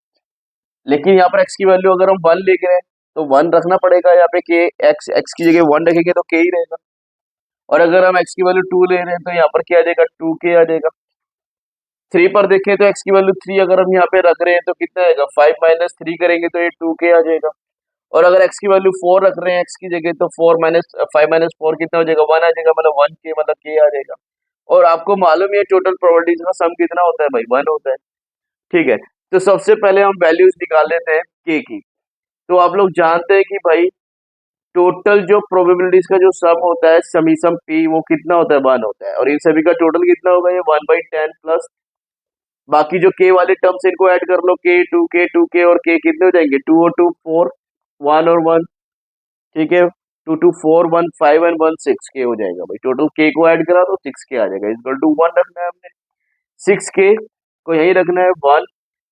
लेकिन यहाँ पर एक्स की वैल्यू अगर हम 1 लेके रहे तो 1 रखना पड़ेगा, यहाँ पे के एक्स की जगह 1 रखेंगे तो के ही रहेगा, और अगर हम एक्स की वैल्यू 2 ले रहे हैं तो यहाँ पर क्या आ जाएगा 2k आ जाएगा। 3 पर देखें तो एक्स की वैल्यू 3 अगर हम यहाँ पे रख रहे हैं तो कितना आएगा, 5 माइनस 3 करेंगे तो ये 2k आ जाएगा, और अगर एक्स की वैल्यू 4 रख रहे हैं एक्स की जगह तो 4 माइनस 5 माइनस 4 कितना हो जाएगा, 1 आ जाएगा, मतलब 1k मतलब k आ जाएगा, और आपको मालूम है टोटल प्रोबेबिलिटीज का सम कितना होता है भाई, 1 होता है। ठीक है, तो सबसे पहले हम वैल्यूज निकाल लेते हैं k की, तो आप लोग जानते हैं कि भाई टोटल जो प्रोबेबिलिटीज का जो सम होता है समीसम p वो कितना होता है, 1 होता है, और इन सभी का टोटल कितना होगा, ये 1/10 प्लस बाकी जो k वाले टर्म्स इनको ऐड कर लो, k 2k और k कितने हो जाएंगे 2 और 2 4, 1 और 1, ठीक है, 2 2 4 1 5 एंड 1 6k हो जाएगा भाई, टोटल k को ऐड करा तो 6k आ जाएगा, इक्वल टू 1 रखना है हमने, 6k को यही रखना है 1,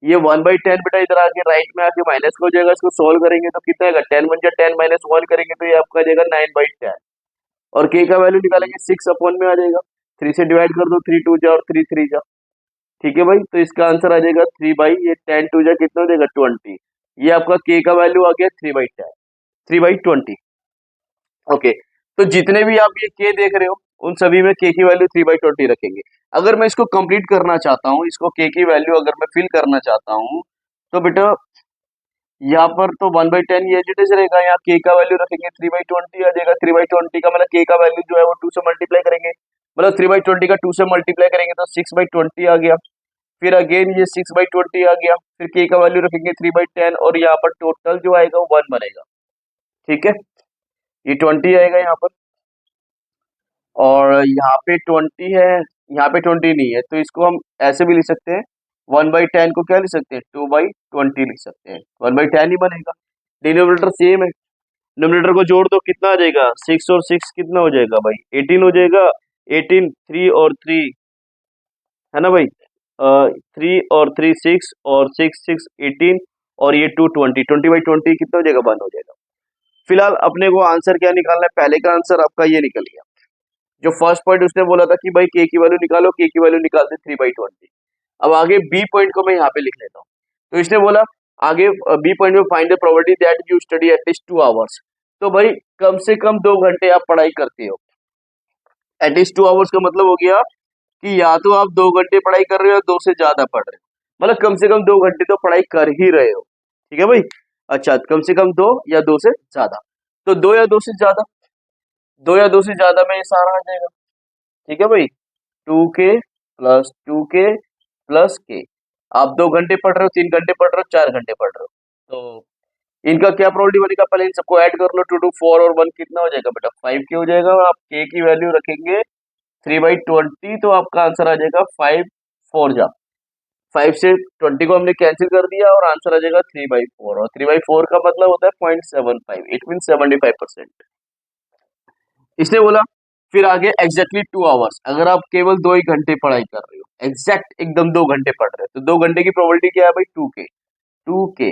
ये 1/10 बेटा इधर आके राइट में आके माइनस हो जाएगा, इसको सोल्व करेंगे तो कितना आएगा 10 1 10 माइनस 1 करेंगे तो ये आपका आ जाएगा 9/10, और k का वैल्यू निकालेंगे 6 अपॉन में आ जाएगा, 3 से डिवाइड कर दो, 3 2 जा और 3 3 जा, ठीक है भाई, तो इसका आंसर आ जाएगा 3 बाई ये 10 2 जा कितना हो जाएगा 20, ये आपका k का वैल्यू आ गया 3/10 3/20। ओके, तो जितने भी आप ये k देख रहे हो उन सभी में k की वैल्यू 3/20 रखेंगे। अगर मैं इसको कंप्लीट करना चाहता हूँ, इसको k की वैल्यू अगर मैं फिल करना चाहता हूँ तो बेटा यहाँ पर तो 1/10 ये एज रहेगा, यहाँ k का वैल्यू रखेंगे 3/20 आ जाएगा, 3/20 का मतलब k का वैल्यू जो है वो 2 से मल्टीप्लाई करेंगे, मतलब 3/20 का 2 से मल्टीप्लाई करेंगे तो 6/20 आ गया, फिर अगेन ये 6/20 आ गया, फिर k का वैल्यू रखेंगे 3/10 और यहाँ पर टोटल जो आएगा वो 1 बनेगा। ठीक है, ये 20 आएगा यहाँ पर, और यहाँ पे 20 है, यहाँ पे 20 नहीं है, तो इसको हम ऐसे भी लिख सकते हैं, 1/10 को क्या लिख सकते हैं, 2/20 लिख सकते हैं, 1/10 ही बनेगा। डिनोमिनेटर सेम है, डिनोमिनेटर को जोड़ दो, कितना आ जाएगा, 6 और 6 कितना हो जाएगा भाई, 18 हो जाएगा। 18, 3 और 3 है ना भाई, 3 और 3 6 और 6 6 18, और ये 2 20, 20/20 कितना हो जाएगा, 1 हो जाएगा। फिलहाल अपने को आंसर क्या निकालना है, पहले का आंसर आपका ये निकल गया। जो फर्स्ट पॉइंट उसने बोला था कि भाई के की वैल्यू निकालो, के की वैल्यू निकालते 3/20। अब आगे बी पॉइंट को मैं यहाँ पे लिख लेता हूँ। तो इसने बोला आगे बी पॉइंट में find the probability that you study at least 2 hours. तो भाई कम से कम 2 घंटे आप पढ़ाई करते हो। एटलीस्ट 2 आवर्स का मतलब हो गया कि या तो आप 2 घंटे पढ़ाई कर रहे हो या 2 से ज्यादा पढ़ रहे हो, मतलब कम से कम 2 घंटे तो पढ़ाई कर ही रहे हो। ठीक है भाई, अच्छा कम से कम 2 या 2 से ज्यादा, तो 2 या 2 से ज्यादा, 2 या 2 से ज्यादा में ये सारा आ जाएगा। ठीक है भाई, 2k प्लस के, आप 2 घंटे पढ़ रहे हो, 3 घंटे पढ़ रहे हो, 4 घंटे पढ़ रहे हो, तो इनका क्या प्रोबेबिलिटी बनेगा, पहले इन सबको ऐड कर लो, 2 2 4 और 1 कितना हो जाएगा बेटा, 5 के हो जाएगा, और आप के की वैल्यू रखेंगे 3/20, तो आपका आंसर आ जाएगा 5 4 जा 5 से 20 को हमने कैंसिल कर दिया और आंसर आ जाएगा 3/4, और 3/4 का मतलब होता है 0.75, इट मीन 75%। इसने बोला फिर आगे एग्जैक्टली 2 आवर्स, अगर आप केवल 2 ही घंटे पढ़ाई कर रहे हो, एग्जैक्ट एकदम 2 घंटे पढ़ रहे हो, तो 2 घंटे की प्रोबेबिलिटी क्या है भाई, 2k,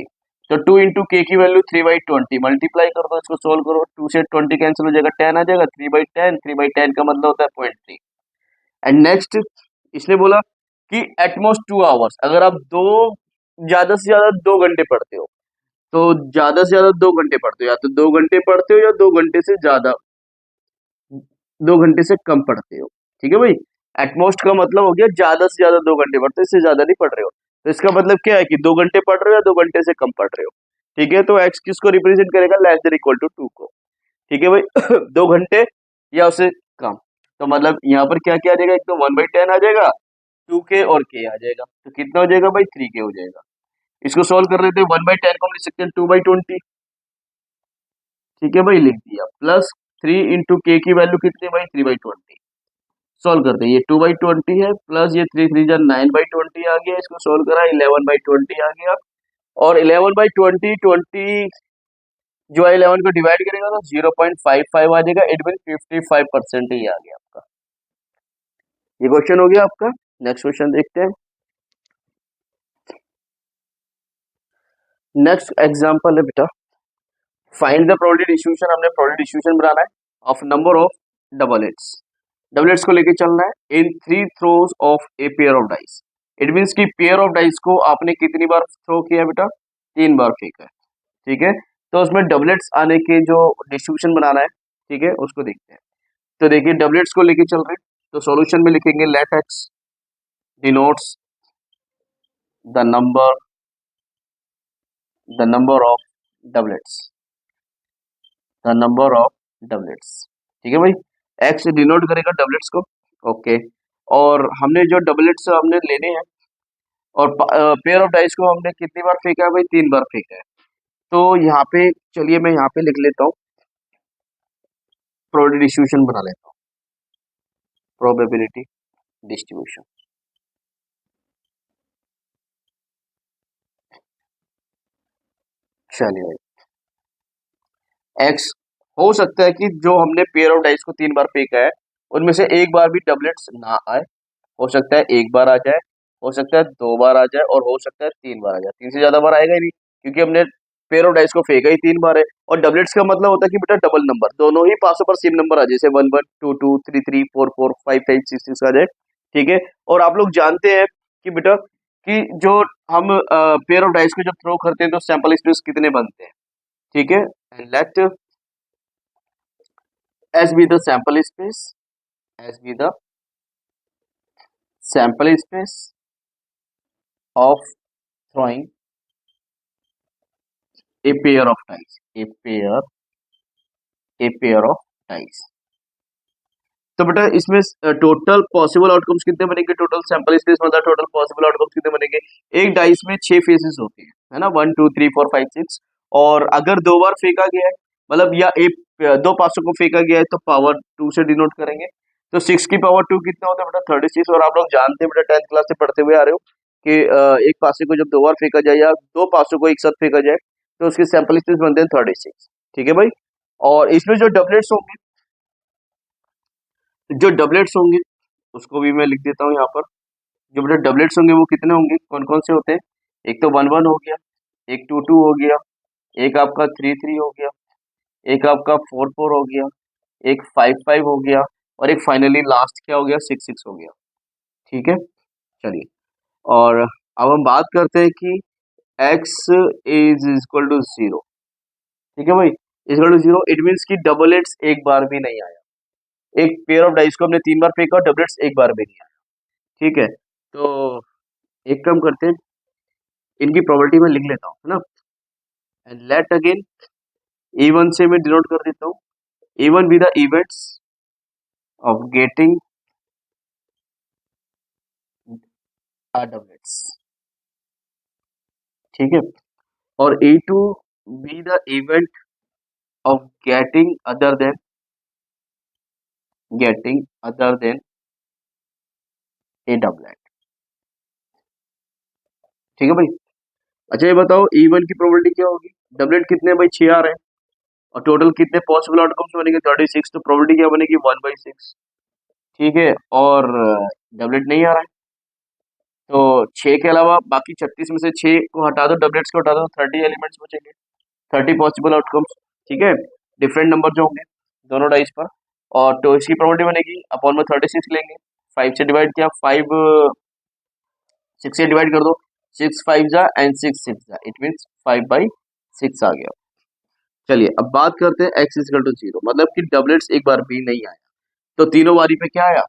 तो 2 इंटू के की वैल्यू 3/20, मल्टीप्लाई कर दो, इसको सोल्व करो, 2 से 20 कैंसिल हो जाएगा, 10 आ जाएगा, 3/10 का मतलब होता है 0.3। एंड नेक्स्ट इसने बोला कि एटमोस्ट 2 आवर्स, अगर आप ज्यादा से ज्यादा 2 घंटे पढ़ते हो, तो ज्यादा से ज्यादा 2 घंटे पढ़ते हो, या तो 2 घंटे पढ़ते हो या 2 घंटे से ज्यादा, 2 घंटे से कम पढ़ते हो। ठीक है भाई, एटमोस्ट का मतलब हो गया ज्यादा से ज्यादा 2 घंटे पढ़ते हो, इससे ज्यादा नहीं पढ़ रहे हो, तो इसका मतलब क्या है कि 2 घंटे पढ़ रहे हो या 2 घंटे से कम पढ़ रहे हो। ठीक है, तो एक्स किसको रिप्रेजेंट करेगा, लेस देन इक्वल टू 2 को। ठीक है भाई 2 घंटे या उससे कम, तो मतलब यहाँ पर क्या क्या आ जाएगा, एक तो 1/10 आ जाएगा, 2k और k आ जाएगा, तो कितना हो जाएगा भाई, 3k हो जाएगा। इसको सॉल्व कर रहे थे, 1/10 को हम लिख सकते हैं 2/20। ठीक है भाई, लिख दिया, प्लस 3 इंटू के की वैल्यू कितनी भाई, 3/20। सॉल्व करते हैं, ये 2/20 है, प्लस ये 3 3 जा 9/20 आ गया, इसको सॉल्व करा 11/20 आ गया, और 11/20 20 जो है 11 को डिवाइड करेगा तो 0.55 आ जाएगा, इट मीन 55% ही आ गया आपका। ये क्वेश्चन हो गया आपका। नेक्स्ट क्वेश्चन देखते हैं। नेक्स्ट एग्जांपल है बेटा, फाइंड द प्रोबेबिलिटी डिस्ट्रीब्यूशन, हमने प्रोबेबिलिटी डिस्ट्रीब्यूशन बनाना है of number of double eights, double eights को लेके चलना है in 3 throws of a pair of dice. It means कि पेयर ऑफ डाइस को आपने कितनी बार थ्रो किया बेटा, 3 बार फेंका है। ठीक है, तो उसमें डबलेट्स आने के जो डिस्ट्रीब्यूशन बनाना है, ठीक है, उसको देखते हैं। तो देखिए डबलेट्स को लेके चल रहे हैं, तो सॉल्यूशन में लिखेंगे let X denotes the number of doublets, the number of doublets. ठीक है भाई, एक्स डिनोट करेगा डबलेट्स को, ओके। और हमने जो डबलेट्स हमने लेने हैं, और पेयर ऑफ डाइस को हमने कितनी बार फेंका है भाई, 3 बार फेंका है। तो यहाँ पे चलिए मैं यहाँ पे लिख लेता हूँ, प्रोबेबिलिटी डिस्ट्रीब्यूशन बना लेता हूँ, प्रोबेबिलिटी डिस्ट्रीब्यूशन। चलिए भाई, एक्स हो सकता है कि जो हमने पेयर ऑफ डाइस को 3 बार फेंका है उनमें से एक बार भी डबलेट्स ना आए, हो सकता है एक बार आ जाए, हो सकता है 2 बार आ जाए, और हो सकता है 3 बार आ जाए, 3 से ज्यादा बार आएगा ही नहीं, क्योंकि हमने पेयर ऑफ डाइस को फेंका ही 3 बार है। और डबलेट्स का मतलब होता है कि बेटा डबल नंबर, दोनों ही पासों पर सेम नंबर आ जाए, जैसे 1 1 2 2 3 3 4 4 5 5 6 6 आ जाए। ठीक है, और आप लोग जानते हैं कि बेटा कि जो हम पेयर ऑफ डाइस को जब थ्रो करते हैं तो सैंपल स्पेस कितने बनते हैं। ठीक है, and let as be the sample space, as be the sample space of throwing a pair of dice, a pair of dice. तो बेटा इसमें टोटल पॉसिबल आउटकम्स कितने बनेंगे, टोटल सैंपल स्पेस मतलब टोटल पॉसिबल आउटकम्स कितने बनेंगे। एक dice में 6 फेसेस होते हैं, है ना, 1 2 3 4 5 6। और अगर 2 बार फेंका गया है, मतलब या एक दो पासों को फेंका गया है, तो पावर 2 से डिनोट करेंगे। तो 6 की पावर 2 कितना होता है बेटा 36। और आप लोग जानते हैं बेटा 10th क्लास से पढ़ते हुए आ रहे हो कि एक पासे को जब 2 बार फेंका जाए या दो पासों को एक साथ फेंका जाए तो उसके सैंपल स्पेस बनते हैं 36। ठीक है भाई। और इसमें जो डबलेट्स होंगे, जो डबलेट्स होंगे उसको भी मैं लिख देता हूँ यहाँ पर। जो बेटा डबलेट्स होंगे वो कितने होंगे, कौन कौन से होते हैं। एक तो 1 1 हो गया, एक 2 2 हो गया, एक आपका 3 3 हो गया, एक आपका 4 4 हो गया, एक 5 5 हो गया, और एक फाइनली लास्ट क्या हो गया 6 6 हो गया। ठीक है, चलिए। और अब हम बात करते हैं कि x इज इक्वल टू 0। ठीक है भाई, इक्वल टू 0 इट मीन्स कि डबलेट्स एक बार भी नहीं आया। एक पेयर ऑफ डाइस को हमने 3 बार फेंका, डबलेट्स एक बार भी नहीं आया। ठीक है, तो एक काम करते हैं, इनकी प्रॉपर्टी में लिख लेता हूँ, है ना। एंड लेट अगेन E1 से मैं डिनोट कर देता हूँ, E1 be the events of getting doublets. ठीक है, और E2 B the event of getting other than A doublet. ठीक है भाई। अच्छा ये बताओ E1 की प्रोबेबिलिटी क्या होगी, डबलेट कितने भाई 6 आ रहे हैं, और टोटल कितने पॉसिबल आउटकम्स बनेंगे 36। तो प्रोबेबिलिटी क्या बनेगी 1/6। ठीक है, और डबलेट नहीं आ रहा है, तो 6 के अलावा बाकी 36 में से 6 को हटा दो, डबलेट्स को हटा दो, 30 एलिमेंट्स बचेंगे, 30 पॉसिबल आउटकम्स। ठीक है, डिफरेंट नंबर जो होंगे दोनों डाइस पर। और तो इसकी प्रोबेबिलिटी बनेगी अपॉन में 36 लेंगे, 5 से डिवाइड किया, 5 6 से डिवाइड कर दो, 6 5 जा एंड 6 6 जा, इट मीन्स 5/6 आ गया। चलिए अब बात करते हैं x इक्वल टू 0, मतलब कि डबलेट्स एक बार भी नहीं आया, तो तीनों बारी पे क्या आया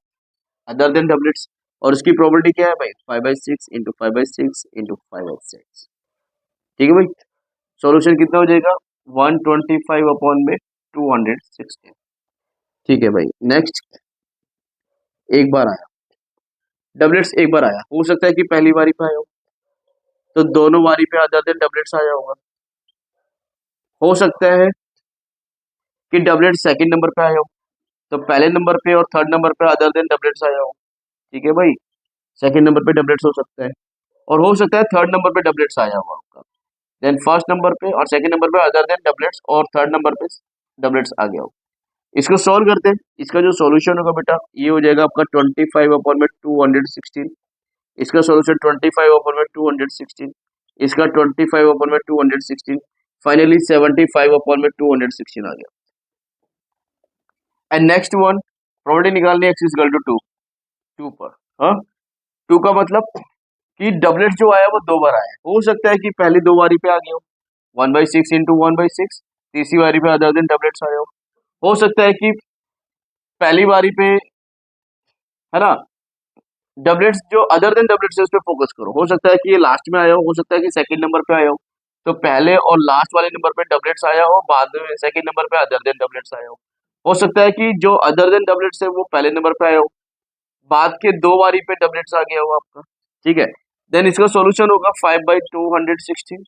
अदर देन डबलेट्स। और उसकी प्रोबेबिलिटी क्या है भाई 5/6 इंटू 5/6 इंटू 5/6। ठीक है भाई, सॉल्यूशन कितना हो जाएगा 125 अपॉन में 216। ठीक है भाई, नेक्स्ट एक बार आया, डबलेट्स एक बार आया, हो सकता है कि पहली बारी पे आया हो, तो दोनों बारी पे अदर देन डबलेट्स आया होगा। हो सकता है कि डबलेट सेकंड नंबर पे आया हो, तो पहले नंबर पे और थर्ड नंबर पे अदर देन डबलेट्स आया हो। ठीक है भाई, सेकंड नंबर पे डबलेट्स हो सकता है, और हो सकता है थर्ड नंबर पे डबलेट्स आया हुआ आपका, देन फर्स्ट नंबर पे और सेकंड नंबर पे अदर देन डबलेट्स, और थर्ड नंबर पे डबलेट्स आ गया हो। इसको सॉल्व करते हैं, इसका जो सॉल्यूशन होगा बेटा ये हो जाएगा आपका 25 अपॉन में 216, इसका सॉल्यूशन 25 अपॉन में 216, इसका 25 अपॉन में 216, फाइनली 75 अपॉन में 216 आ गया। एंड नेक्स्ट वन प्रोबेबिलिटी निकालनी है x इक्वल टू 2 पर। हाँ, 2 का मतलब कि डबलेट जो आया वो 2 बार आया, हो सकता है कि पहली 2 बारी पे आ गया हो 1/6 इंटू 1/6, तीसरी बारी पे अदर देन डबलेट्स आया हो सकता है कि पहली बारी पे, है ना, डबलेट्स जो अदर देन डबलेट्स है उस पर फोकस करो, हो सकता है कि ये लास्ट में आया हो सकता है कि सेकंड नंबर पे आया हो, तो पहले और लास्ट वाले नंबर पे डबलेट्स आया हो, बाद में सेकंड नंबर पे अदर देन डबलेट्स आया हो सकता है कि जो अदर देन डबलेट्स है वो पहले नंबर पे आया हो, बाद के 2 बारी पे डबलेट्स आ गया हो आपका। ठीक है, देन इसका सॉल्यूशन होगा 5/216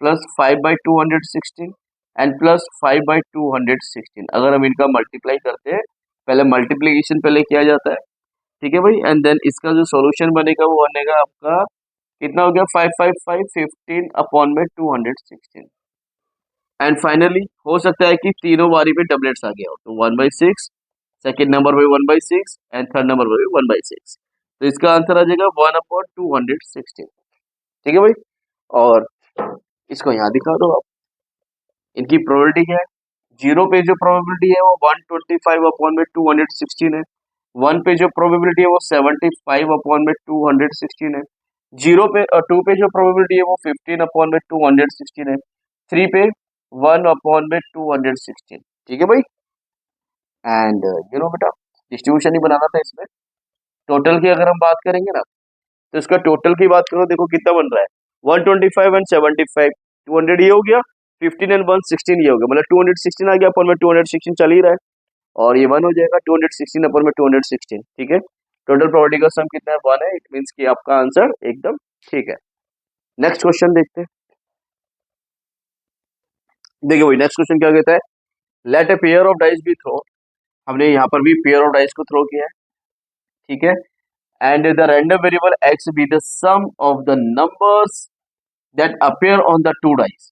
प्लस 5/216 एंड प्लस 5/216। अगर हम इनका मल्टीप्लाई करते हैं, पहले मल्टीप्लीकेशन पहले किया जाता है। ठीक है भाई, एंड देन इसका जो सॉल्यूशन बनेगा वो बनेगा आपका कितना हो गया 555 15 अपॉन में 216। एंड फाइनली हो सकता है कि तीनों बारी पे डबलेट्स आ गया हो, तो 1/6, सेकेंड नंबर पे 1/6 एंड थर्ड नंबर पे 1/6, तो इसका आंसर आ जाएगा 1/216। ठीक है भाई, और इसको यहाँ दिखा दो आप, इनकी प्रोबेबिलिटी क्या है, 0 पे जो प्रोबेबिलिटी है वो 125 अपॉन में 216 है, 1 पे जो प्रोबेबिलिटी है वो 75 अपॉन में 216 है, 0 पे 2 पे जो प्रोबेबिलिटी है वो 15 अपॉन में 216 है, 3 पे 1 अपॉन में 216। ठीक है भाई, एंड बेटा डिस्ट्रीब्यूशन ही बनाना था इसमें। टोटल की अगर हम बात करेंगे ना, तो इसका टोटल की बात करो, देखो कितना बन रहा है 125 एंड 75, 200 ये हो गया, 15 एंड 116 ये हो गया, मतलब 216 आ गया, अपन में 216 चल ही रहा है। और ये 1 हो जाएगा 216 अपर में 216, ठीक है। टोटल प्रोबेबिलिटी का सम कितना है, 1 है। इट मीन्स कि आपका आंसर एकदम ठीक है। नेक्स्ट क्वेश्चन देखते हैं। देखिए भाई नेक्स्ट क्वेश्चन क्या कहता है, let a pair of dice be throw. हमने यहाँ पर भी पेयर ऑफ डाइस को थ्रो किया है, ठीक है। And the random variable X be the sum of the numbers that appear on the two dice.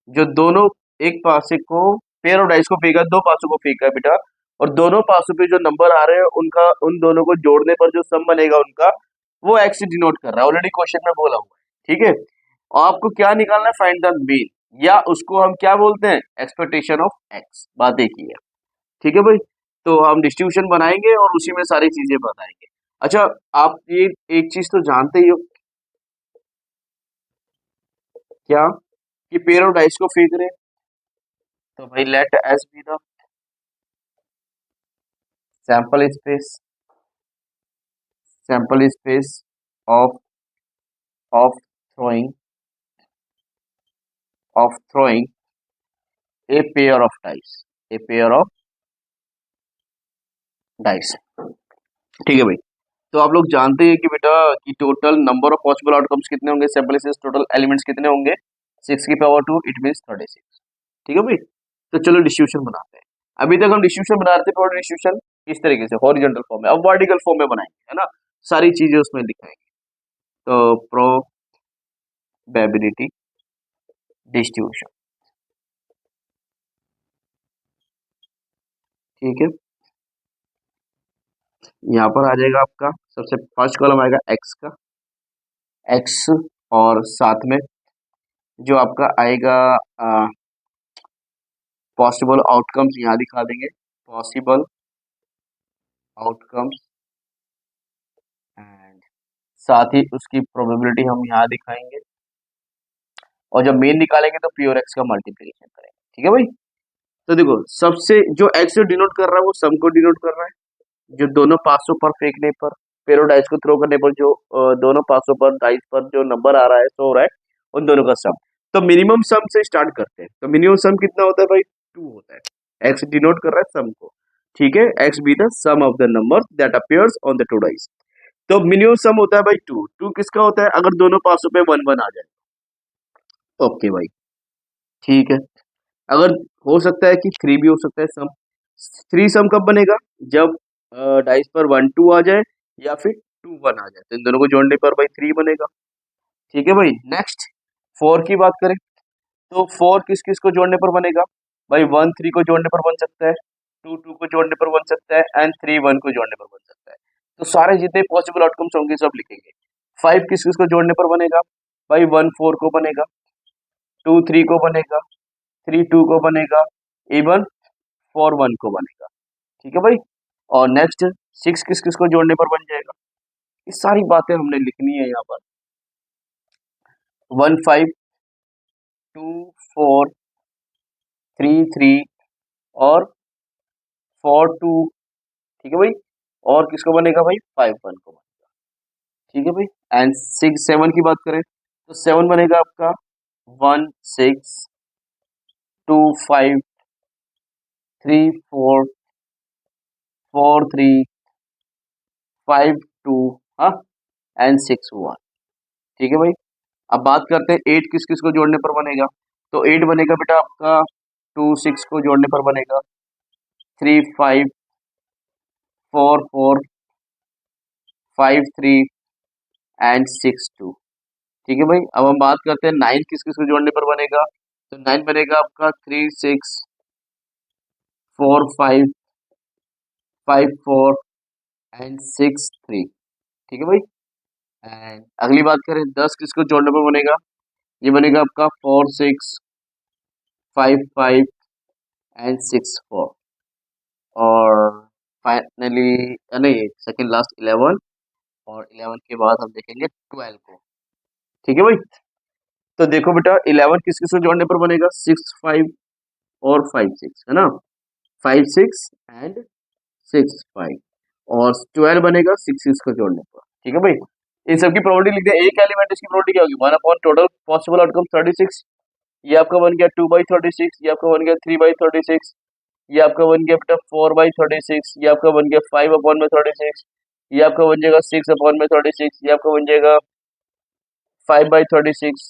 जो दोनों एक पासे को पेयर ऑफ डाइस को फेंका, दो पासों को फेंका है बेटा, और दोनों पासों पे जो नंबर आ रहे हैं उनका, उन दोनों को जोड़ने पर जो सम बनेगा उनका, वो एक्स डिनोट कर रहा है। ऑलरेडी क्वेश्चन में बोला हुआ है, ठीक है। और आपको क्या निकालना है, फाइंड द मीन, या उसको हम क्या बोलते हैं, एक्सपेक्टेशन ऑफ एक्स। बात एक ही है, ठीक है भाई। तो हम डिस्ट्रीब्यूशन बनाएंगे और उसी में सारी चीजें बताएंगे। अच्छा, आप ये एक चीज तो जानते ही हो, क्या, कि पेयर ऑफ डाइस को फेंक रहे हैं। तो भाई let S be the sample space, sample space of of throwing, of throwing a pair of dice, a pair of dice, ठीक है भाई। तो आप लोग जानते हैं कि बेटा कि total number of possible outcomes कितने होंगे, सैंपल स्पेस टोटल एलिमेंट्स कितने होंगे, 6 की पावर 2, इट मींस 36, ठीक है भाई। तो चलो डिस्ट्रीब्यूशन बनाते हैं। अभी तक हम डिस्ट्रीब्यूशन बना रहे थे, पर डिस्ट्रीब्यूशन किस तरीके से, हॉरिजॉन्टल फॉर्म में, अब वर्टिकल फॉर्म में बनाएंगे, है ना, सारी चीजें उसमें दिखाएंगे। तो प्रोबेबिलिटी डिस्ट्रीब्यूशन, ठीक है। यहाँ पर आ जाएगा आपका सबसे फर्स्ट कॉलम आएगा एक्स का, एक्स, और साथ में जो आपका आएगा पॉसिबल आउटकम्स यहाँ दिखा देंगे, पॉसिबल आउटकम्स, एंड साथ ही उसकी प्रोबेबिलिटी हम यहाँ दिखाएंगे। और जब मेन निकालेंगे तो प्योर एक्स का मल्टीप्लीकेशन करेंगे, ठीक है भाई। तो देखो सबसे जो एक्स डिनोट कर रहा है वो सम को डिनोट कर रहा है, जो दोनों पासों पर फेंकने पर, पेरो डाइस को थ्रो करने पर जो दोनों पासों पर डाइस पर जो नंबर आ रहा है, शो हो रहा है, उन दोनों का सम। तो मिनिमम सम से स्टार्ट करते हैं। तो मिनिमम सम कितना होता है भाई, 2 होता है। एक्स डिनोट कर रहा है सम को, ठीक है। X be the sum of the number that appears on the two dice. तो मिनिमम सम होता है भाई 2। 2 किसका होता है, अगर दोनों पासों पे 1 1 आ जाए। ओके भाई, ठीक है। अगर हो सकता है कि 3 भी हो सकता है सम। 3 सम कब बनेगा, जब डाइस पर 1 2 आ जाए या फिर 2 1 आ जाए, तो इन दोनों को जोड़ने पर भाई 3 बनेगा, ठीक है भाई। नेक्स्ट 4 की बात करें, तो 4 किस किस को जोड़ने पर बनेगा भाई, 1 3 को जोड़ने पर बन सकता है, 2 2 को जोड़ने पर बन सकता है, एंड 3 1 को जोड़ने पर बन सकता है। तो सारे जितने पॉसिबल आउटकम्स होंगे सब लिखेंगे। 5 किस किस को जोड़ने पर बनेगा भाई, 1 4 को बनेगा, 2 3 को बनेगा, 3 2 को बनेगा, इवन 4 1 को बनेगा, ठीक है भाई। और नेक्स्ट 6 किस किस को जोड़ने पर बन जाएगा, ये सारी बातें हमने लिखनी है यहाँ पर। 1 5 2 4 3 3 और 4 2, ठीक है भाई। और किसको बनेगा भाई, 5 1 को बनेगा, ठीक है भाई। एंड 6 7 की बात करें तो 7 बनेगा आपका 1 6 2 5 3 4 4 3 5 2, हाँ, एंड 6 1, ठीक है भाई। अब बात करते हैं 8 किस किस को जोड़ने पर बनेगा, तो 8 बनेगा बेटा आपका 2 6 को जोड़ने पर बनेगा, 3 5 4 4 5 3 एंड 6 2, ठीक है भाई। अब हम बात करते हैं 9 किस किस को जोड़ने पर बनेगा, तो 9 बनेगा आपका 3 6 4 5 5 4 एंड 6 3, ठीक है भाई। एंड अगली बात करें 10 किसको जोड़ने पर बनेगा, ये बनेगा आपका 4 6 5 5 एंड 6 4, और फाइनली नहीं सेकंड लास्ट 11, और 11 के बाद हम देखेंगे 12 को, ठीक है भाई। तो देखो बेटा 11 किस किस को जोड़ने पर बनेगा, 6 5 और 5 6, है ना, 5 6 एंड 6 5, और 12 बनेगा 6 6 को जोड़ने पर, ठीक है भाई। इन सब की प्रॉपर्टी लिखते हैं। एक एलिमेंट इसकी प्रॉपर्टी क्या होगी, 1 अपॉन टोटल पॉसिबल आउटकम 36, ये आपका बन गया 2 बाई 36, ये आपका बन गया 3 बाई 36, ये आपका बन गया बेटा 4/36, ये आपका बन गया 5/36, ये आपका बन जाएगा 6/36, ये आपका बन जाएगा 5/36,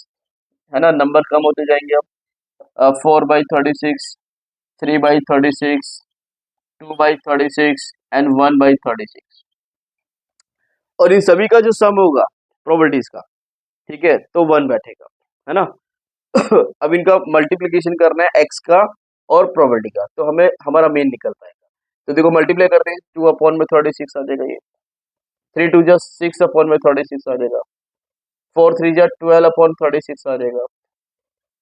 है ना। नंबर कम होते जाएंगे अब 4/36, 3/36, 2/36 एंड 1/36, और इन सभी का जो सम होगा प्रोबेबिलिटीज का, ठीक है, तो 1 बैठेगा, है ना। अब इनका मल्टीप्लीकेशन करना है एक्स का और प्रोबेबिलिटी का, तो हमें हमारा मेन निकल पाएगा। तो देखो मल्टीप्लाई करते हैं, 2/36 आ जाएगा, ये 3 2 जा 6/36 आ जाएगा, 4 3 जा 12/36 आ जाएगा,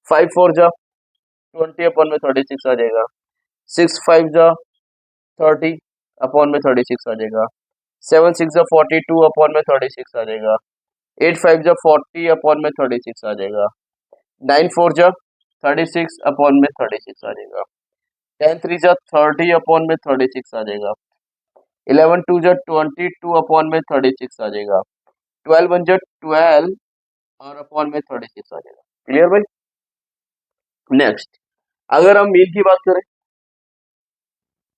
5 4 जा 20/36 आ जाएगा, 6 5 जा 30/36 आ जाएगा, 7 6 जा 42/36 आ जाएगा, 8 5 जा 40/36 आ जाएगा, 9 4 जा 36/36 आ जाएगा, 10 3 जा 30/36 आ जाएगा, 11 2 जा 22/36 आ जाएगा, 12 1 जा 12 और (36) आ जाएगा। क्लियर भाई। नेक्स्ट, अगर हम मीन की बात करें,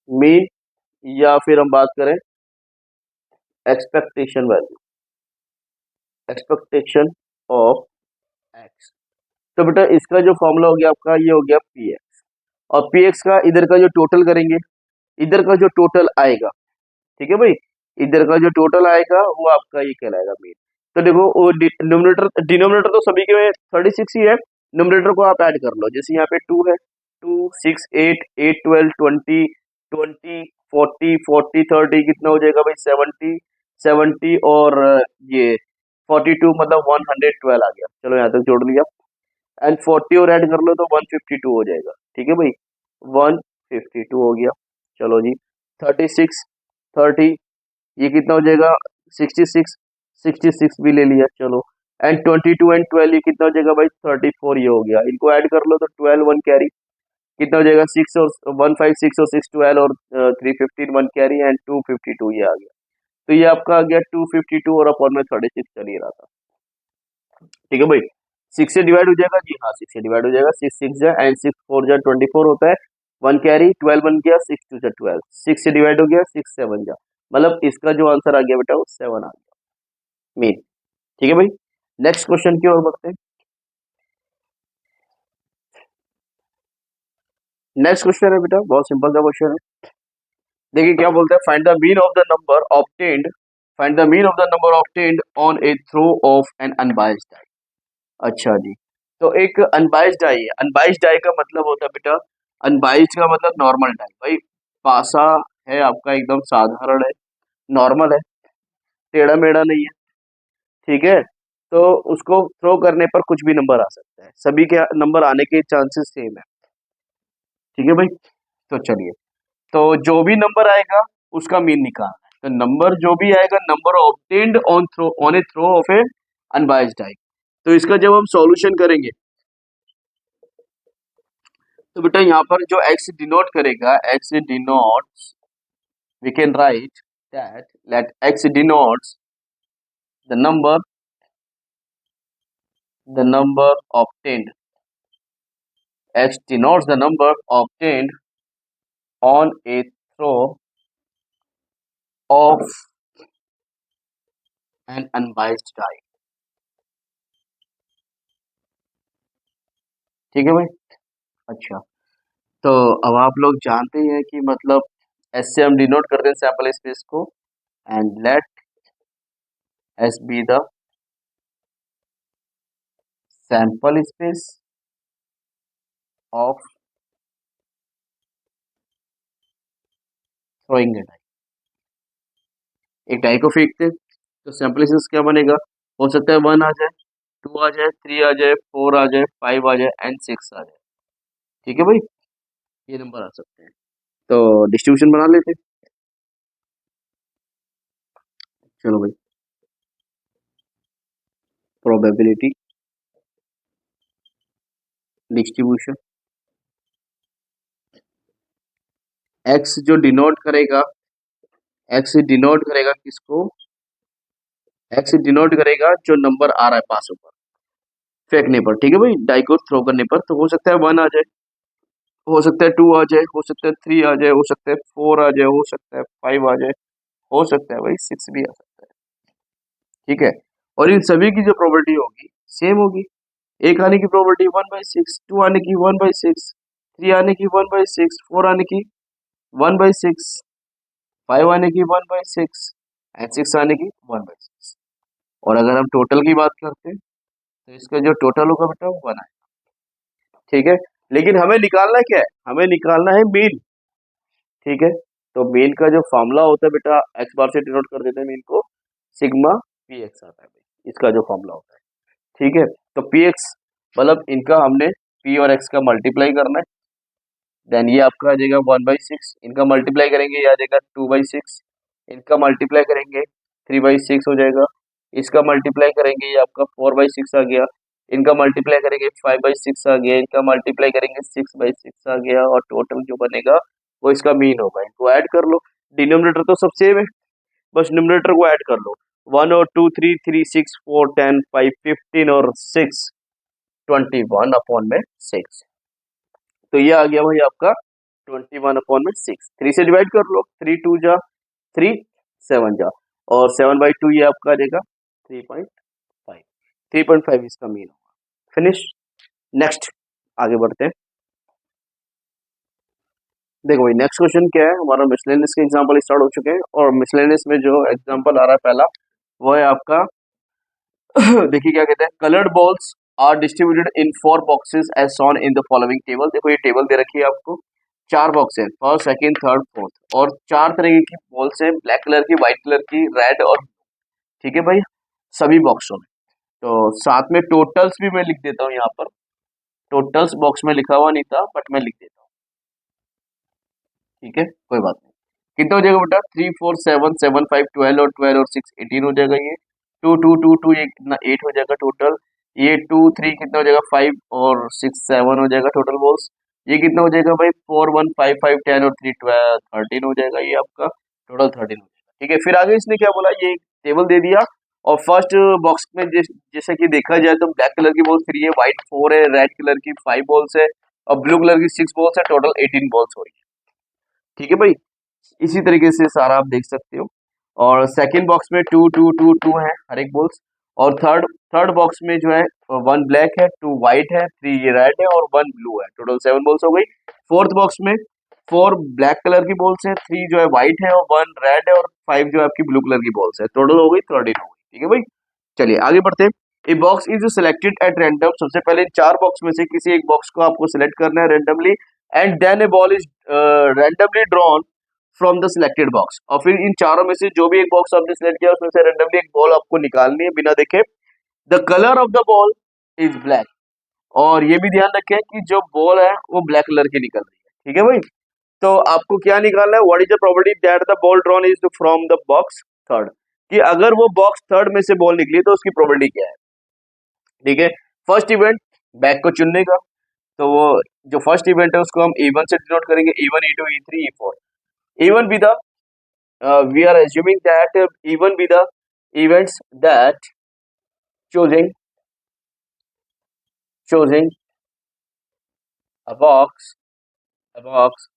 मीन या फिर हम बात करें expectation value, expectation of x, तो बेटा इसका जो फॉर्मूला हो गया आपका, ये हो गया पी एक्स, और पी एक्स का इधर का जो टोटल करेंगे, इधर का जो टोटल आएगा, ठीक है भाई, इधर का जो टोटल आएगा वो आपका ये कहलाएगा मीन। तो देखो वो डिनोमिनेटर डिनोमिनेटर तो सभी के में 36 ही है, न्यूमरेटर को आप ऐड कर लो, जैसे यहाँ पे 2 है, 2 6 8 8 12 20 20 40 40 30 कितना हो जाएगा भाई 70 70 और ये 42 मतलब 112 आ गया, चलो यहाँ तक जोड़ लिया, एंड 40 और ऐड कर लो तो 152 हो जाएगा, ठीक है भाई, 152 हो गया। चलो जी 36 30 ये कितना हो जाएगा 66 66 भी ले लिया, चलो, एंड 22 एंड 12 ये कितना हो जाएगा भाई 34, ये हो गया, इनको ऐड कर लो तो 12 1 कैरी कितना हो जाएगा 6 और 156 और 6 12 और 315 1 कैरी एंड 252 ये आ गया, तो ये आपका आ गया 252 और अपॉन में 36 चल ही रहा था, ठीक है भाई। 6 से डिवाइड हो जाएगा जी, हाँ 6 से डिवाइड हो जाएगा, 6 6 जा एंड 6 4 जा 24 होता है, 1 कैरी 12 बन गया, 6 2 जा 12, 6 से डिवाइड हो गया, 6 7 जा, मतलब इसका जो आंसर आ गया बेटा वो 7 आ गया मीन, ठीक है भाई। नेक्स्ट क्वेश्चन की ओर बढ़ते हैं। नेक्स्ट क्वेश्चन है बेटा बहुत सिंपल सा क्वेश्चन है, देखिए क्या बोलते हैं, find the mean of the number obtained, find the mean of the number obtained on a throw of an unbiased die. अच्छा जी, तो एक अनबाइस्ड डाई है, अनबाइस्ड डाई का मतलब होता है बेटा, अनबाइस्ड का मतलब नॉर्मल डाई, भाई पासा है आपका एकदम साधारण है, नॉर्मल है, टेढ़ा मेढ़ा नहीं है, ठीक है, तो उसको थ्रो करने पर कुछ भी नंबर आ सकता है, सभी के नंबर आने के चांसेस सेम है, ठीक है भाई। तो चलिए, तो जो भी नंबर आएगा उसका मीन निकालना है, तो नंबर जो भी आएगा, number obtained on throw on a throw of a unbiased die, तो इसका जब हम सॉल्यूशन करेंगे तो बेटा यहाँ पर जो x डिनोट करेगा, x denotes, we can write that let x denotes the number obtained, x denotes the number obtained on a throw of an unbiased die, ठीक है भाई। अच्छा, तो अब आप लोग जानते हैं कि मतलब एस से हम डिनोट करते हैं सैंपल स्पेस को, and let S be the sample space of throwing a die, एक डाई को फेंकते हैं तो सैंपल स्पेस क्या बनेगा, हो सकता है 1 आ जाए, 2 आ जाए, 3 आ जाए, 4 आ जाए, 5 आ जाए एंड 6 आ जाए, ठीक है भाई, ये नंबर आ सकते हैं। तो डिस्ट्रीब्यूशन बना लेते हैं, चलो भाई, प्रोबेबिलिटी डिस्ट्रीब्यूशन, एक्स जो डिनोट करेगा, एक्स डिनोट करेगा किसको, एक्स डिनोट करेगा जो नंबर आ रहा है पासों पर फेंकने पर, ठीक है भाई, डाई को थ्रो करने पर, तो हो सकता है 1 आ जाए, हो सकता है 2 आ जाए, हो सकता है 3 आ जाए, हो सकता है 4 आ जाए, हो सकता है 5 आ जाए, हो सकता है भाई 6 भी आ सकता है। ठीक है, और इन सभी की जो प्रोबेबिलिटी होगी सेम होगी। एक आने की प्रोबेबिलिटी 1/6, 2 आने की 1/6, 3 आने की 1/6, 4 आने की 1/6, 5 आने की 1/6 एंड 6 आने की 1/6। और अगर हम टोटल की बात करते हैं तो इसका जो टोटल होगा बेटा वो 1 आएगा। ठीक है, लेकिन हमें निकालना क्या है, हमें निकालना है मीन। ठीक है, तो मीन का जो फॉर्मूला होता है बेटा, एक्स बार से डिनोट कर देते हैं मीन को, सिग्मा पी एक्स आता है भाई, इसका जो फॉर्मूला होता है। ठीक है, तो पी एक्स मतलब इनका हमने पी और एक्स का मल्टीप्लाई करना है, देन ये आपका आ जाएगा 1/6, इनका मल्टीप्लाई करेंगे ये आ जाएगा 2/6, इनका मल्टीप्लाई करेंगे 3/6 हो जाएगा, इसका मल्टीप्लाई करेंगे ये आपका 4/6 आ गया, इनका मल्टीप्लाई करेंगे 5/6 आ गया, इनका मल्टीप्लाई करेंगे 6/6 आ गया, और टोटल जो बनेगा वो इसका मीन होगा। इनको ऐड कर लो, डिनोमिनेटर तो सब सेम है, बस न्यूमरेटर को ऐड कर लो। 1 और 2 3 3 6 4 10 5 15 और 6 21/6। तो ये आ गया भाई आपका 21/6। 3 से डिवाइड कर लो, 3 2 जा 3, 7 जा, और 7/2 ये आपका आ जाएगा 3.5। 3.5 इसका मीन होगा। फिनिश। नेक्स्ट आगे बढ़ते हैं। देखो भाई नेक्स्ट क्वेश्चन क्या है हमारा, मिसलेनियस के एग्जांपल स्टार्ट हो चुके हैं, और मिसलेनियस में जो एग्जांपल आ रहा है पहला वो है आपका देखिए क्या कहते हैं, coloured balls are distributed in 4 boxes as shown in the following table. देखो ये टेबल दे रखी है आपको, 4 बॉक्स है, फर्स्ट सेकंड थर्ड फोर्थ, और 4 तरह की बॉल्स हैं, ब्लैक कलर की, व्हाइट कलर की, रेड और, ठीक है भाई, सभी बॉक्सों में। तो साथ में टोटल्स भी मैं लिख देता हूँ यहाँ पर, टोटल्स बॉक्स में लिखा हुआ नहीं था बट मैं लिख देता हूँ। ठीक है, कोई बात नहीं। कितना हो जाएगा बेटा, 3 4 7 7 5 12 और 12 और 6 18 हो जाएगा। ये 2 2 2 2 ये कितना 8 हो जाएगा टोटल। ये 2 3 कितना हो जाएगा 5 और 6 7 हो जाएगा टोटल बॉल्स। ये कितना हो जाएगा भाई 4 1 5 5 10 और 3 12 13 हो जाएगा, ये आपका टोटल 13 हो जाएगा। ठीक है, फिर आगे इसने क्या बोला, ये टेबल दे दिया, और फर्स्ट बॉक्स में जैसे कि देखा जाए तो ब्लैक कलर की बॉल्स 3 है, व्हाइट 4 है, रेड कलर की 5 बॉल्स है, और ब्लू कलर की 6 बॉल्स है, टोटल 18 बॉल्स हो रही है। ठीक है भाई, इसी तरीके से सारा आप देख सकते हो। और सेकंड बॉक्स में 2 2 2 2 है हर एक बॉल्स, और थर्ड थर्ड बॉक्स में जो है 1 ब्लैक है, 2 व्हाइट है, 3 ये रेड है और 1 ब्लू है, टोटल 7 बॉल्स हो गई। फोर्थ बॉक्स में 4 ब्लैक कलर की बॉल्स है, 3 जो है व्हाइट है और 1 रेड है और 5 जो है आपकी ब्लू कलर की बॉल्स है, टोटल हो गई 13 हो गई। ठीक है भाई, चलिए आगे बढ़ते हैं। A box is selected at random, सबसे पहले 4 बॉक्स में से किसी एक बॉक्स को आपको सिलेक्ट करना है randomly, and then a ball is randomly drawn from the selected box, और फिर इन चारों में से जो भी एक बॉक्स आपने सिलेक्ट किया उसमें से रैंडमली एक बॉल आपको निकालनी है बिना देखे। The colour of the ball is black, और ये भी ध्यान रखें कि जो बॉल है वो ब्लैक कलर की निकल रही है। ठीक है भाई, तो आपको क्या निकालना है, what is the probability that the ball drawn is from the box third, कि अगर वो बॉक्स थर्ड में से बॉल निकली तो उसकी प्रोबेबिलिटी क्या है। ठीक है, फर्स्ट इवेंट बैक को चुनने का, तो वो जो फर्स्ट इवेंट है उसको हम E1 से डिनोट करेंगे, E1 E2 E3 E4। E1 be the we are assuming that E1 be the events that choosing a box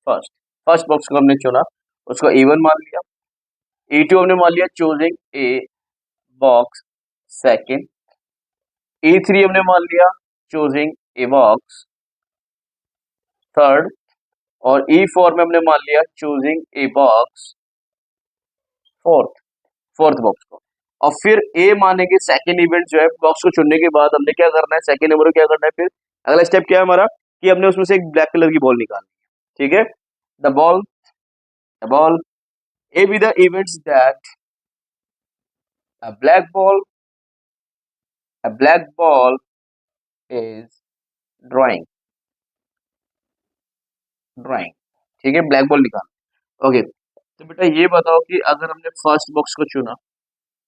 first, first box को हमने चुना, उसको E1 मान लिया। E2 हमने मान लिया choosing a box second. E3 हमने मान लिया चूजिंग ए बॉक्स थर्ड, और E4 में हमने मान लिया choosing a box fourth box को। और फिर ए मानेंगे सेकंड इवेंट जो है, बॉक्स को चुनने के बाद हमने क्या करना है, सेकंड नंबर को क्या करना है, फिर अगला स्टेप क्या है हमारा, कि हमने उसमें से एक ब्लैक कलर की बॉल निकालनी है। ठीक है, the ball A be the events that a black ball is drawing drawing. ठीक है, ब्लैक बॉल निकाल। ओके, तो बेटा ये बताओ कि अगर हमने फर्स्ट बॉक्स को चुना,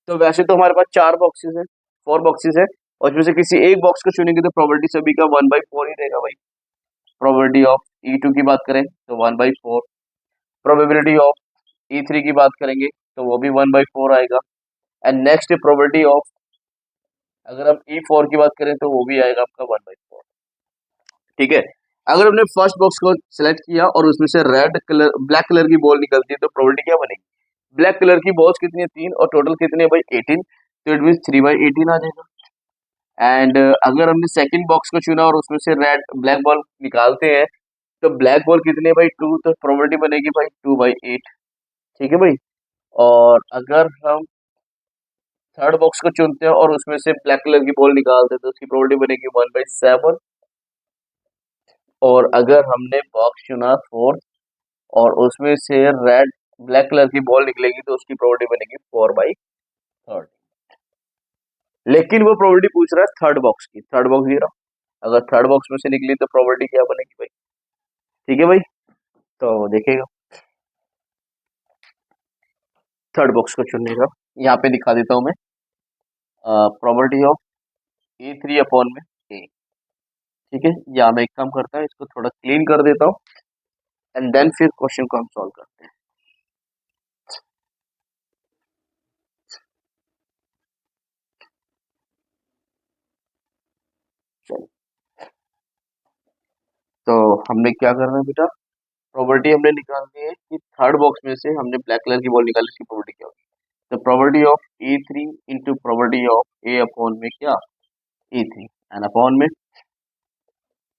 तो वैसे तो हमारे पास 4 बॉक्सेस है, 4 बॉक्सेस है, और उसमें से किसी एक बॉक्स को चुनेंगे तो प्रोबेबिलिटी सभी का 1/4 ही रहेगा भाई। प्रोबेबिलिटी ऑफ E2 की बात करें तो 1/4, प्रोबेबिलिटी ऑफ E3 की बात करेंगे तो वो भी 1/4 आएगा, एंड नेक्स्ट प्रोबेबिलिटी ऑफ अगर हम E4 की बात करें तो वो भी आएगा आपका 1/4। ठीक है, अगर हमने फर्स्ट बॉक्स को सिलेक्ट किया और उसमें से रेड कलर ब्लैक कलर की बॉल निकलती है तो प्रोबेबिलिटी क्या बनेगी? ब्लैक कलर की बॉल्स कितनी है? 3 और टोटल कितने है भाई? 18। तो इट मीन 3/18 आ जाएगा। एंड अगर हमने सेकंड बॉक्स को चुना और उसमें से रेड ब्लैक बॉल निकालते हैं तो ब्लैक बॉल कितने भाई? 2। तो प्रोबेबिलिटी बनेगी भाई 2/8। ठीक है भाई। और अगर हम थर्ड बॉक्स को चुनते हैं और उसमें से ब्लैक कलर की बॉल निकालते हैं तो उसकी प्रोबेबिलिटी बनेगी 1/7। और अगर हमने बॉक्स चुना फोर्थ और उसमें से रेड ब्लैक कलर की बॉल निकलेगी तो उसकी प्रोबेबिलिटी बनेगी 4/30। लेकिन वो प्रोबेबिलिटी पूछ रहा है थर्ड बॉक्स की। थर्ड बॉक्स दे रहा, अगर थर्ड बॉक्स में से निकली तो प्रोबेबिलिटी क्या बनेगी भाई? ठीक है भाई। तो देखिएगा थर्ड बॉक्स को चुनने का, यहाँ पे दिखा देता हूँ मैं। प्रोबेबिलिटी ऑफ A3 में A। ठीक है, या मैं एक काम करता हूँ, इसको थोड़ा क्लीन कर देता हूँ एंड देन फिर क्वेश्चन को हम सॉल्व करते हैं। चलिए, तो हमने क्या करना है बेटा? प्रोबेबिलिटी हमने निकालनी है कि थर्ड बॉक्स में से हमने ब्लैक कलर की बॉल निकाली, इसकी प्रोबेबिलिटी क्या होगी? तो probability of E3 into probability of A क्या? E3 एंड अपॉन में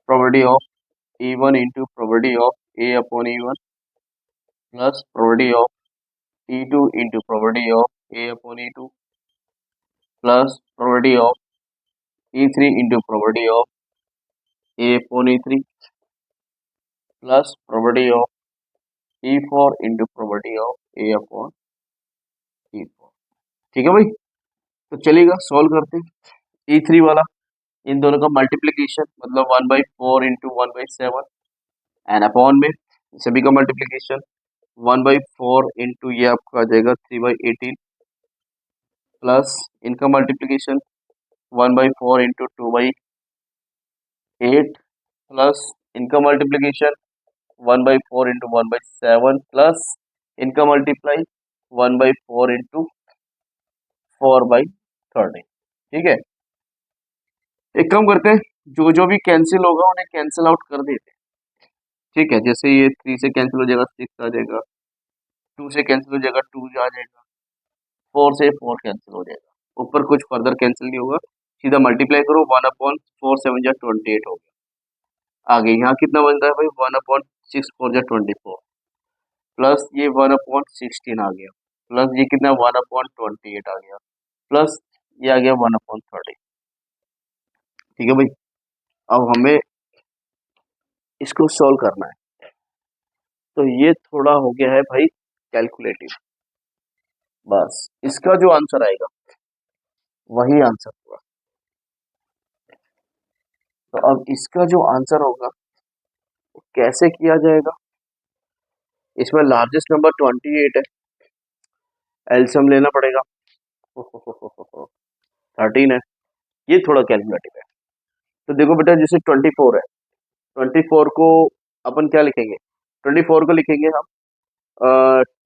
probability of E1 into probability of A/E1 plus probability of E2 into probability of A/E2 plus probability of E3 into probability of A/E3 plus probability of E4 into probability of A/E4। ठीक है भाई। तो चलिएगा solve करते हैं। E3 वाला, इन दोनों का मल्टीप्लीकेशन मतलब 1/4 इंटू 1/7 एंड अपॉन में सभी का मल्टीप्लीकेशन 1/4 इंटू ये आपका आ जाएगा 3/18 प्लस इनका मल्टीप्लीकेशन 1/4 इंटू 2/8 प्लस इनका मल्टीप्लीकेशन 1/4 इंटू 1/7 प्लस इनका मल्टीप्लाई 1/4 इंटू 4/30। ठीक है, एक काम करते हैं, जो जो भी कैंसिल होगा उन्हें कैंसिल आउट कर देते हैं। ठीक है, जैसे ये 3 से कैंसिल हो जाएगा 6 आ जाएगा, 2 से कैंसिल हो जाएगा 2 आ जाएगा, 4 से 4 कैंसिल हो जाएगा, ऊपर कुछ फर्दर कैंसिल नहीं होगा, सीधा मल्टीप्लाई करो 1/4 7 जा 28 हो गया। आगे यहाँ कितना बनता है भाई? 1/6 4 जा 24 प्लस ये 1/16 आ गया प्लस ये कितना 1/28 आ गया प्लस ये आ गया 1/30। ठीक है भाई। अब हमें इसको सॉल्व करना है, तो ये थोड़ा हो गया है भाई कैलकुलेटिव। बस इसका जो आंसर आएगा वही आंसर होगा। तो अब इसका जो आंसर होगा वो कैसे किया जाएगा? इसमें लार्जेस्ट नंबर 28 है, एलसीएम लेना पड़ेगा। 13 है, ये थोड़ा कैलकुलेटिव है। तो देखो बेटा, जैसे 24 है, 24 को अपन क्या लिखेंगे? 24 को लिखेंगे हम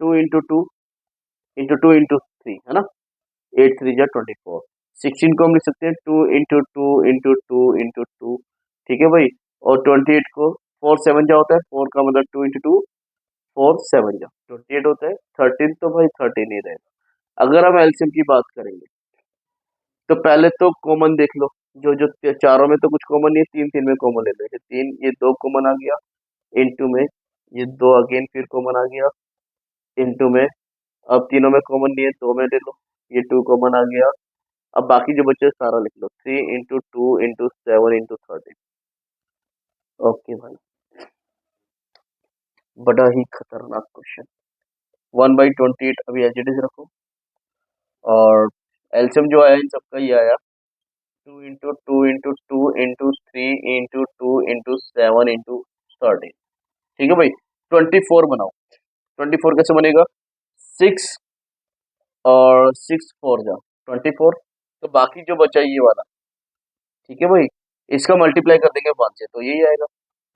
2 इंटू 2 है ना, 8 3 जा 24। 16 को हम लिख सकते हैं 2 इंटू 2 इंटू 2 इंटू 2। ठीक है भाई। और 28 को 4 7 जा होता है, 4 का मतलब 2 इंटू 2 4 7 जा 28 होता है। 13 तो भाई 13 ही रहेगा। अगर हम एलसीएम की बात करेंगे तो पहले तो कॉमन देख लो, जो जो चारों में तो कुछ कॉमन नहीं है, 3 3 में कॉमन ले लो। ये 3 ये 2 कॉमन आ गया, इनटू में ये 2 अगेन फिर कॉमन आ गया, इनटू में अब तीनों में कॉमन नहीं है 2 में ले लो, ये 2 कॉमन आ गया। अब बाकी जो बचे सारा लिख लो, 3 इंटू 2 इंटू 7 इंटू 13। ओके भाई, बड़ा ही खतरनाक क्वेश्चन। 1/28 अभी एज इट इज रखो और एलसीएम जो आया इन सबका ही आया 2 into 2 into 2 into 3 into 2 into 7 into 13। ठीक है भाई। 24 बनाओ। 24 कैसे बनेगा? 6 और 6 4 जा 24, तो बाकी जो बचा ये वाला। ठीक है भाई, इसका मल्टीप्लाई कर देंगे 1 से तो यही आएगा,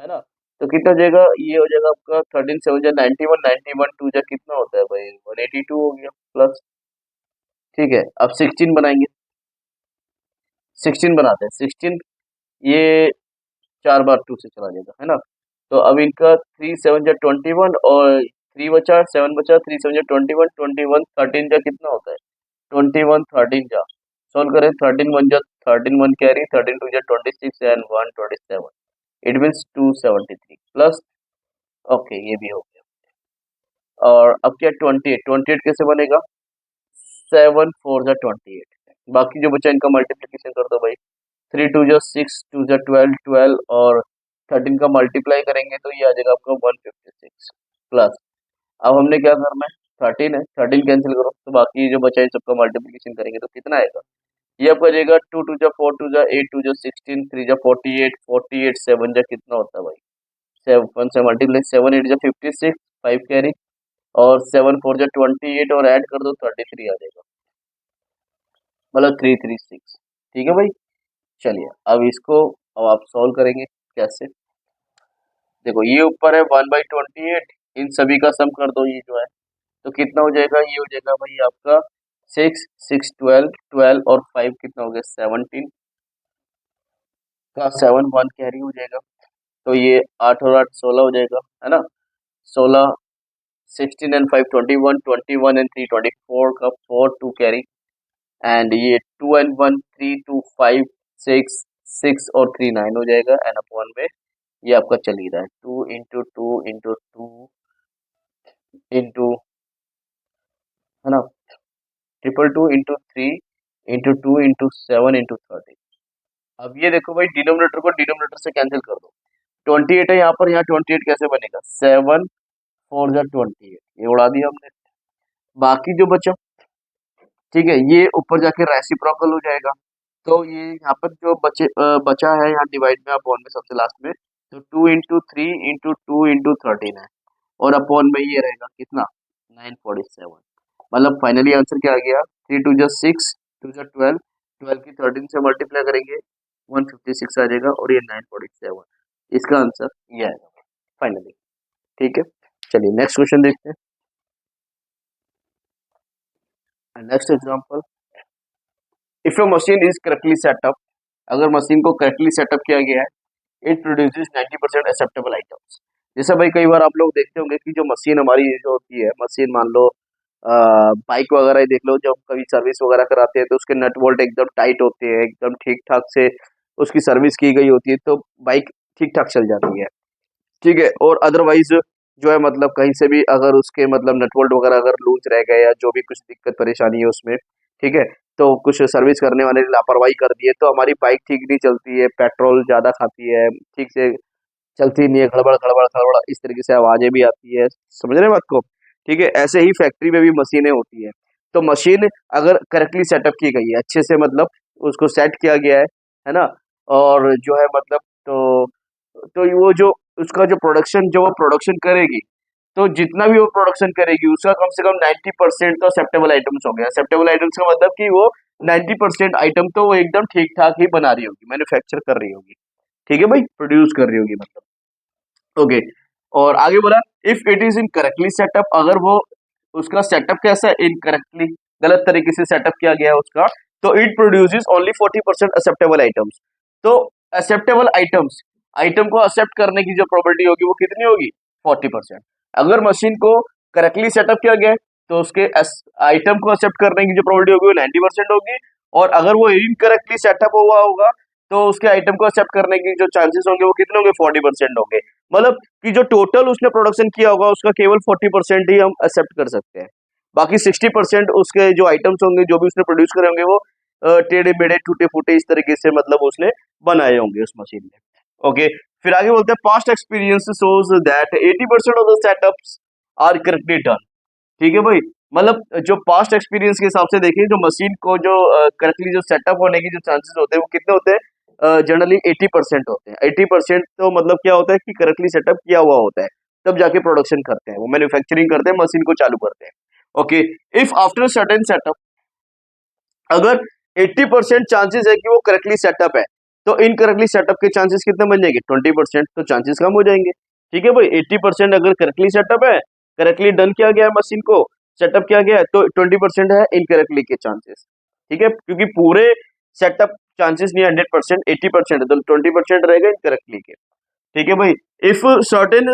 है ना। तो कितना हो जाएगा? ये हो जाएगा आपका 13 7 जा 91, 91 2 जा कितना होता है भाई? 182 हो गया प्लस। ठीक है, अब 16 बनाएंगे। 16 बनाते हैं। 16 ये 4 बार 2 से चला जाएगा, है ना। तो अब इनका 3 7 जा 21 और 3 बचा 7 बचा, 3 7 जा 21, 21 13 जा कितना होता है 21 13 जा सॉल्व करें, 13 1 जा 13 1 कैरी, 13 2 जा 26 and 1 27, it means 273 plus. Okay ये भी हो गया। और अब क्या 28 कैसे बनेगा 7 4 जा 28, बाकी जो बचा इनका मल्टीप्लीकेशन कर दो भाई, 3 2 जा 6 2 जा 12 12 और 13 का मल्टीप्लाई करेंगे तो ये आ जाएगा आपका 156 प्लस। अब हमने क्या करना है 13 है, 13 कैंसिल करो तो बाकी जो बचा है सबका मल्टीप्लीकेशन करेंगे तो कितना आएगा, ये आपका जाएगा 2 2 जा 4 2 जा 8 2 जा 16 3 जा 48 48 7 जा कितना होता है भाई 7 से मल्टीप्लाई 7 8 जा 56 5 कैरी और 7 4 जा 28 और ऐड कर दो 33 आ जाएगा, मतलब 336। ठीक है भाई, चलिए अब इसको अब आप सॉल्व करेंगे कैसे, देखो ये ऊपर है 1/28, इन सभी का सम कर दो ये जो है तो कितना हो जाएगा, ये हो जाएगा भाई आपका 6 6 12 12 और 5 कितना हो गया 17 का 7 1 कैरी हो जाएगा, तो ये 8 और 8 16 हो जाएगा, है ना। 16 16 एंड 5 21 21 एंड 3 24 का 4 2 कैरी एंड ये 2 एंड 1 3 2 5 6 6 और 3 9 हो जाएगा एंड अपॉन में ये आपका चल ही रहा है 2 इंटू 2 इंटू 2 इंटू, है ना, 222 इंटू 3 इंटू 2 इंटू 7 इंटू 30। अब ये देखो भाई डिनोमिनेटर को डिनोमिनेटर से कैंसिल कर दो, 28 है यहाँ पर, यहाँ 28 कैसे बनेगा 7 4 जा 28, ये उड़ा दिया हमने, बाकी जो बचा ठीक है ये ऊपर जाके रेसिप्रोकल हो जाएगा, तो ये यहाँ पर जो बचा है यहाँ डिवाइड में अपॉन में सबसे लास्ट में, तो 2 इंटू 3 इंटू 2 इंटू 13 है और अपॉन में ये रहेगा कितना 947, मतलब फाइनली आंसर क्या आ गया 3 2 जा 6 2 जा 12 12 की 13 से मल्टीप्लाई करेंगे 156 आ जाएगा और ये 947, इसका आंसर ये आएगा फाइनली। ठीक है, चलिए नेक्स्ट क्वेश्चन देखते हैं। Next example, if a machine is correctly setup, अगर मशीन को करेक्टली सेटअप किया गया है, इट प्रोड्यूसेस 90% एक्सेप्टेबल आइटम्स। जैसे भाई कई बार आप लोग देखते होंगे कि जो मशीन हमारी जो होती है, मशीन मान लो बाइक वगैरह ही देख लो, जब कभी सर्विस वगैरह कराते हैं तो उसके नट बोल्ट एकदम टाइट होते हैं, एकदम ठीक ठाक से उसकी सर्विस की गई होती है तो बाइक ठीक ठाक चल जाती है। ठीक है, और अदरवाइज जो है मतलब कहीं से भी अगर उसके मतलब नट बोल्ट वगैरह अगर लूज रह गए या जो भी कुछ दिक्कत परेशानी है उसमें, ठीक है, तो कुछ सर्विस करने वाले ने लापरवाही कर दी है तो हमारी बाइक ठीक नहीं चलती है, पेट्रोल ज्यादा खाती है, ठीक से चलती नहीं है, गड़बड़ गड़बड़ गड़बड़ इस तरीके से आवाजें भी आती है, समझ रहे हैं बात को। ठीक है, ऐसे ही फैक्ट्री में भी मशीनें होती है, तो मशीन अगर करेक्टली सेटअप की गई है, अच्छे से मतलब उसको सेट किया गया है ना, और जो है मतलब तो वो जो उसका जो प्रोडक्शन जो वो प्रोडक्शन करेगी, तो जितना भी वो प्रोडक्शन करेगी उसका कम से कम 90% तो एक्सेप्टेबल आइटम्स हो गया। एक्सेप्टेबल आइटम्स का मतलब कि वो 90% आइटम तो वो एकदम ठीक ठाक ही बना रही होगी, मैन्युफैक्चर कर रही होगी, ठीक है भाई, प्रोड्यूस कर रही होगी मतलब। ओके, और आगे बोला if it is in correctly setup, अगर वो उसका सेटअप कैसा है इनकरेक्टली, गलत तरीके से सेटअप किया गया है उसका, तो it produces only 40% acceptable items. तो एक्सेप्टेबल आइटम्स, आइटम को एक्सेप्ट करने की जो प्रोबेबिलिटी होगी वो कितनी होगी 40%। अगर मशीन को करेक्टली सेटअप किया गया है तो उसके आइटम को एक्सेप्ट करने की जो प्रोबेबिलिटी होगी वो 90% होगी, और अगर वो इनकरेक्टली सेटअप हुआ होगा तो उसके आइटम को एक्सेप्ट करने की जो चांसेस होंगे वो कितने होंगे 40% होंगे, मतलब कि जो टोटल उसने प्रोडक्शन किया होगा उसका केवल 40% ही हम एक्सेप्ट कर सकते हैं, बाकी 60% उसके जो आइटम्स होंगे जो भी उसने प्रोड्यूस करे होंगे वो टेढ़े मेढ़े टूटे फूटे इस तरीके से मतलब उसने बनाए होंगे उस मशीन में। ओके, फिर आगे बोलते हैं past experience shows that 80% of the setups are correctly done. ठीक है भाई, मतलब जो पास्ट एक्सपीरियंस के हिसाब से देखें जो मशीन को जो करेक्टली जो सेटअप होने की जो चांसेस होते हैं वो कितने होते हैं, जनरली 80% होते हैं। 80% तो मतलब क्या होता है कि करेक्टली सेटअप किया हुआ होता है, तब जाके प्रोडक्शन करते हैं, वो मैन्युफैक्चरिंग करते हैं, मशीन को चालू करते हैं। Okay, if after certain setup, अगर 80% चांसेस है कि वो करेक्टली सेटअप है तो इनकरेक्टली सेटअप के चांसेस कितने बन जाएंगे 20%, तो चांसेस कम हो जाएंगे। ठीक है भाई, 80% अगर करेक्टली सेटअप है, करेक्टली डन किया गया है मशीन को, सेटअप किया गया है, तो 20% है इनकरेक्टली के चांसेस। ठीक है, क्योंकि पूरे सेटअप चांसेस नहीं है 100%, 80% है, तो 20% रहेगा इनकरेक्टली के। ठीक है भाई। If certain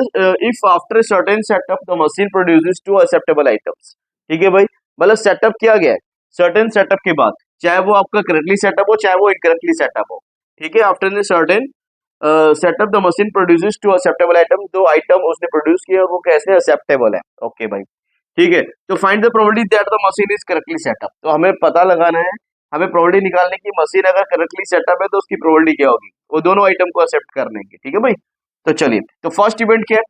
if after certain setup the machine produces two acceptable items. ठीक है भाई, मतलब सेटअप किया गया है, सर्टेन सेटअप के बाद, चाहे वो आपका करेक्टली सेटअप हो चाहे वो इनकरेक्टली सेटअप हो। ठीक है, after the certain setup the machine produces two acceptable item, जो आइटम उसने प्रोड्यूस किया वो कैसे एक्सेप्टेबल है। ओके भाई, ठीक है। तो find the probability that the machine is correctly setup, तो हमें पता लगाना है, हमें प्रोबेबिलिटी निकालने की, मशीन अगर करेक्टली सेटअप है तो उसकी प्रोबेबिलिटी क्या होगी, वो दोनों आइटम को एक्सेप्ट करने की। ठीक है भाई, तो चलिए, तो फर्स्ट इवेंट क्या है,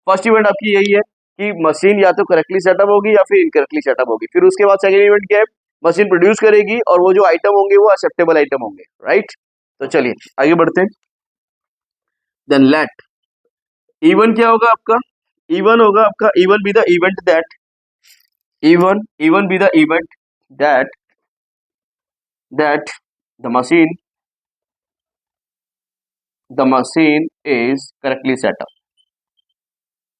फर्स्ट इवेंट आपकी यही है कि मशीन या तो करेक्टली सेटअप होगी या फिर इनकरेक्टली सेटअप होगी। फिर उसके बाद सेकंड इवेंट क्या है, मशीन प्रोड्यूस करेगी और वो जो आइटम होंगे वो एक्सेप्टेबल आइटम होंगे, राइट। तो चलिए आगे बढ़ते हैं। देन लेट इवन क्या होगा आपका, इवन होगा आपका, even be the event that, even be the event that that the machine is correctly set up,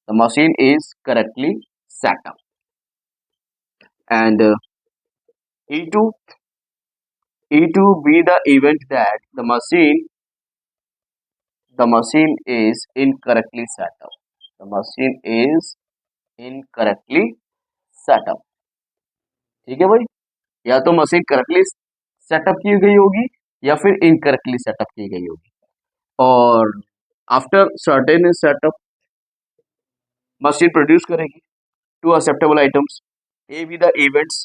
the machine is correctly set up, and E2 be the event that the machine is incorrectly set up, the machine is incorrectly set up। ठीक है भाई, या तो machine correctly setup की गई होगी या फिर इनकरेक्टली सेटअप की गई होगी। और after certain setup machine produce करेगी two acceptable items, A be the events,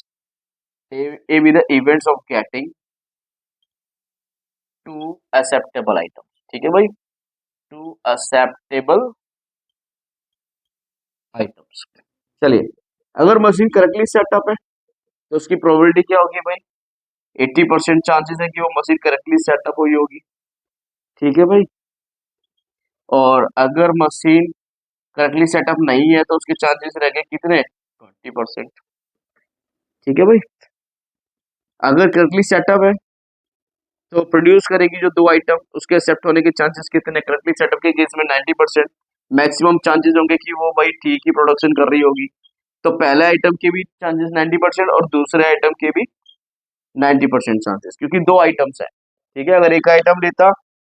A be the events of getting two acceptable item. ठीक है भाई, टू एक्सेप्टेबल आइटम्स। चलिए, अगर मशीन करेक्टली सेटअप है तो उसकी प्रोबेबिलिटी क्या होगी भाई, 80% चांसेस है कि वो मशीन करेक्टली सेटअप हुई होगी। ठीक है भाई, और अगर मशीन करेक्टली सेटअप नहीं है तो उसके चांसेस रह गए कितने, 20%। ठीक है भाई, अगर करेक्टली सेटअप है तो प्रोड्यूस करेगी जो दो आइटम, उसके एक्सेप्ट होने के चांसेस कितने, करेक्टली सेटअप के केस में 90%, मैक्सिमम चांसेस होंगे कि वो भाई ठीक ही प्रोडक्शन कर रही होगी। तो पहले आइटम के भी चांसेस 90% और दूसरे आइटम के भी 90% चांसेस, क्योंकि दो आइटम्स है। ठीक है, अगर एक आइटम लेता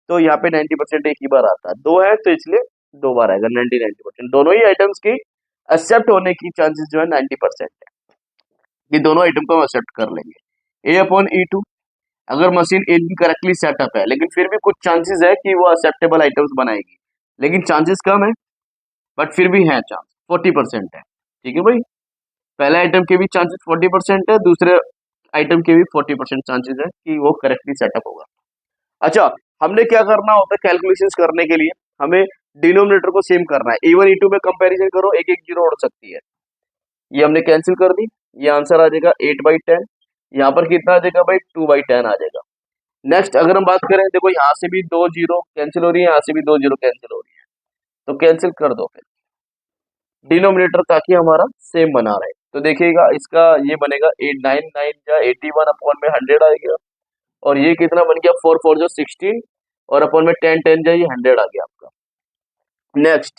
तो यहाँ पे 90% एक ही बार आता, दो है तो इसलिए दो बार आएगा, 90% दोनों ही आइटम्स की एक्सेप्ट होने की चांसेस जो है 90% है, ये दोनों आइटम को हम एक्सेप्ट कर लेंगे। ए अपॉन E2, अगर मशीन इनकरेक्टली सेटअप है लेकिन फिर भी कुछ चांसेस है कि वो एक्सेप्टेबल आइटम्स बनाएगी, लेकिन चांसेस कम है बट फिर भी है चांस, 40% है। ठीक है भाई, पहले आइटम के भी चांसेस 40% है, दूसरे आइटम के भी 40% चांसेस है कि वो करेक्टली सेटअप होगा। अच्छा, हमने क्या करना होता है कैलकुलेशंस करने के लिए, हमें डिनोमिनेटर को सेम करना है, E1 E2 में कंपैरिजन करो, एक एक जीरो उड़ सकती है, ये हमने कैंसिल कर दी, ये आंसर आ जाएगा 8/10, यहाँ पर कितना आ जाएगा भाई 2/10 आ जाएगा। नेक्स्ट अगर हम बात करें, देखो यहाँ से भी दो जीरो कैंसिल हो रही है, यहाँ से भी दो जीरो कैंसिल हो रही है, तो कैंसिल कर दो फिर डिनोमिनेटर, ताकि हमारा सेम बना रहे। तो देखिएगा इसका ये बनेगा 899 या 81 अपॉन में 100 आएगा, और ये कितना बन गया 4 4 जो 16 और अपॉन में 10 10 जो ये 100 आ गया आपका। नेक्स्ट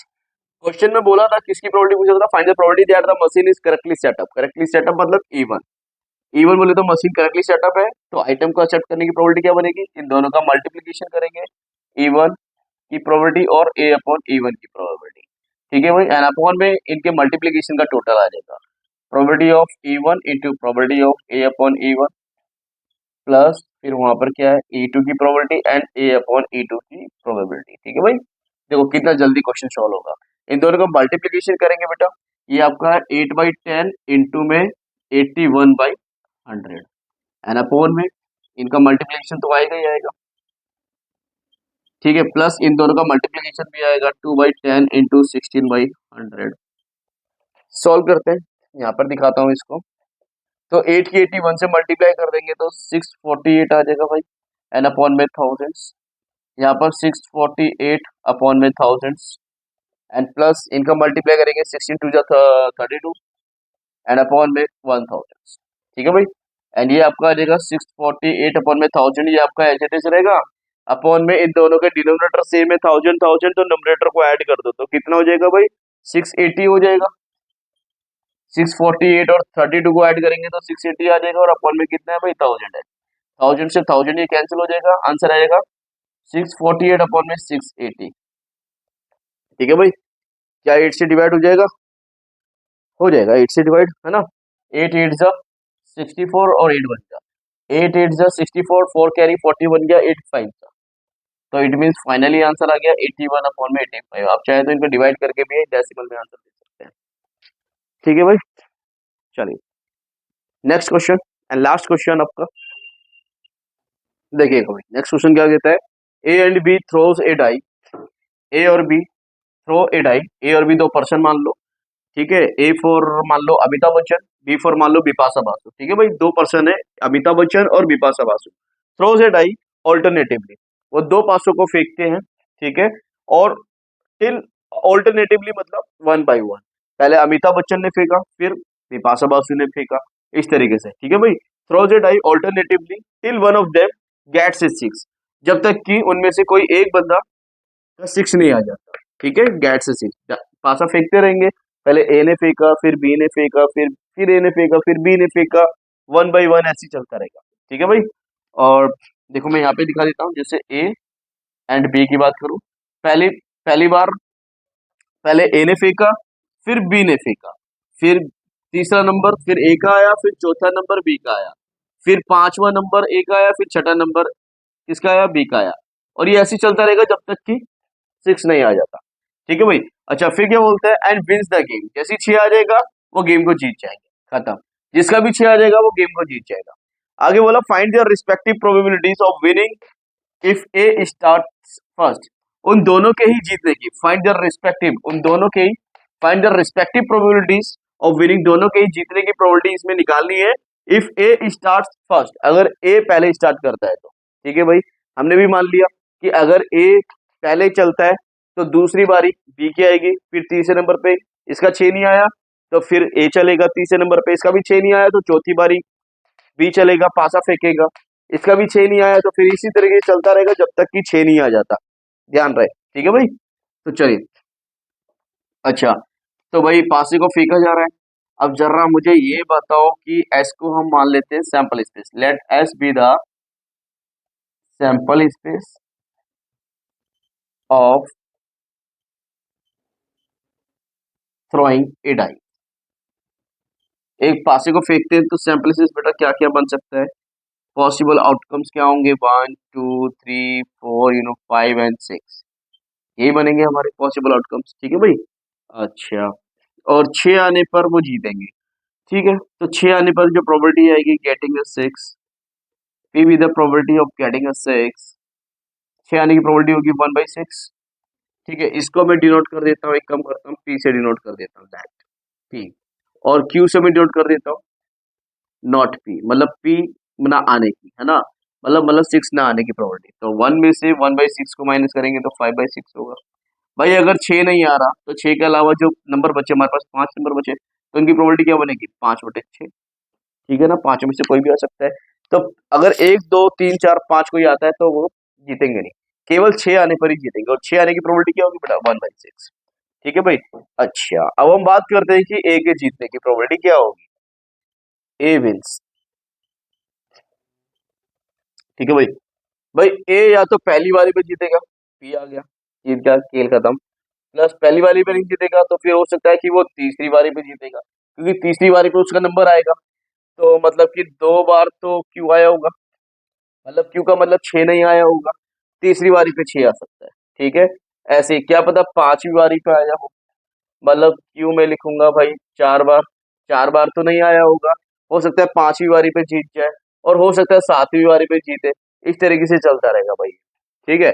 क्वेश्चन में बोला था, किसकी प्रोबेबिलिटी पूछा था, find the probability that the machine is correctly setup, correctly setup मतलब E1, E1 बोले तो मशीन करेक्टली सेटअप है, तो आइटम को एक्सेप्ट करने की प्रोबेबिलिटी क्या बनेगी, इन दोनों का मल्टीप्लीकेशन करेंगे, E1 की प्रोबेबिलिटी और A अपॉन E1 की प्रोबेबिलिटी। ठीक है भाई, एन अपॉन में इनके मल्टीप्लीकेशन का टोटल आ जाएगा, probability of E1 into probability of A upon E1 plus फिर वहां पर क्या है E2 की probability and A upon E2 की प्रोबेबिलिटी। ठीक है भाई, देखो कितना जल्दी क्वेश्चन सॉल्व होगा, इन दोनों का मल्टीप्लीकेशन करेंगे बेटा, ये आपका है 8/10 इंटू में 81/100 एन अपॉन में इनका मल्टीप्लीकेशन तो आएगा ही आएगा। ठीक है, प्लस इन दोनों का मल्टीप्लीकेशन भी आएगा 2/10 इंटू 16/100। सॉल्व करते हैं, यहाँ पर दिखाता हूँ इसको, तो 8 की 81 से मल्टीप्लाई कर देंगे तो 648 आ जाएगा भाई, एन अपॉन में थाउजेंड्स, यहाँ पर 648 अपॉन में थाउजेंड्स एंड प्लस इनका मल्टीप्लाई करेंगे 16 टू 32 एंड अपॉन में 1000। ठीक है भाई, एंड ये आपका आ जाएगा 648 अपॉन में थाउजेंड, ये आपका एज इट इज रहेगा, अपॉन में इन दोनों के डिनोमिनेटर सेम है 1000 तो नंबरेटर को ऐड कर दो तो कितना हो जाएगा भाई 680 हो जाएगा, 648 और 32 को ऐड करेंगे तो 680 आ जाएगा, और अपॉन में कितना है भाई 1000 है, 1000 से 1000 ये कैंसिल हो जाएगा, आंसर आएगा 648 अपॉन में 680। ठीक है भाई, क्या 8 से डिवाइड हो जाएगा? हो जाएगा 8 से डिवाइड, है ना। 8 8 जा 64 और 8 बन जा 8 8 जा 64, 4 कैरी 40 बन गया, 8 5 जा। तो इट मींस फाइनली आंसर आ गया 81 अपॉन में 85। आप चाहे तो इनको डिवाइड करके भी डेसिमल में आंसर दे सकते हैं। ठीक है भाई, चलिए next question and last question आपका देखिएगा भाई। नेक्स्ट क्वेश्चन क्या कहता है, A and B throws a die. A और B throw a die, A और बी दो पर्सन मान लो। ठीक है, ए फॉर मान लो अमिताभ बच्चन, बी फॉर मान लो बिपाशा बासु। ठीक है भाई, दो पर्सन है, अमिताभ बच्चन और Bipasha Basu. Throws a die alternatively, वो दो पासों को फेंकते हैं। ठीक है, और टिल ऑल्टरनेटिवली मतलब वन बाय वन, पहले अमिताभ बच्चन ने फेंका, फिर बिपाशा बासु ने फेंका, इस तरीके से। ठीक है भाई, throws a die alternatively till one of them gets a six, जब तक कि उनमें से कोई एक बंदा का सिक्स नहीं आ जाता। ठीक है, गेट्स ए सिक्स, पासा फेंकते रहेंगे, पहले ए ने फेंका, फिर बी ने फेंका, फिर ए ने फेंका, फिर बी ने फेंका, वन बाय वन ऐसे ही चलता रहेगा। ठीक है भाई, और देखो मैं यहाँ पे दिखा देता हूँ, जैसे ए एंड बी की बात करूं, पहली पहली बार पहले ए ने फेंका, फिर बी ने फेंका, फिर तीसरा नंबर फिर ए का आया, फिर चौथा नंबर बी का आया, फिर पांचवा नंबर ए का आया, फिर छठा नंबर किसका आया, बी का आया, और ये ऐसे ही चलता रहेगा जब तक कि सिक्स नहीं आ जाता। ठीक है भाई, अच्छा फिर क्या बोलते हैं, एंड विंस द गेम, जैसे ही 6 आ जाएगा वो गेम को जीत जाएंगे, खत्म। जिसका भी 6 आ जाएगा वो गेम को जीत जाएगा। आगे बोला find their respective probabilities of winning if A starts first, उन दोनों के ही जीतने की, फाइंड देयर रिस्पेक्टिव, उन दोनों के ही, find their respective probabilities of winning, दोनों के ही जीतने की प्रोबेबिलिटी इसमें निकालनी है। इफ ए स्टार्ट्स फर्स्ट, अगर ए पहले स्टार्ट करता है तो। ठीक है भाई, हमने भी मान लिया कि अगर ए पहले चलता है तो दूसरी बारी बी की आएगी, फिर तीसरे नंबर पे इसका 6 नहीं आया तो फिर ए चलेगा, तीसरे नंबर पे इसका भी 6 नहीं आया तो चौथी बारी बी चलेगा, पासा फेंकेगा, इसका भी 6 नहीं आया तो फिर इसी तरीके से चलता रहेगा जब तक कि 6 नहीं आ जाता, ध्यान रहे। ठीक है भाई, तो चलिए, अच्छा तो भाई पासे को फेंका जा रहा है। अब जरा मुझे ये बताओ कि एस को हम मान लेते हैं sample space, let S be the sample space of throwing a die. एक पासे को फेंकते हैं तो सैंपल स्पेस बेटा क्या क्या बन सकता है, पॉसिबल आउटकम्स क्या होंगे, 1 2 3 4 5 एंड 6, यही बनेंगे हमारे पॉसिबल आउटकम्स। ठीक है भाई, अच्छा और 6 आने पर वो जीतेंगे। ठीक है, तो 6 आने पर जो प्रोबेबिलिटी आएगी getting a 6, P with the probability of getting a 6, 6 आने की प्रोबेबिलिटी होगी 1/6। ठीक है, इसको मैं डिनोट कर देता हूँ, एक कम करता हूँ, पी से डिनोट कर देता हूँ दैट पी, और क्यू से मैं डिनोट कर देता हूँ नॉट पी, मतलब पी ना आने की, है ना, मतलब 6 ना आने की प्रोबेबिलिटी। तो 1 में से 1/6 को माइनस करेंगे तो 5/6 होगा। भाई अगर 6 नहीं आ रहा तो 6 के अलावा जो नंबर बचे हमारे पास, 5 नंबर बचे, तो उनकी प्रोबेबिलिटी क्या बनेगी, 5/6। ठीक है ना, 5 में से कोई भी आ सकता है। तो अगर 1 2 3 4 5 कोई आता है तो वो जीतेंगे नहीं, केवल 6 आने पर ही जीतेंगे, और 6 आने की प्रोबेबिलिटी क्या होगी बेटा, 1/6। ठीक है भाई, अच्छा अब हम बात करते हैं कि ए के जीतने की प्रोबेबिलिटी क्या होगी, ए विंस। ठीक है भाई, भाई ए या तो पहली बारी पे जीतेगा, पी आ गया, जीत गया, खेल खत्म। प्लस पहली बारी पे नहीं जीतेगा तो फिर हो सकता है कि वो तीसरी बारी पे जीतेगा, क्योंकि तीसरी बारी पे उसका नंबर आएगा, तो मतलब कि 2 बार तो क्यू आया होगा, मतलब क्यू का मतलब 6 नहीं आया होगा, तीसरी बारी पे 6 आ सकता है। ठीक है, ऐसे ही क्या पता पांचवी बारी पे आया हो, मतलब क्यू में लिखूंगा भाई 4 बार, 4 बार तो नहीं आया होगा, हो सकता है पांचवी बारी पे जीत जाए, और हो सकता है सातवीं बारी पे जीते, इस तरीके से चलता रहेगा भाई। ठीक है,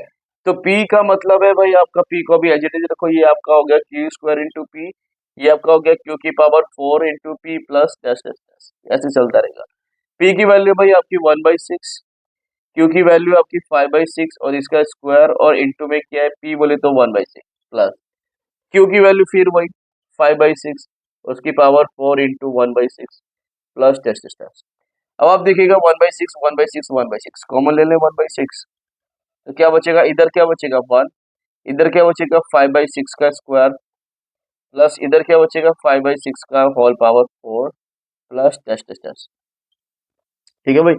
तो पी का मतलब है भाई आपका, पी को भी एज इट इज रखो, ये आपका हो गया क्यू स्क्वायर इंटू पी, ये आपका हो गया क्यू की power 4 into P plus dash dash dash, ऐसे चलता रहेगा। पी की वैल्यू भाई आपकी 1/6, क्यू की वैल्यू आपकी 5/6, और इसका स्क्वायर और इंटू में क्या है, पी बोले तो 1/6 प्लस क्यू की वैल्यू फिर वही 5/6, उसकी power 4 into 1/6 plus test steps. अब आप देखिएगा 1/6 1/6 1/6 कॉमन ले लें, 1/6 तो क्या बचेगा, इधर क्या बचेगा 1, इधर क्या बचेगा 5/6 का स्क्वायर, प्लस इधर क्या बचेगा 5/6 का whole power 4 plus test steps. ठीक है भाई,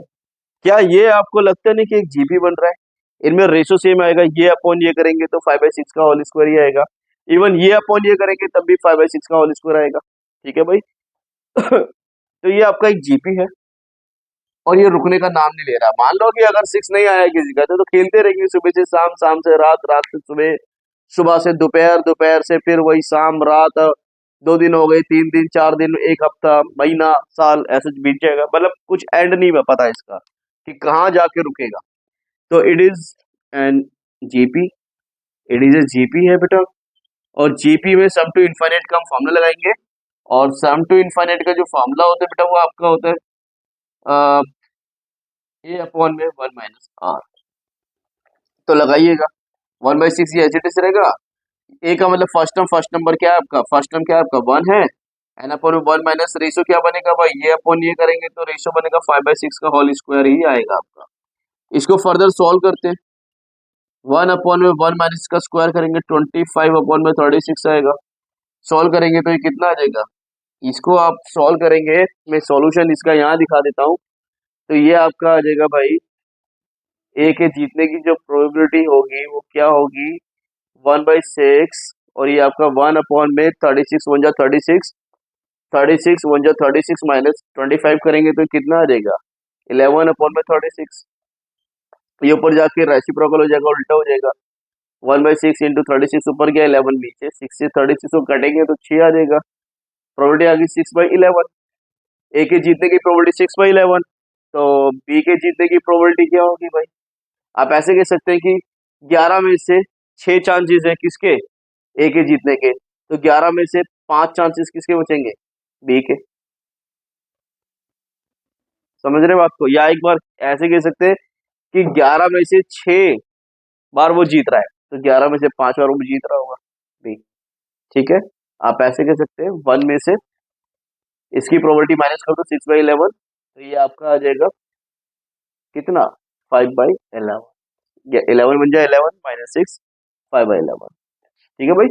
क्या ये आपको लगता नहीं कि एक जीपी बन रहा है? इनमें रेशो सेम आएगा, ये अपॉन ये करेंगे तो 5/6 का होल स्क्वायर ही आएगा। इवन ये अपॉन ये करेंगे तब भी 5/6 का होल स्क्वायर आएगा। ठीक है भाई। तो ये आपका एक जीपी है और ये रुकने का नाम नहीं ले रहा। मान लो कि अगर 6 नहीं आया किसी का तो खेलते रहेंगे सुबह से शाम, शाम से रात, रात से सुबह, सुबह से दोपहर, दोपहर से फिर वही शाम रात। 2 दिन हो गए, 3 दिन, 4 दिन, एक हफ्ता, महीना, साल, ऐसे बीत जाएगा। मतलब कुछ एंड नहीं पता इसका कि कहाँ जाके रुकेगा। तो it is an GP, it is a GP है बेटा। और जीपी में सम टू इन्फाइनाइट का हम फॉर्मूला लगाएंगे। और सम टू इन्फाइनाइट का जो फॉर्मूला होता है बेटा वो आपका होता है ए अपॉन में 1 - r। तो लगाइएगा 1/6 ये एच इट रहेगा। ए का मतलब फर्स्ट नंबर क्या है आपका, फर्स्ट टर्म क्या है आपका 1 है। एन अपॉन में 1 माइनस रेशो क्या बनेगा भाई, ये अपॉन ये करेंगे तो रेशो बनेगा 5/6 का होल स्क्वायर ही आएगा आपका। इसको फर्दर सॉल्व करते हैं। 1 अपॉन में 1 माइनस का स्क्वायर करेंगे 25 अपॉन में 36 आएगा। सॉल्व करेंगे तो ये कितना आ जाएगा, इसको आप सॉल्व करेंगे, मैं सॉल्यूशन इसका यहाँ दिखा देता हूँ। तो ये आपका आ जाएगा भाई, ए के जीतने की जो प्रोबेबिलिटी होगी वो क्या होगी 1/6। और ये आपका 1 अपॉन में 36 1 जा 36, 36 1 जा 36 माइनस 25 करेंगे तो कितना आ जाएगा 11 अपॉन में 36। ये ऊपर जाके रेसिप्रोकल हो जाएगा, उल्टा हो जाएगा। 1/6 इंटू 36 ऊपर गया, 11 नीचे, 6 से 36 को कटेंगे तो 6 आ जाएगा। प्रोबेबिलिटी आ गई 6/11। ए के जीतने की प्रोबेबिलिटी 6/11। तो बी के जीतने की प्रोबेबिलिटी क्या होगी भाई, आप ऐसे कह सकते हैं कि 11 में से 6 चांसेस है किसके, ए के जीतने के, तो 11 में से 5 चांसेस किसके बचेंगे, बी के। समझ रहे हो बात को, या एक बार ऐसे कह सकते हैं कि 11 में से 6 बार वो जीत रहा है तो 11 में से 5 बार वो जीत रहा होगा बी। ठीक है, आप ऐसे कह सकते हैं 1 में से इसकी प्रोबेबिलिटी माइनस कर दो 6/11, तो ये आपका आ जाएगा कितना 5/11। 11 बन जाए 11 माइनस 6 5/11। ठीक है भाई,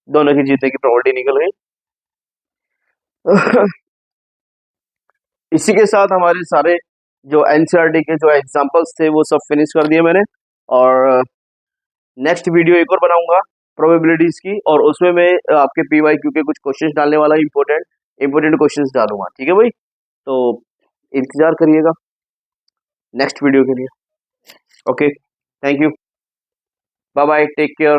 दोनों की जीतने की प्रोबेबिलिटी निकल गई। इसी के साथ हमारे सारे जो एनसीईआरटी के जो एग्जांपल्स थे वो सब फिनिश कर दिए मैंने। और नेक्स्ट वीडियो एक और बनाऊंगा प्रोबेबिलिटीज की, और उसमें मैं आपके पीवाईक्यू के कुछ क्वेश्चंस डालने वाला, इंपॉर्टेंट इंपॉर्टेंट क्वेश्चंस डालूंगा। ठीक है भाई, तो इंतजार करिएगा नेक्स्ट वीडियो के लिए। Okay, thank you, bye bye, take care.